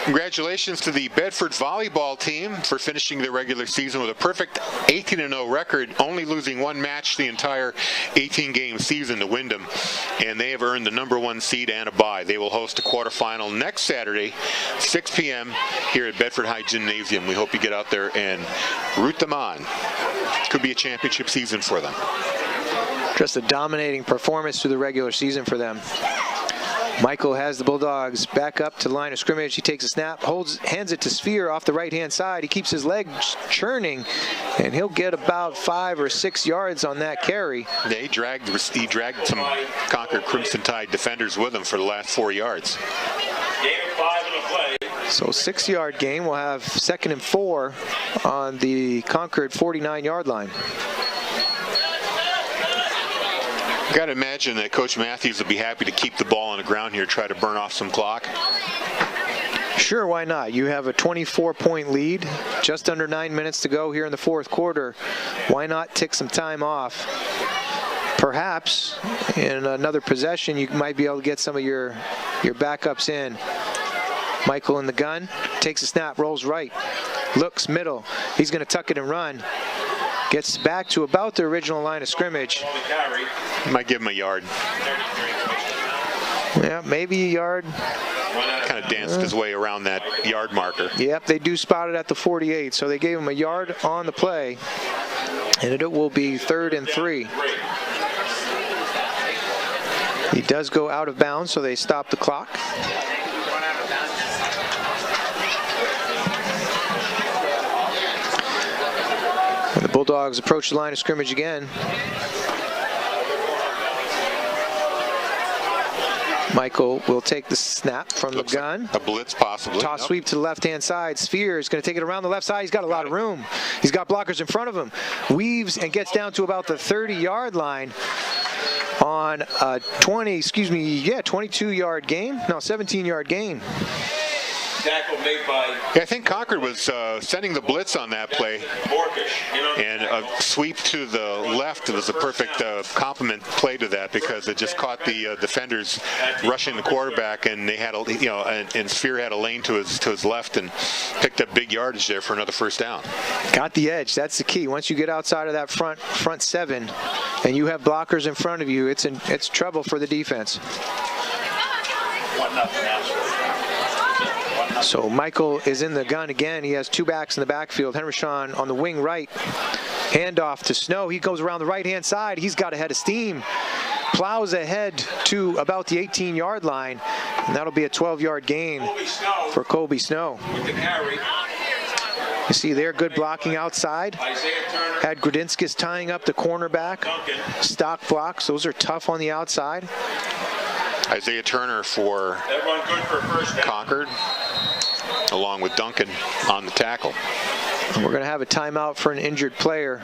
Congratulations to the Bedford volleyball team for finishing their regular season with a perfect 18-0 record, only losing one match the entire 18-game season to Wyndham, and they have earned the #1 seed and a bye. They will host a quarterfinal next Saturday, 6 p.m. here at Bedford High Gymnasium. We hope you get out there and root them on. Could be a championship season for them. Just a dominating performance through the regular season for them. Michael has the Bulldogs back up to the line of scrimmage. He takes a snap, hands it to Sphere off the right-hand side. He keeps his legs churning, and he'll get about 5 or 6 yards on that carry. Yeah, he dragged some Concord Crimson Tide defenders with him for the last 4 yards. Gain of 5 in the play. So 6-yard gain. We'll have 2nd and 4 on the Concord 49-yard line. Got to imagine that Coach Matthews would be happy to keep the ball on the ground here, try to burn off some clock. Sure, why not? You have a 24-point lead, just under 9 minutes to go here in the fourth quarter. Why not tick some time off? Perhaps in another possession, you might be able to get some of your backups in. Michael in the gun, takes a snap, rolls right, looks middle. He's going to tuck it and run. Gets back to about the original line of scrimmage. Might give him a yard. Yeah, maybe a yard. Kind of danced his way around that yard marker. Yep, they do spot it at the 48, so they gave him a yard on the play, and it will be 3rd and 3. He does go out of bounds, so they stop the clock. And the Bulldogs approach the line of scrimmage again. Michael will take the snap from the gun. Like a blitz, possibly. Toss sweep to the left-hand side. Sphere is going to take it around the left side. He's got a lot of room. He's got blockers in front of him. Weaves and gets down to about the 30-yard line on a 22-yard gain. No, 17-yard gain. Tackle made by... Yeah, I think Concord was sending the blitz on that play, and a sweep to the left was a perfect complement play to that, because it just caught the defenders rushing the quarterback, and they had and Sphere had a lane to his left and picked up big yardage there for another first down. Got the edge. That's the key. Once you get outside of that front 7, and you have blockers in front of you, it's trouble for the defense. So Michael is in the gun again. He has 2 backs in the backfield. Henry Shawn on the wing right. Handoff to Snow. He goes around the right-hand side. He's got a head of steam. Plows ahead to about the 18-yard line. And that'll be a 12-yard gain for Colby Snow. You see there, good blocking outside. Had Grudinskis tying up the cornerback. Stock blocks. Those are tough on the outside. Isaiah Turner for Concord, along with Duncan on the tackle. And we're going to have a timeout for an injured player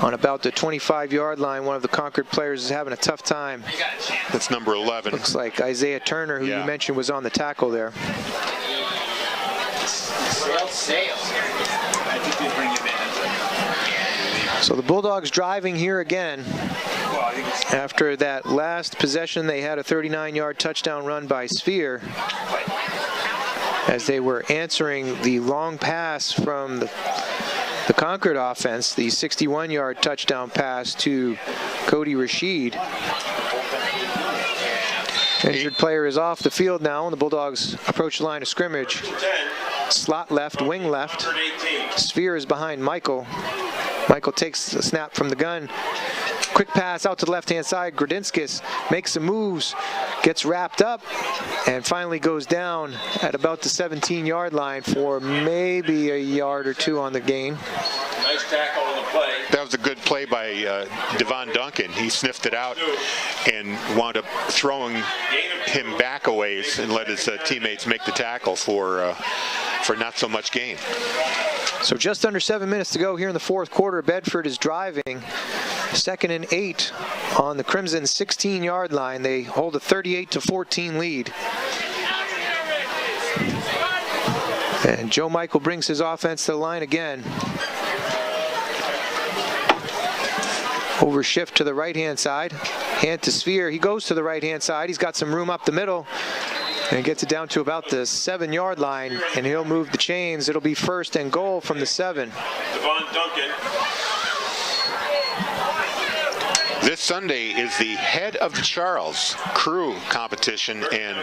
on about the 25-yard line. One of the Concord players is having a tough time. That's number 11. Looks like Isaiah Turner, who you mentioned was on the tackle there. So the Bulldogs driving here again. After that last possession, they had a 39-yard touchdown run by Sphere, as they were answering the long pass from the Concord offense, the 61-yard touchdown pass to Cody Rashid. Injured player is off the field now, and the Bulldogs approach the line of scrimmage. Slot left, wing left. Sphere is behind Michael. Michael takes the snap from the gun. Quick pass out to the left-hand side. Grudinskis makes some moves, gets wrapped up, and finally goes down at about the 17-yard line for maybe a yard or 2 on the gain. Nice tackle on the play. That was a good play by Devon Duncan. He sniffed it out and wound up throwing him back a ways and let his teammates make the tackle for not so much gain. So just under 7 minutes to go here in the fourth quarter. Bedford is driving. 2nd and 8 on the Crimson 16-yard line. They hold a 38-14 lead. And Joe Michael brings his offense to the line again. Over shift to the right-hand side. Hand to Sphere. He goes to the right-hand side. He's got some room up the middle. And gets it down to about the 7-yard line, and he'll move the chains. It'll be 1st and goal from the 7. Devon Duncan. This Sunday is the Head of the Charles crew competition, and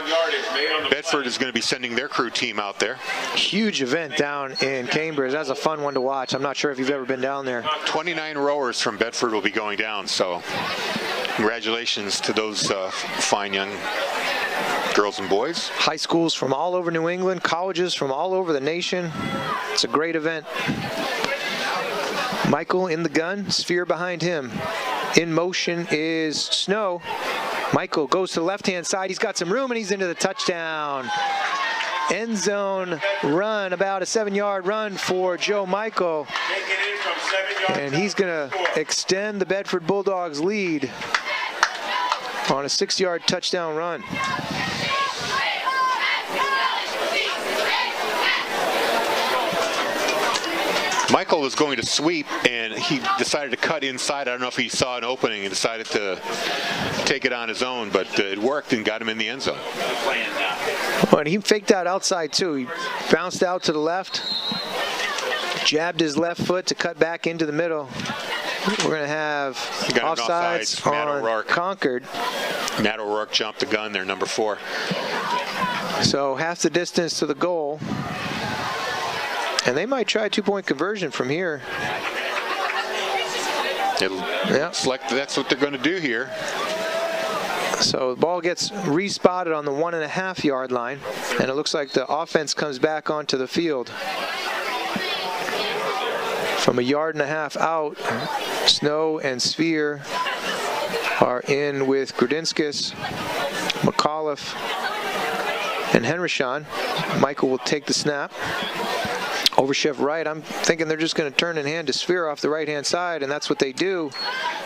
Bedford is going to be sending their crew team out there. Huge event down in Cambridge. That's a fun one to watch. I'm not sure if you've ever been down there. 29 rowers from Bedford will be going down, so congratulations to those fine young girls and boys. High schools from all over New England, colleges from all over the nation. It's a great event. Michael in the gun, Sphere behind him. In motion is Snow. Michael goes to the left-hand side. He's got some room, and he's into the touchdown. End zone run, about a 7-yard run for Joe Michael. And he's going to extend the Bedford Bulldogs lead on a 6-yard touchdown run. Michael was going to sweep, and he decided to cut inside. I don't know if he saw an opening and decided to take it on his own, but it worked and got him in the end zone. Well, and he faked out outside, too. He bounced out to the left, jabbed his left foot to cut back into the middle. We're going to have offsides on Concord. Matt O'Rourke jumped the gun there, number 4. So half the distance to the goal. And they might try a 2-point conversion from here. Looks like that's what they're going to do here. So the ball gets respotted on the 1.5-yard line, and it looks like the offense comes back onto the field. From 1.5 yards out, Snow and Sphere are in with Grudinskis, McAuliffe, and Henrishon. Michael will take the snap. Overshift right. I'm thinking they're just going to turn and hand to Sphere off the right-hand side, and that's what they do.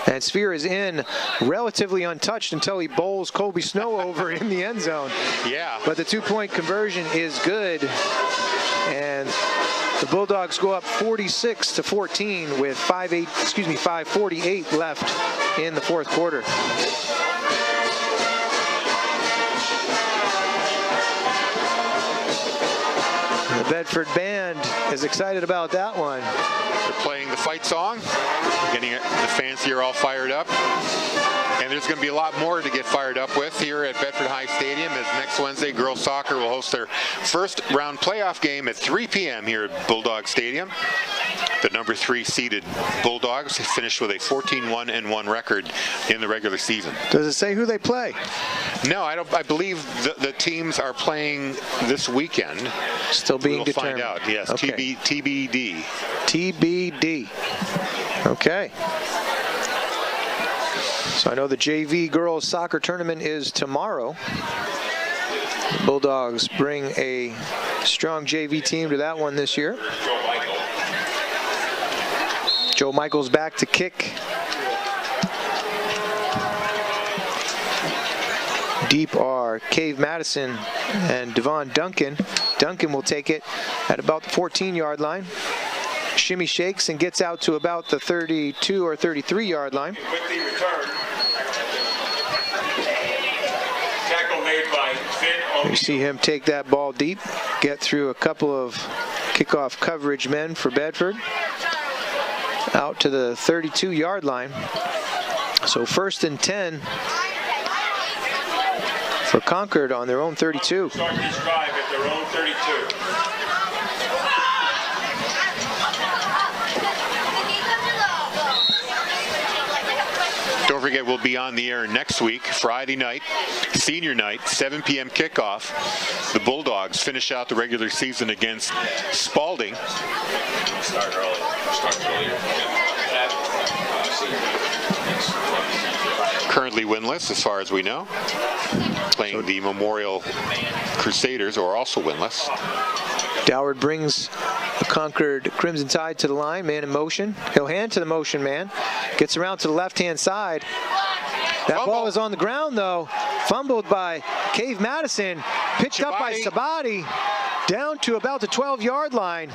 And Sphere is in relatively untouched until he bowls Colby Snow over in the end zone. Yeah. But the 2-point conversion is good, and the Bulldogs go up 46-14 with 5:48 left in the fourth quarter. The Bedford band is excited about that one. They're playing the fight song, getting the fans here all fired up. And there's going to be a lot more to get fired up with here at Bedford High Stadium, as next Wednesday girls soccer will host their first round playoff game at 3 p.m. here at Bulldog Stadium. The number 3 seeded Bulldogs finished with a 14-1-1 record in the regular season. Does it say who they play? No, I don't. I believe the teams are playing this weekend. Still being determined. We'll find out. Yes, okay. TBD. TBD. Okay. So I know the JV girls soccer tournament is tomorrow. The Bulldogs bring a strong JV team to that one this year. Joe Michaels back to kick. Deep are Cave Madison and Devon Duncan. Duncan will take it at about the 14-yard line. Shimmy shakes and gets out to about the 32 or 33-yard line. Quickly return. Tackle made by Finn. You see him take that ball deep, get through a couple of kickoff coverage men for Bedford, out to the 32-yard line. So 1st and 10 for Concord on their own 32. Start this drive at their own 32. Don't forget, we'll be on the air next week, Friday night, senior night, 7 p.m. kickoff. The Bulldogs finish out the regular season against Spalding. Start early. Start earlier. Currently winless, as far as we know. Playing the Memorial Crusaders, who are also winless. Doward brings the Concord Crimson Tide to the line, man in motion. He'll hand to the motion man. Gets around to the left-hand side. That ball is on the ground, though. Fumbled by Cave Madison. Picked up by Sabati. Down to about the 12-yard line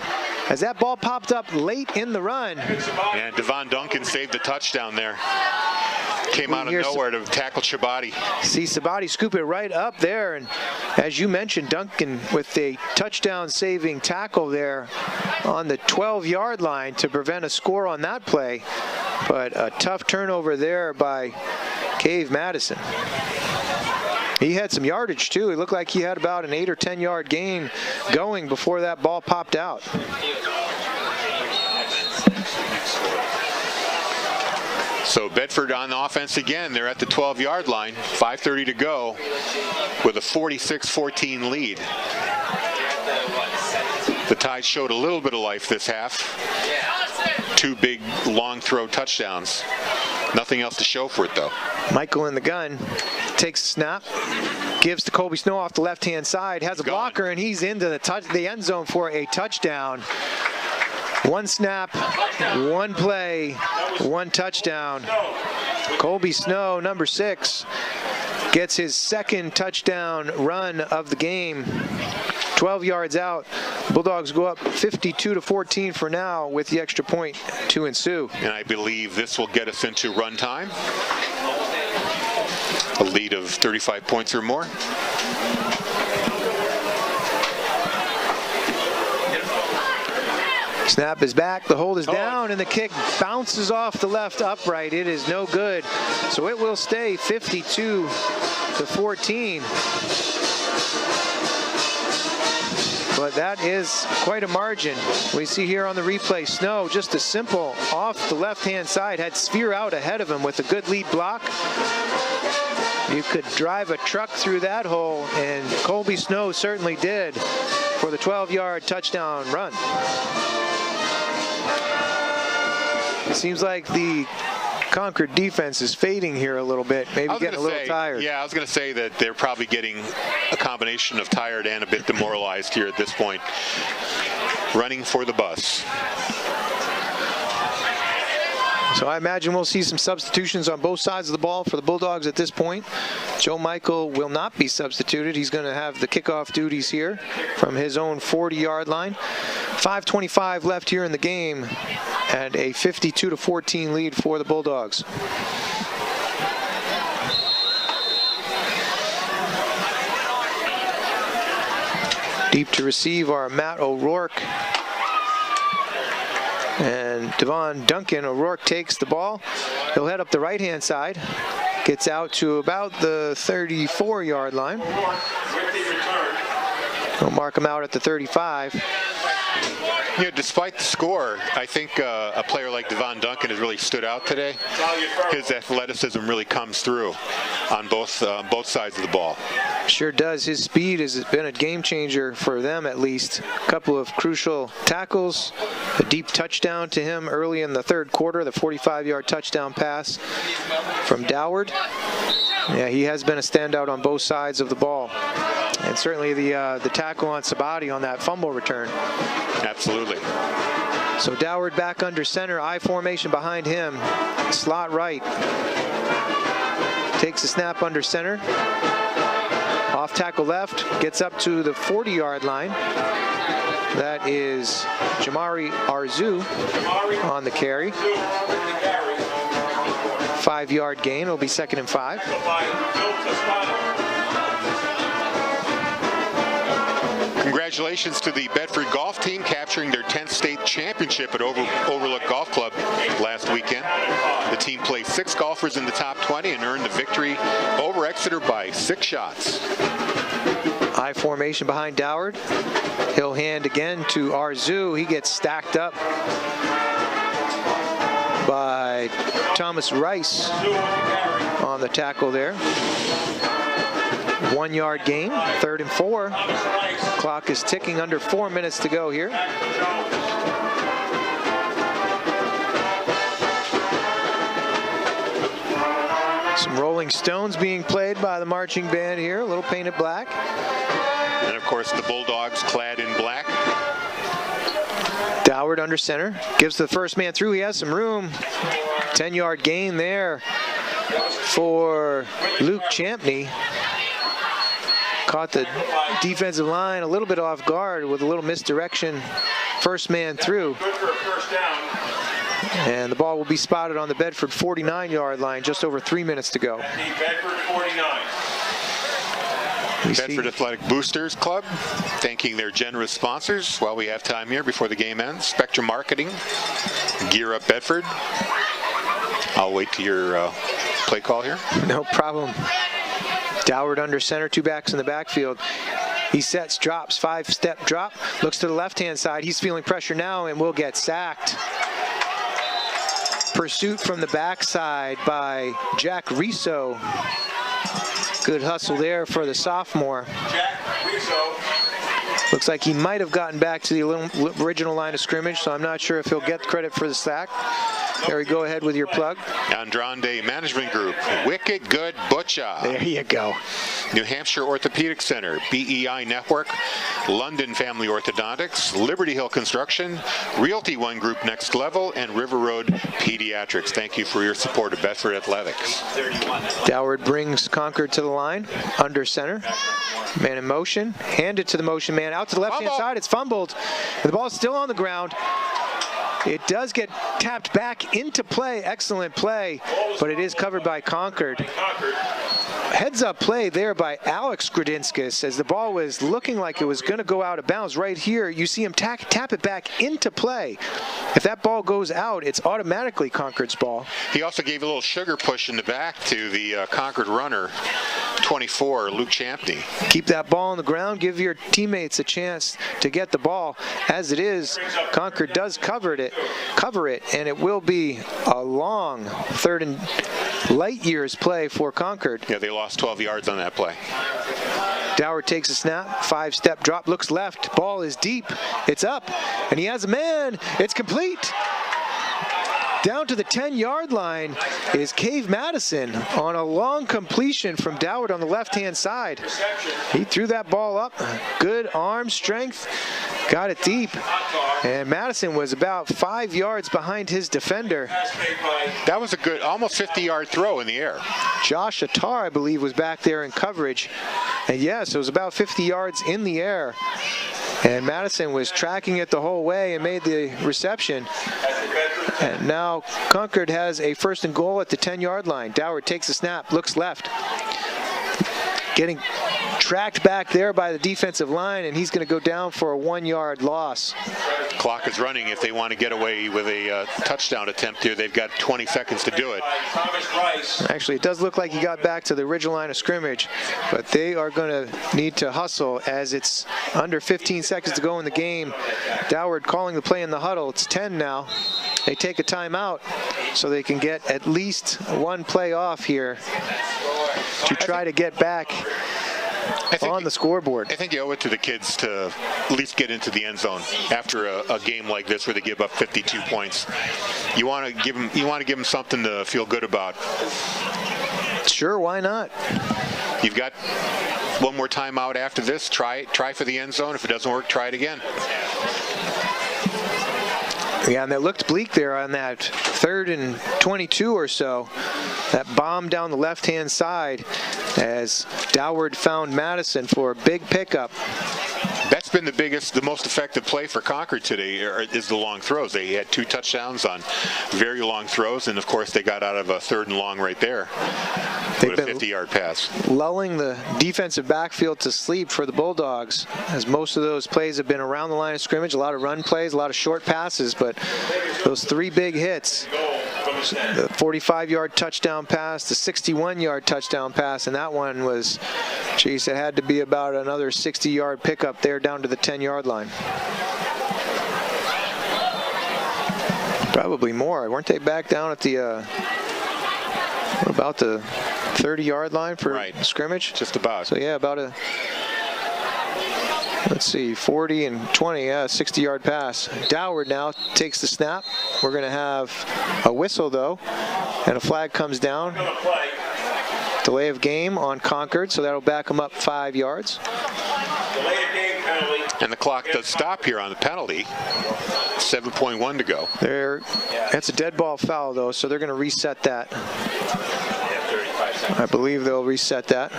as that ball popped up late in the run. And Devon Duncan saved the touchdown there. Came out of nowhere to tackle Chabati. See Sabati scoop it right up there, and as you mentioned, Duncan with a touchdown-saving tackle there on the 12-yard line to prevent a score on that play. But a tough turnover there by Cave Madison. He had some yardage too. It looked like he had about an 8 or 10-yard gain going before that ball popped out. So Bedford on offense again. They're at the 12-yard line. 5:30 to go with a 46-14 lead. The Tide showed a little bit of life this half. 2 big long throw touchdowns. Nothing else to show for it though. Michael in the gun takes the snap, gives to Colby Snow off the left-hand side, has a blocker, and he's into the end zone for a touchdown. One snap, one play, one touchdown. Colby Snow, number 6, gets his second touchdown run of the game. 12 yards out. Bulldogs go up 52-14 for now with the extra point to ensue. And I believe this will get us into run time. A lead of 35 points or more. Snap is back, the hold is down, and the kick bounces off the left upright. It is no good. So it will stay 52-14. But that is quite a margin. We see here on the replay, Snow, just a simple off the left-hand side, had Sphere out ahead of him with a good lead block. You could drive a truck through that hole, and Colby Snow certainly did for the 12-yard touchdown run. It seems like the Concord defense is fading here a little bit, maybe getting a little tired. Yeah, I was going to say that they're probably getting a combination of tired and a bit demoralized here at this point. Running for the bus. So I imagine we'll see some substitutions on both sides of the ball for the Bulldogs at this point. Joe Michael will not be substituted. He's going to have the kickoff duties here from his own 40-yard line. 5:25 left here in the game, and a 52-14 lead for the Bulldogs. Deep to receive are Matt O'Rourke and Devon Duncan. O'Rourke takes the ball. He'll head up the right-hand side. Gets out to about the 34-yard line. He'll mark him out at the 35. You know, despite the score, I think a player like Devon Duncan has really stood out today. His athleticism really comes through on both sides of the ball. Sure does. His speed has been a game changer for them, at least. A couple of crucial tackles, a deep touchdown to him early in the third quarter, the 45-yard touchdown pass from Doward. Yeah, he has been a standout on both sides of the ball. And certainly the tackle on Sabati on that fumble return. Absolutely. So Doward back under center, I formation behind him. Slot right. Takes a snap under center. Off tackle left, gets up to the 40-yard line. That is Jamari Arzu on the carry. 5-yard gain. It'll be 2nd and 5. Congratulations to the Bedford golf team capturing their 10th state championship at Overlook Golf Club last weekend. The team placed 6 golfers in the top 20 and earned the victory over Exeter by 6 shots. I formation behind Doward. He'll hand again to Arzu. He gets stacked up by Thomas Rice on the tackle there. 1-yard gain, 3rd and 4. Clock is ticking, under 4 minutes to go here. Some Rolling Stones being played by the marching band here, a little painted black. And of course the Bulldogs clad in black. Doward under center, gives the first man through, he has some room. 10-yard gain there for Luke Champney. Caught the defensive line a little bit off guard with a little misdirection. First man through. And the ball will be spotted on the Bedford 49-yard line, just over 3 minutes to go. Bedford 49. Bedford Athletic Boosters Club, thanking their generous sponsors while we have time here before the game ends. Spectrum Marketing, Gear Up Bedford. I'll wait to your play call here. No problem. Doward under center, 2 backs in the backfield. He sets, drops, 5-step drop, looks to the left-hand side. He's feeling pressure now and will get sacked. Pursuit from the backside by Jack Riso. Good hustle there for the sophomore. Jack Rizzo. Looks like he might have gotten back to the original line of scrimmage, so I'm not sure if he'll get credit for the sack. Harry, go ahead with your plug. Andrade Management Group, Wicked Good Butcher. There you go. New Hampshire Orthopedic Center, BEI Network, London Family Orthodontics, Liberty Hill Construction, Realty One Group Next Level, and River Road Pediatrics. Thank you for your support of Bedford Athletics. Doward brings Concord to the line, under center. Man in motion, handed to the motion man, out to the left-hand side, it's fumbled. The ball is still on the ground. It does get tapped back into play, excellent play, but it is covered by Concord. Heads-up play there by Alex Gradinskas as the ball was looking like it was going to go out of bounds. Right here, you see him tap it back into play. If that ball goes out, it's automatically Concord's ball. He also gave a little sugar push in the back to the Concord runner, 24, Luke Champney. Keep that ball on the ground, give your teammates a chance to get the ball. As it is, Concord does cover it, and it will be a long third and light years play for Concord. Yeah, they lost 12 yards on that play. Doward takes a snap, 5-step drop, looks left, ball is deep, it's up, and he has a man, it's complete. Down to the 10-yard line is Cave Madison on a long completion from Doward on the left-hand side. He threw that ball up, good arm strength, got it deep, and Madison was about 5 yards behind his defender. That was a good, almost 50-yard throw in the air. Josh Attar, I believe, was back there in coverage, and yes, it was about 50 yards in the air. And Madison was tracking it the whole way and made the reception. And now Concord has a 1st and goal at the 10-yard line. Doward takes a snap, looks left. Getting tracked back there by the defensive line, and he's going to go down for a 1-yard loss. Clock is running. If they want to get away with a touchdown attempt here, they've got 20 seconds to do it. Actually, it does look like he got back to the original line of scrimmage, but they are going to need to hustle as it's under 15 seconds to go in the game. Doward calling the play in the huddle. It's 10 now. They take a timeout so they can get at least one play off here to try to get back on the scoreboard. I think you owe it to the kids to at least get into the end zone after a game like this where they give up 52 points. You want to give them something to feel good about. Sure, why not? You've got one more timeout after this. Try for the end zone. If it doesn't work, try it again. Yeah, and it looked bleak there on that 3rd and 22 or so. That bomb down the left-hand side as Doward found Madison for a big pickup. That's been the most effective play for Concord today is the long throws. They had 2 touchdowns on very long throws, and of course they got out of a 3rd and long right there with a 50-yard pass. Lulling the defensive backfield to sleep for the Bulldogs, as most of those plays have been around the line of scrimmage, a lot of run plays, a lot of short passes, but those 3 big hits, the 45-yard touchdown pass, the 61-yard touchdown pass, and that one was, geez, it had to be about another 60-yard pickup there down to the 10-yard line. Probably more. Weren't they back down at the about the 30-yard line for scrimmage? Just about. So yeah, about a, let's see, 40 and 20, yeah, 60-yard pass. Doward now takes the snap. We're going to have a whistle, though, and a flag comes down. Delay of game on Concord, so that'll back them up 5 yards. And the clock does stop here on the penalty. 7.1 to go. That's a dead ball foul, though, so they're going to reset that. I believe they'll reset that.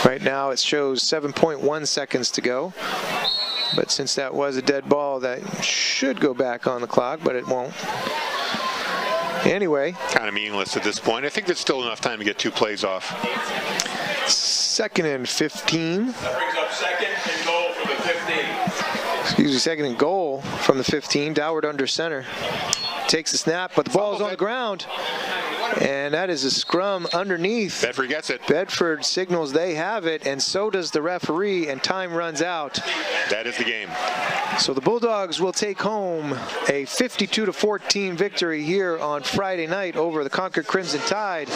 Right now it shows 7.1 seconds to go. But since that was a dead ball, that should go back on the clock, but it won't. Anyway. Kind of meaningless at this point. I think there's still enough time to get 2 plays off. 2nd and 15. That brings up 2nd and goal from the 15. Excuse me, 2nd and goal from the 15. Doward under center. Takes the snap, but the ball is on the ground. And that is a scrum underneath. Bedford gets it. Bedford signals they have it, and so does the referee, and time runs out. That is the game. So the Bulldogs will take home a 52-14 victory here on Friday night over the Concord Crimson Tide.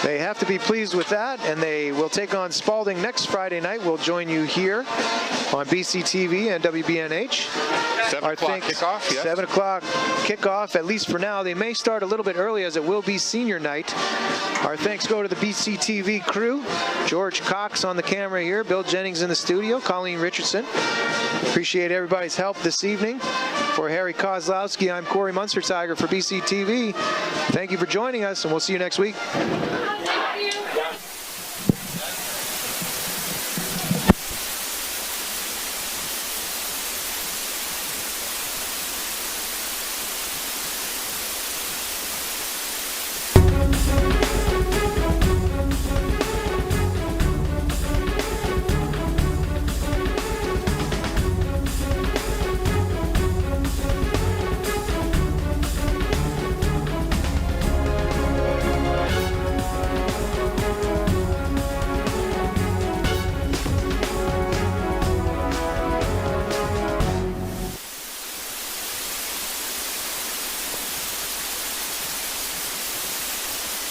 They have to be pleased with that, and they will take on Spalding next Friday night. We'll join you here on BCTV and WBNH. 7 o'clock kickoff, yes. 7 o'clock kickoff, at least for now. They may start a little bit early as it will be senior night. Our thanks go to the BCTV crew. George Cox on the camera here, Bill Jennings in the studio, Colleen Richardson. Appreciate everybody's help this evening. For Harry Kozlowski, I'm Corey Munster-Tiger for BCTV. Thank you for joining us, and we'll see you next week.